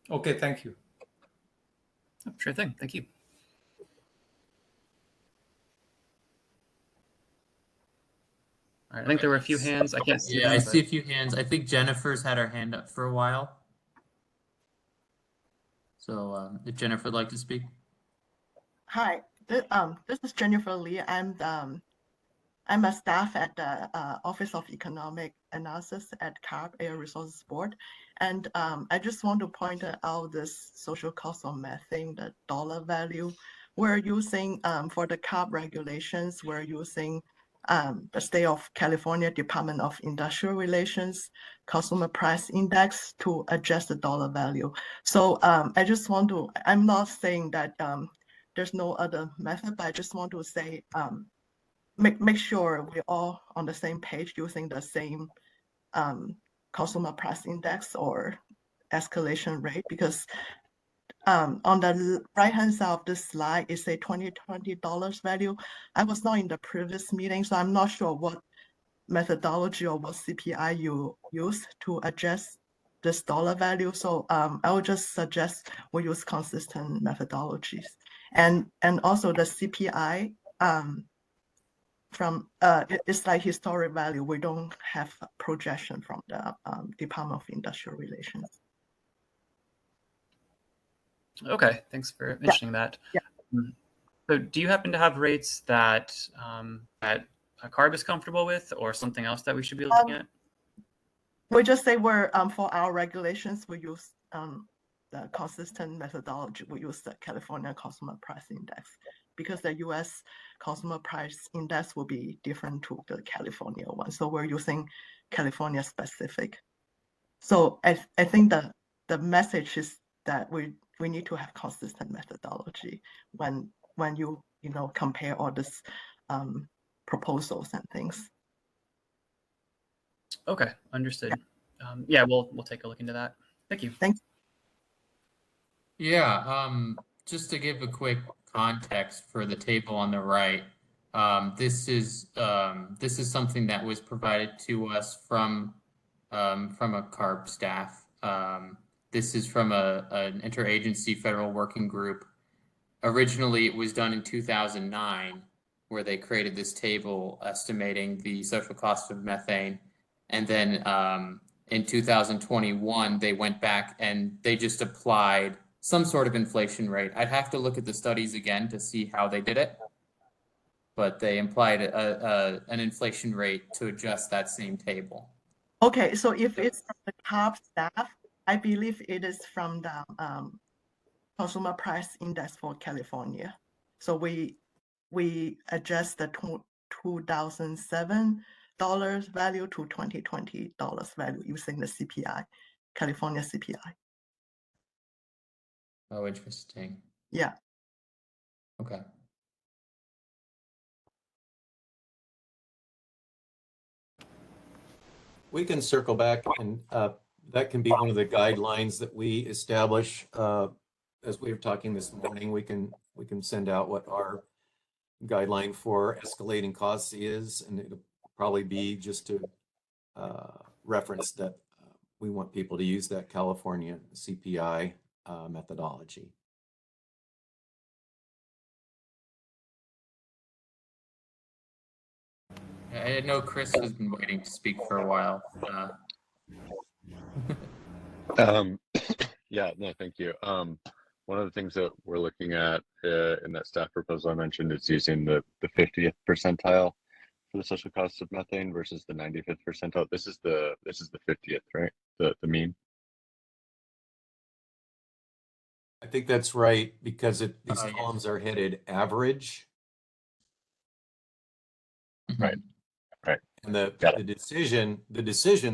Okay, thank you. Sure thing. Thank you. All right, I think there were a few hands. I can't see them. I see a few hands. I think Jennifer's had her hand up for a while. So if Jennifer would like to speak. Hi, this is Jennifer Lee. I'm a staff at the Office of Economic Analysis at CARB Air Resources Board, and I just want to point out this social cost of methane, the dollar value. We're using for the CARB regulations. We're using the State of California Department of Industrial Relations Consumer Price Index to adjust the dollar value. So I just want to. I'm not saying that there's no other method, but I just want to say. Make sure we're all on the same page using the same consumer price index or escalation rate, because on the right hand side of this slide it's a $20 value. I was not in the previous meeting, so I'm not sure what methodology or what CPI you use to adjust this dollar value. So I would just suggest we use consistent methodologies. And also the CPI it's like historic value. We don't have a projection from the Department of Industrial Relations. Okay, thanks for mentioning that. Yeah. So do you happen to have rates that that CARB is comfortable with, or something else that we should be looking at? We just say we're for our regulations, we use the consistent methodology. We use the California Consumer Price Index because the U.S. Consumer Price Index will be different to the California one. So we're using California specific. So I think the message is that we need to have consistent methodology when you compare all these proposals and things. Okay, understood. Yeah, we'll take a look into that. Thank you. Thanks. Yeah, just to give a quick context for the table on the right, this is something that was provided to us from a CARB staff. This is from an interagency federal working group. Originally, it was done in 2009, where they created this table estimating the social cost of methane. And then in 2021, they went back and they just applied some sort of inflation rate. I'd have to look at the studies again to see how they did it. But they applied an inflation rate to adjust that same table. Okay, so if it's from the CARB staff, I believe it is from the Consumer Price Index for California. So we adjust the 2007 value to 2020 value using the CPI, California CPI. Oh, interesting. Yeah. Okay. We can circle back, and that can be one of the guidelines that we establish. As we were talking this morning, we can send out what our guideline for escalating costs is, and it'll probably be just to reference that we want people to use that California CPI methodology. I know Chris has been waiting to speak for a while. Yeah, no, thank you. One of the things that we're looking at in that staff proposal I mentioned is using the 50th percentile for the social cost of methane versus the 95th percentile. This is the 50th, right? The mean. I think that's right, because these Yes. columns are headed average. Right. Right. And the decision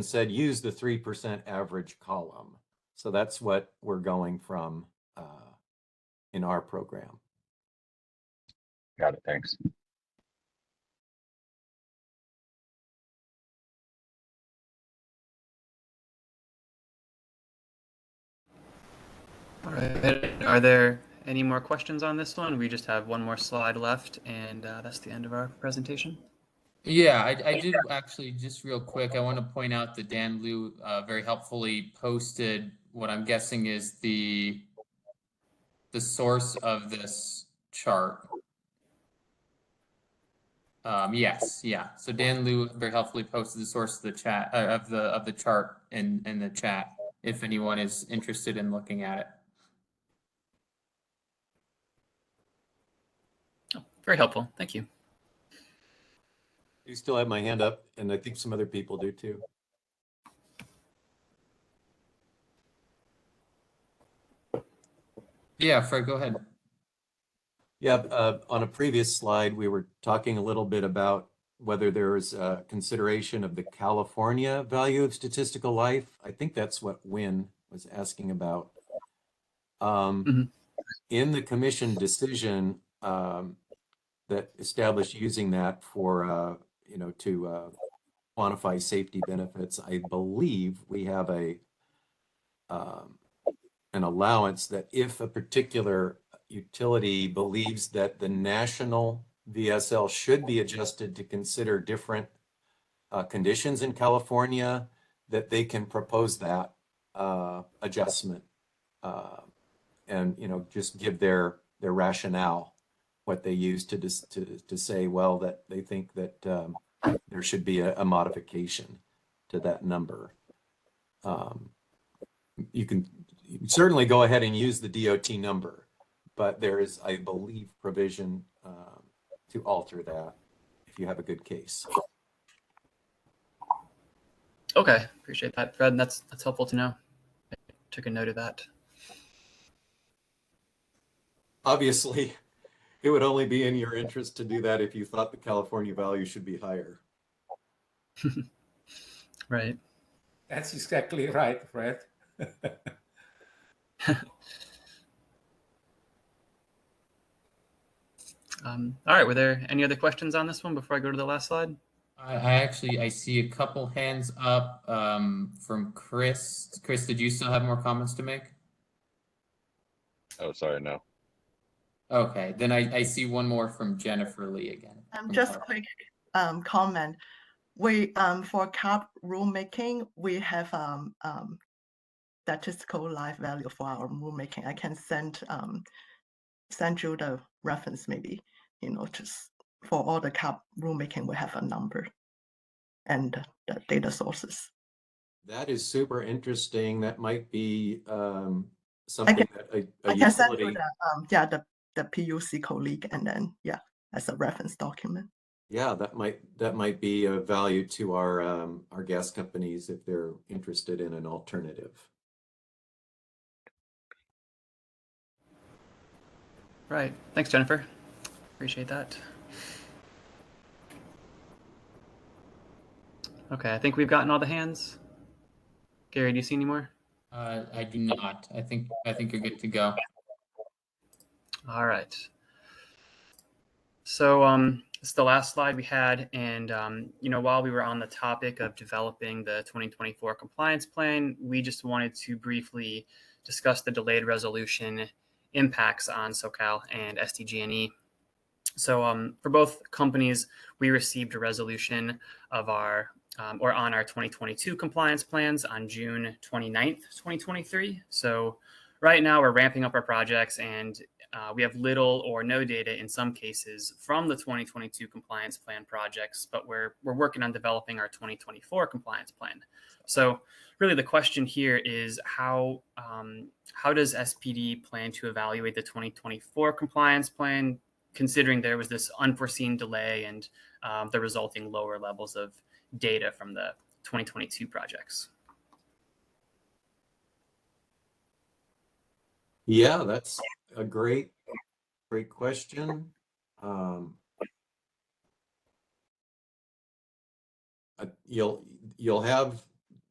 said use the 3% average column. So that's what we're going from in our program. Got it. Thanks. All right. Are there any more questions on this one? We just have one more slide left, and that's the end of our presentation. Yeah, I did actually, just real quick, I want to point out that Dan Liu very helpfully posted what I'm guessing is the source of this chart. Yes, yeah. So Dan Liu very helpfully posted the source of the chat of the chart in the chat if anyone is interested in looking at it. Oh, very helpful. Thank you. You still have my hand up, and I think some other people do too. Yeah, Fred, go ahead. Yeah, on a previous slide, we were talking a little bit about whether there is a consideration of the California value of statistical life. I think that's what Wynn was asking about. In the commission decision that established using that for to quantify safety benefits, I believe we have an allowance that if a particular utility believes that the national VSL should be adjusted to consider different conditions in California, that they can propose that adjustment, and just give their rationale, what they use to say, well, that they think that there should be a modification to that number. You can certainly go ahead and use the DOT number, but there is, I believe, provision to alter that if you have a good case. Okay, appreciate that, Fred. That's helpful to know. I took a note of that. Obviously, it would only be in your interest to do that if you thought the California value should be higher. Right. That's exactly right, Fred. All right, were there any other questions on this one before I go to the last slide? I see a couple hands up from Chris. Chris, did you still have more comments to make? Oh, sorry, no. Okay, then I see one more from Jennifer Lee again. Just quick comment. We for CARB rulemaking, we have statistical live value for our rulemaking. I can send you the reference, maybe, just for all the CARB rulemaking, we have a number and the data sources. That is super interesting. That might be something that a I can send you utility. the PUC colleague, and then as a reference document. Yeah, that might be of value to our gas companies if they're interested in an alternative. Right. Thanks, Jennifer. Appreciate that. Okay, I think we've gotten all the hands. Gary, do you see any more? I do not. I think you're good to go. All right. So this is the last slide we had, and while we were on the topic of developing the 2024 compliance plan, we just wanted to briefly discuss the delayed resolution impacts on SoCal and SDG&E. So for both companies, we received a resolution of our on our 2022 compliance plans on June 29th, 2023. So right now we're ramping up our projects, and we have little or no data in some cases from the 2022 compliance plan projects, but we're working on developing our 2024 compliance plan. So really the question here is how does SPD plan to evaluate the 2024 compliance plan, considering there was this unforeseen delay and the resulting lower levels of data from the 2022 projects? Yeah, that's a great question. You'll have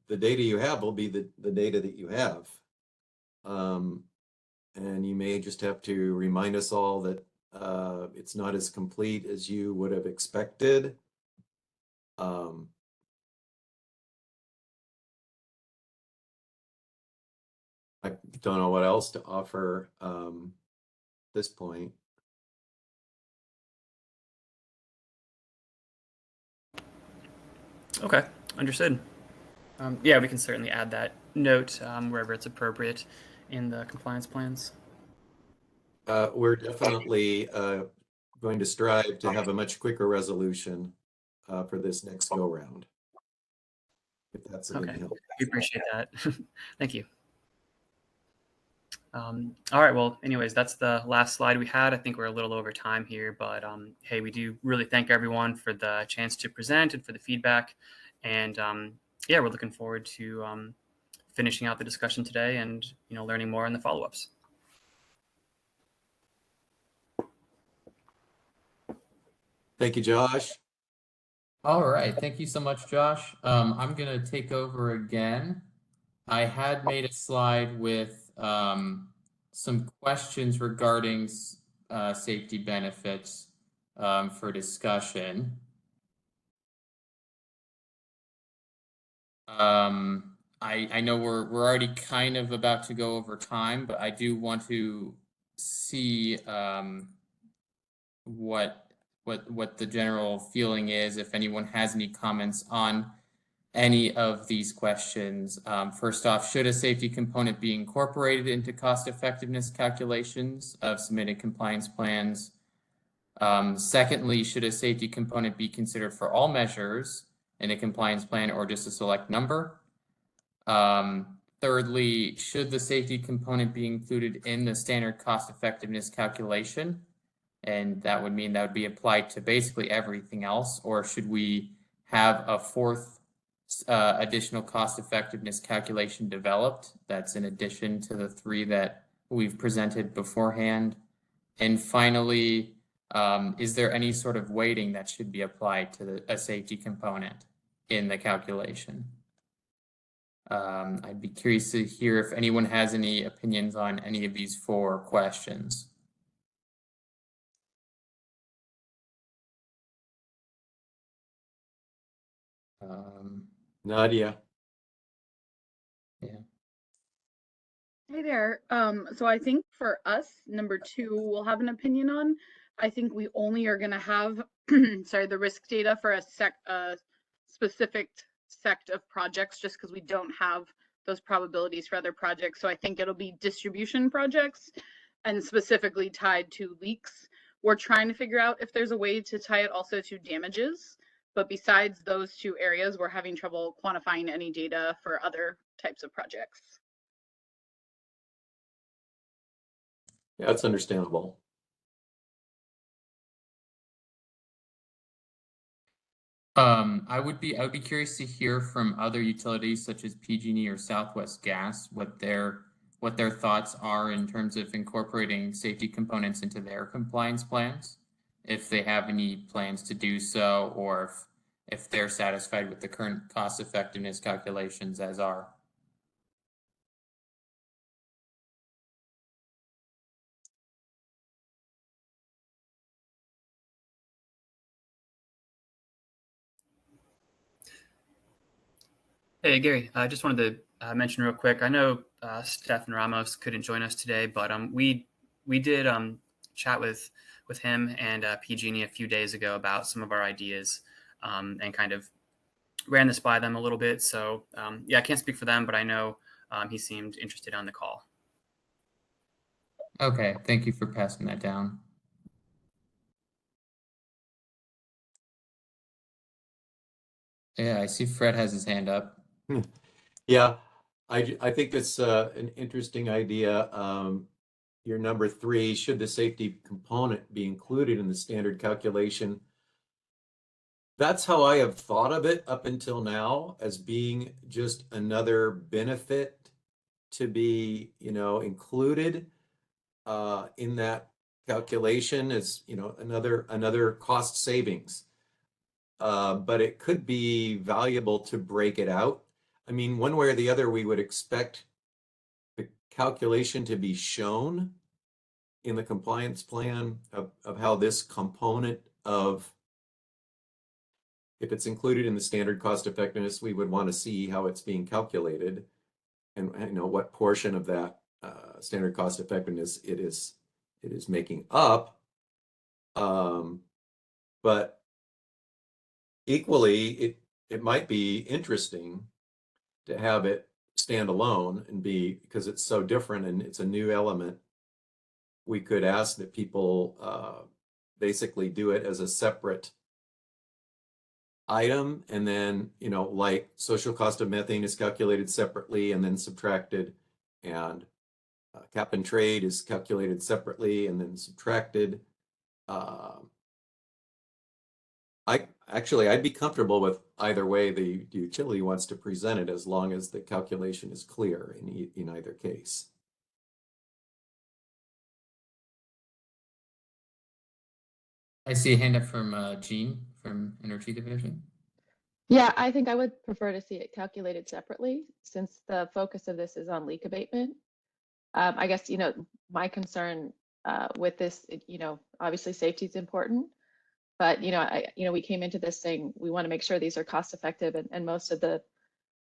the data you have will be the data that you have. And you may just have to remind us all that it's not as complete as you would have expected. I don't know what else to offer this point. Okay, understood. Yeah, we can certainly add that note wherever it's appropriate in the compliance plans. We're definitely going to strive to have a much quicker resolution for this next go round. If that's a good help. We appreciate that. Thank you. All right, well, anyways, that's the last slide we had. I think we're a little over time here, but hey, we do really thank everyone for the chance to present and for the feedback. And yeah, we're looking forward to finishing out the discussion today and learning more in the follow-ups. Thank you, Josh. All right, thank you so much, Josh. I'm gonna take over again. I had made a slide with some questions regarding safety benefits for discussion. I know we're already kind of about to go over time, but I do want to see what the general feeling is, if anyone has any comments on any of these questions. First off, should a safety component be incorporated into cost effectiveness calculations of submitted compliance plans? Secondly, should a safety component be considered for all measures in a compliance plan or just a select number? Thirdly, should the safety component be included in the standard cost effectiveness calculation? And that would mean that would be applied to basically everything else, or should we have a fourth additional cost effectiveness calculation developed that's in addition to the three that we've presented beforehand? And finally, is there any sort of weighting that should be applied to a safety component in the calculation? I'd be curious to hear if anyone has any opinions on any of these four questions. Nadia. Yeah. Hey there. So I think for us, number 2, we'll have an opinion on. I think we only are going to have, sorry, the risk data for a specific sect of projects, just because we don't have those probabilities for other projects. So I think it'll be distribution projects and specifically tied to leaks. We're trying to figure out if there's a way to tie it also to damages. But besides those 2 areas, we're having trouble quantifying any data for other types of projects. Yeah, that's understandable. I would be curious to hear from other utilities such as PG&E or Southwest Gas what their thoughts are in terms of incorporating safety components into their compliance plans, if they have any plans to do so, or if they're satisfied with the current cost effectiveness calculations as are. Hey, Gary, I just wanted to mention real quick. I know Stefan Ramos couldn't join us today, but we did chat with him and PG&E a few days ago about some of our ideas and kind of ran this by them a little bit. So yeah, I can't speak for them, but I know he seemed interested on the call. Okay, thank you for passing that down. Yeah, I see Fred has his hand up. Yeah, I think it's an interesting idea. Your number 3, should the safety component be included in the standard calculation? That's how I have thought of it up until now, as being just another benefit to be, included in that calculation, as, another cost savings. But it could be valuable to break it out. I mean, one way or the other, we would expect the calculation to be shown in the compliance plan of how this component of, if it's included in the standard cost effectiveness, we would want to see how it's being calculated and what portion of that standard cost effectiveness it is making up. But equally, it might be interesting to have it stand alone and be, because it's so different and it's a new element. We could ask that people basically do it as a separate item, and then, like social cost of methane is calculated separately and then subtracted, and cap and trade is calculated separately and then subtracted. I'd be comfortable with either way the utility wants to present it, as long as the calculation is clear in either case. I see a hand up from Jean from Energy Division. Yeah, I think I would prefer to see it calculated separately, since the focus of this is on leak abatement. I guess, my concern with this, obviously safety is important, but, we came into this saying we want to make sure these are cost effective, and most of the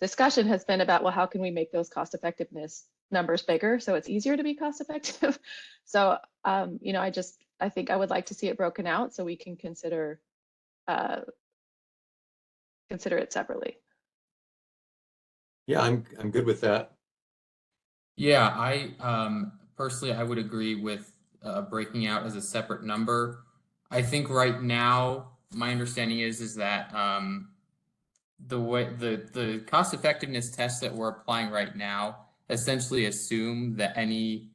discussion has been about, well, how can we make those cost effectiveness numbers bigger so it's easier to be cost effective? So, I think I would like to see it broken out so we can consider it separately. Yeah, I'm good with that. Yeah, personally I would agree with breaking out as a separate number. I think right now my understanding is that the way the cost effectiveness tests that we're applying right now essentially assume that any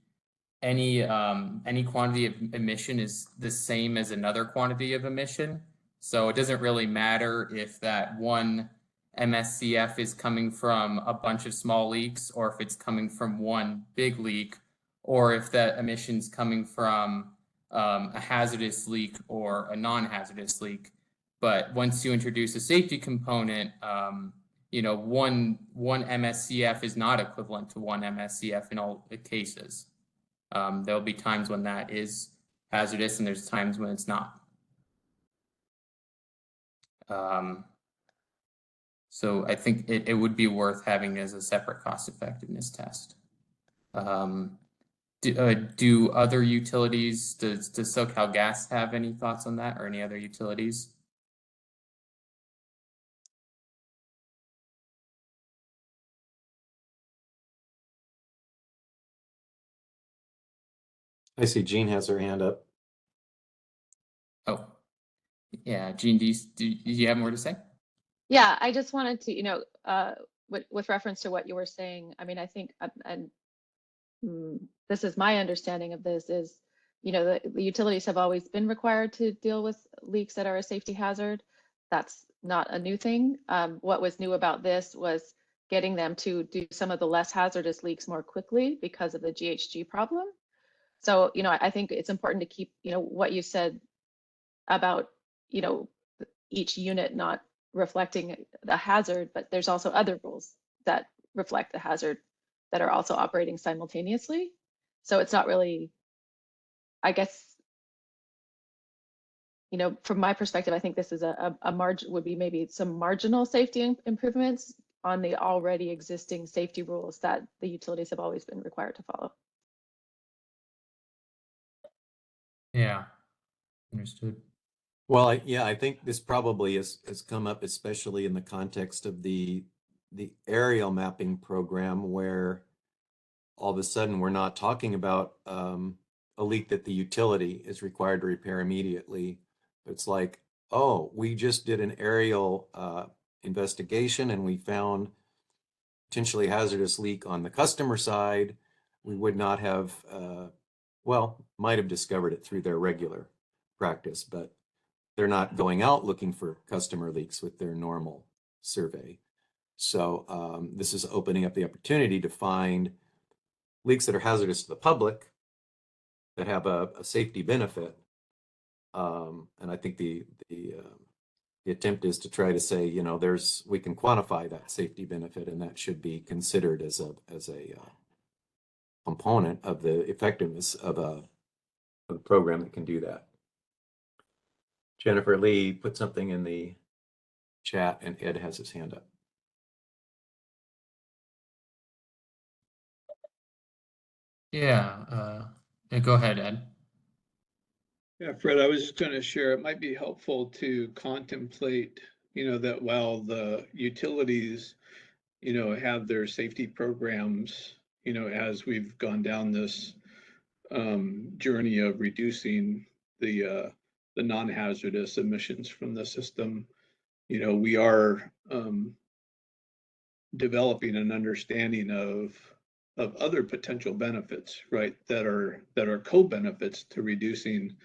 quantity of emission is the same as another quantity of emission. So it doesn't really matter if that one MSCF is coming from a bunch of small leaks, or if it's coming from one big leak, or if that emission's coming from a hazardous leak or a non-hazardous leak. But once you introduce a safety component, one MSCF is not equivalent to one MSCF in all cases. There'll be times when that is hazardous, and there's times when it's not. So I think it would be worth having as a separate cost effectiveness test. Do other utilities, does SoCal Gas have any thoughts on that, or any other utilities? I see Jean has her hand up. Oh, yeah, Jean, do you have more to say? Yeah, I just wanted to, with reference to what you were saying, I mean, I think, this is my understanding of this is, the utilities have always been required to deal with leaks that are a safety hazard. That's not a new thing. What was new about this was getting them to do some of the less hazardous leaks more quickly because of the GHG problem. So, I think it's important to keep, what you said about, each unit not reflecting the hazard, but there's also other rules that reflect the hazard that are also operating simultaneously. So it's not really, I guess, from my perspective, I think this is a margin, would be maybe some marginal safety improvements on the already existing safety rules that the utilities have always been required to follow. Yeah, understood. Well, I think this probably has come up, especially in the context of the aerial mapping program, where all of a sudden we're not talking about a leak that the utility is required to repair immediately. It's like, oh, we just did an aerial investigation and we found potentially hazardous leak on the customer side. We would not have, might have discovered it through their regular practice, but they're not going out looking for customer leaks with their normal survey. So this is opening up the opportunity to find leaks that are hazardous to the public that have a safety benefit. And I think the attempt is to try to say, we can quantify that safety benefit, and that should be considered as a component of the effectiveness of a program that can do that. Jennifer Lee put something in the chat, and Ed has his hand up. Yeah, go ahead, Ed. Yeah, Fred, I was just going to share, it might be helpful to contemplate, that while the utilities, have their safety programs, as we've gone down this journey of reducing the non-hazardous emissions from the system, we are developing an understanding of other potential benefits, right, that are co-benefits to reducing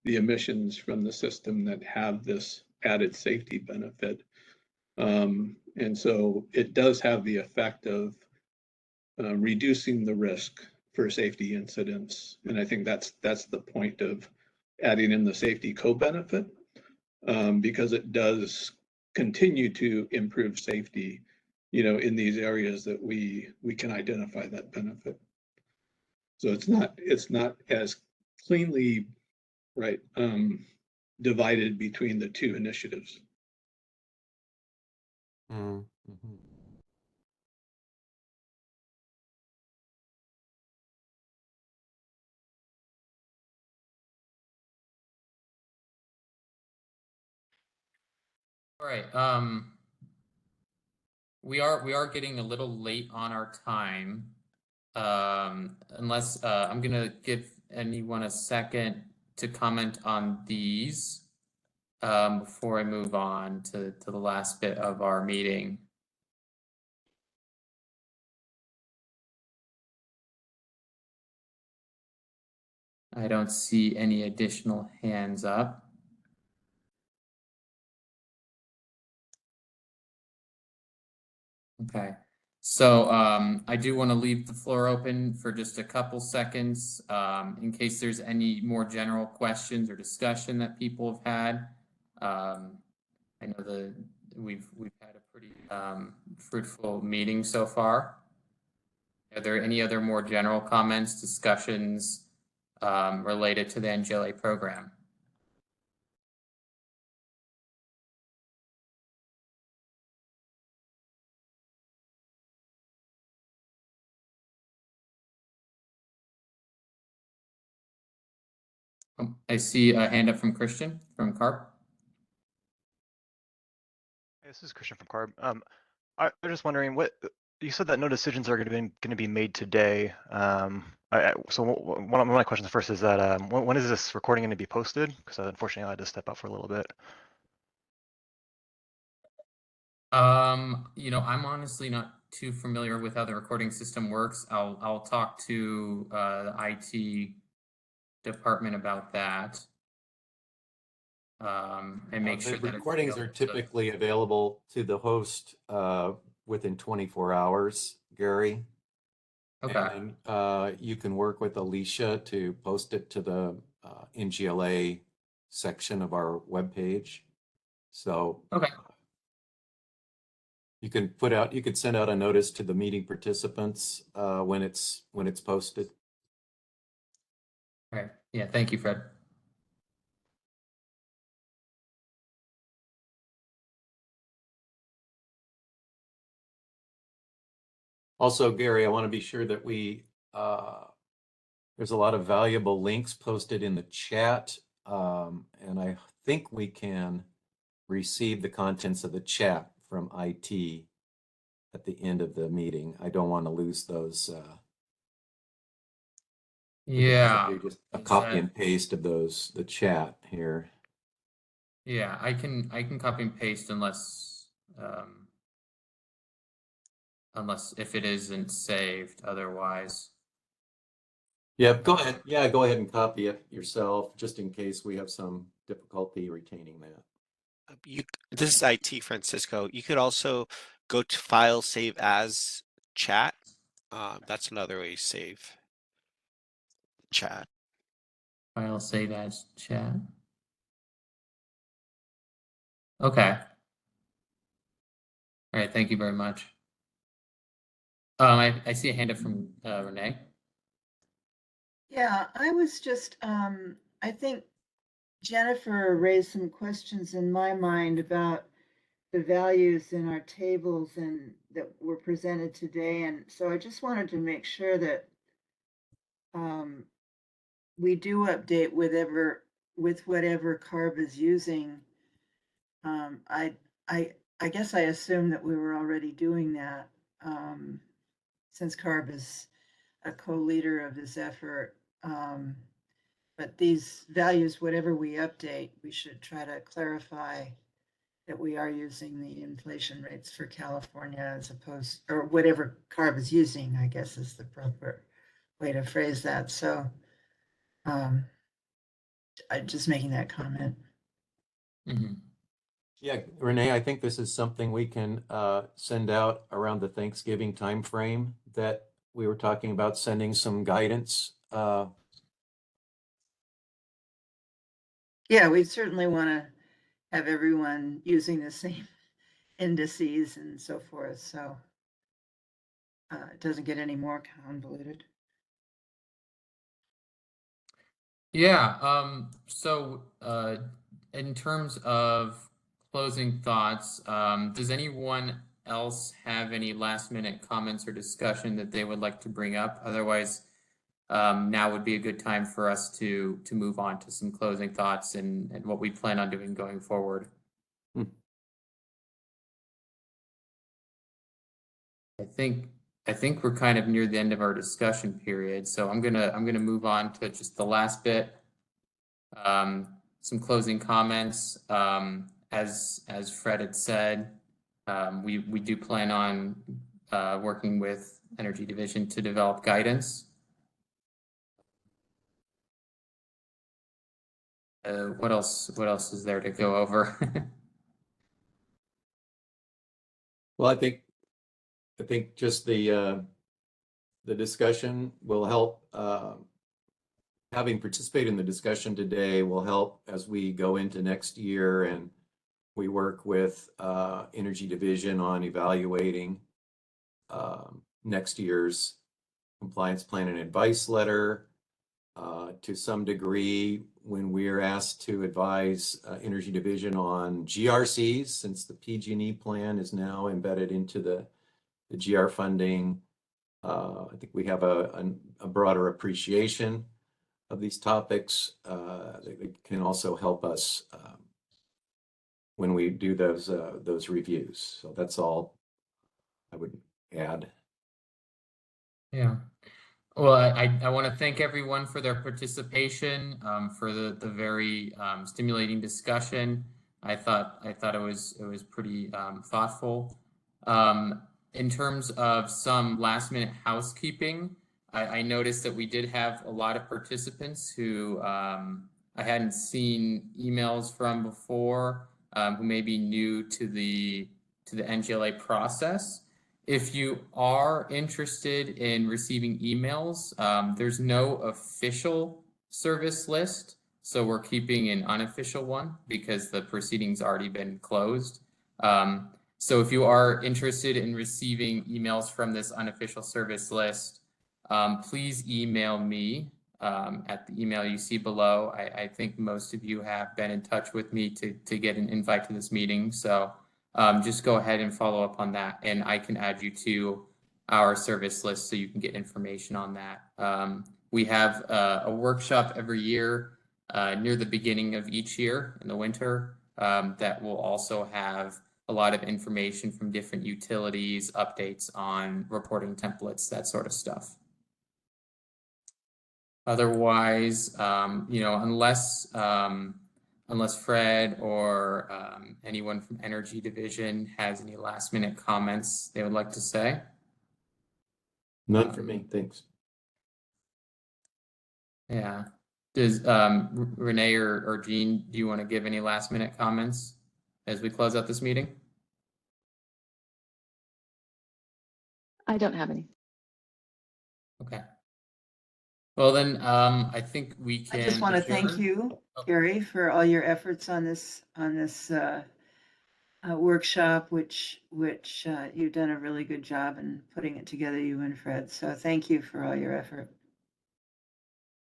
the emissions from the system that have this added safety benefit. And so it does have the effect of reducing the risk for safety incidents. And I think that's the point of adding in the safety co-benefit, because it does continue to improve safety, in these areas that we can identify that benefit. So it's not as cleanly, right, divided between the two initiatives. Mm-hmm. All right. we are getting a little late on our time. Unless I'm gonna give anyone a second to comment on these before I move on to the last bit of our meeting. I don't see any additional hands up. Okay, so I do want to leave the floor open for just a couple seconds in case there's any more general questions or discussion that people have had. I know we've had a pretty fruitful meeting so far. Are there any other more general comments, discussions related to the NGLA program? I see a hand up from Christian from CARP. This is Christian from CARB. I'm just wondering, what you said that no decisions are going to be made today. So one of my questions first is that when is this recording going to be posted? Because unfortunately I had to step out for a little bit. You know, I'm honestly not too familiar with how the recording system works. I'll talk to the IT department about that. And make sure that recordings are typically available to the host within 24 hours, Gary. Okay. And you can work with Alicia to post it to the NGLA section of our webpage. So okay. You could send out a notice to the meeting participants when it's posted. All right. Yeah, thank you, Fred. Also, Gary, I want to be sure that there's a lot of valuable links posted in the chat, and I think we can receive the contents of the chat from IT at the end of the meeting. I don't want to lose those. Yeah. Just a copy and paste of the chat here. Yeah, I can copy and paste unless if it isn't saved otherwise. Yeah, go ahead. Yeah, go ahead and copy it yourself, just in case we have some difficulty retaining that. This is IT, Francisco. You could also go to File, Save As, Chat. That's another way to save chat. File, save as, chat. Okay. All right, thank you very much. I see a hand up from Renee. Yeah, I was just, I think Jennifer raised some questions in my mind about the values in our tables and that were presented today. And so I just wanted to make sure that we do update with whatever CARB is using. I guess I assumed that we were already doing that since CARB is a co-leader of this effort. But these values, whatever we update, we should try to clarify that we are using the inflation rates for California as opposed, or whatever CARB is using, I guess is the proper way to phrase that. So I'm just making that comment. Mm-hmm. Yeah, Renee, I think this is something we can send out around the Thanksgiving timeframe that we were talking about sending some guidance. Yeah, we certainly want to have everyone using the same indices and so forth, so it doesn't get any more convoluted. Yeah, so in terms of closing thoughts, does anyone else have any last minute comments or discussion that they would like to bring up? Otherwise, now would be a good time for us to move on to some closing thoughts and what we plan on doing going forward. I think we're kind of near the end of our discussion period, so I'm gonna move on to just the last bit. Some closing comments. As Fred had said, we do plan on working with Energy Division to develop guidance. What else is there to go over? Well, I think just the discussion will help. Having participated in the discussion today will help as we go into next year and we work with Energy Division on evaluating next year's compliance plan and advice letter. To some degree, when we're asked to advise Energy Division on GRCs, since the PG&E plan is now embedded into the GR funding, I think we have a broader appreciation of these topics. They can also help us when we do those reviews. So that's all I would add. Yeah. Well, I want to thank everyone for their participation, for the very stimulating discussion. I thought it was pretty thoughtful. In terms of some last minute housekeeping, I noticed that we did have a lot of participants who I hadn't seen emails from before, who may be new to the NGLA process. If you are interested in receiving emails, there's no official service list, so we're keeping an unofficial one because the proceeding's already been closed. So if you are interested in receiving emails from this unofficial service list, please email me at the email you see below. I think most of you have been in touch with me to get an invite to this meeting, so just go ahead and follow up on that, and I can add you to our service list so you can get information on that. We have a workshop every year near the beginning of each year in the winter that will also have a lot of information from different utilities, updates on reporting templates, that sort of stuff. Otherwise, unless Fred or anyone from Energy Division has any last minute comments they would like to say. None for me, thanks. Yeah. Does Renee or Jean, do you want to give any last minute comments as we close out this meeting? I don't have any. Okay. Well then, I think we can. I just want to thank you, Gary, for all your efforts on this workshop, which you've done a really good job in putting it together, you and Fred. So thank you for all your effort.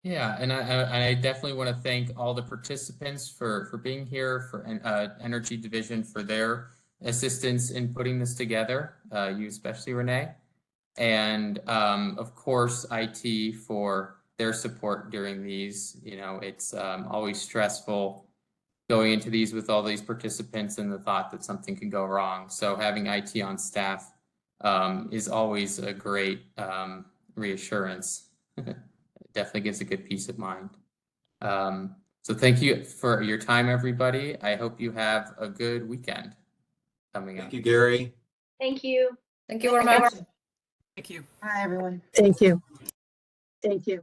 Yeah, and I definitely want to thank all the participants for being here, for Energy Division for their assistance in putting this together, you especially, Renee, and of course IT for their support during these. It's always stressful going into these with all these participants and the thought that something could go wrong. So having IT on staff is always a great reassurance. Definitely gives a good peace of mind. So thank you for your time, everybody. I hope you have a good weekend coming up. Thank you, Gary. Thank you. Thank you very much. Thank you. Bye, everyone. Thank you. Thank you.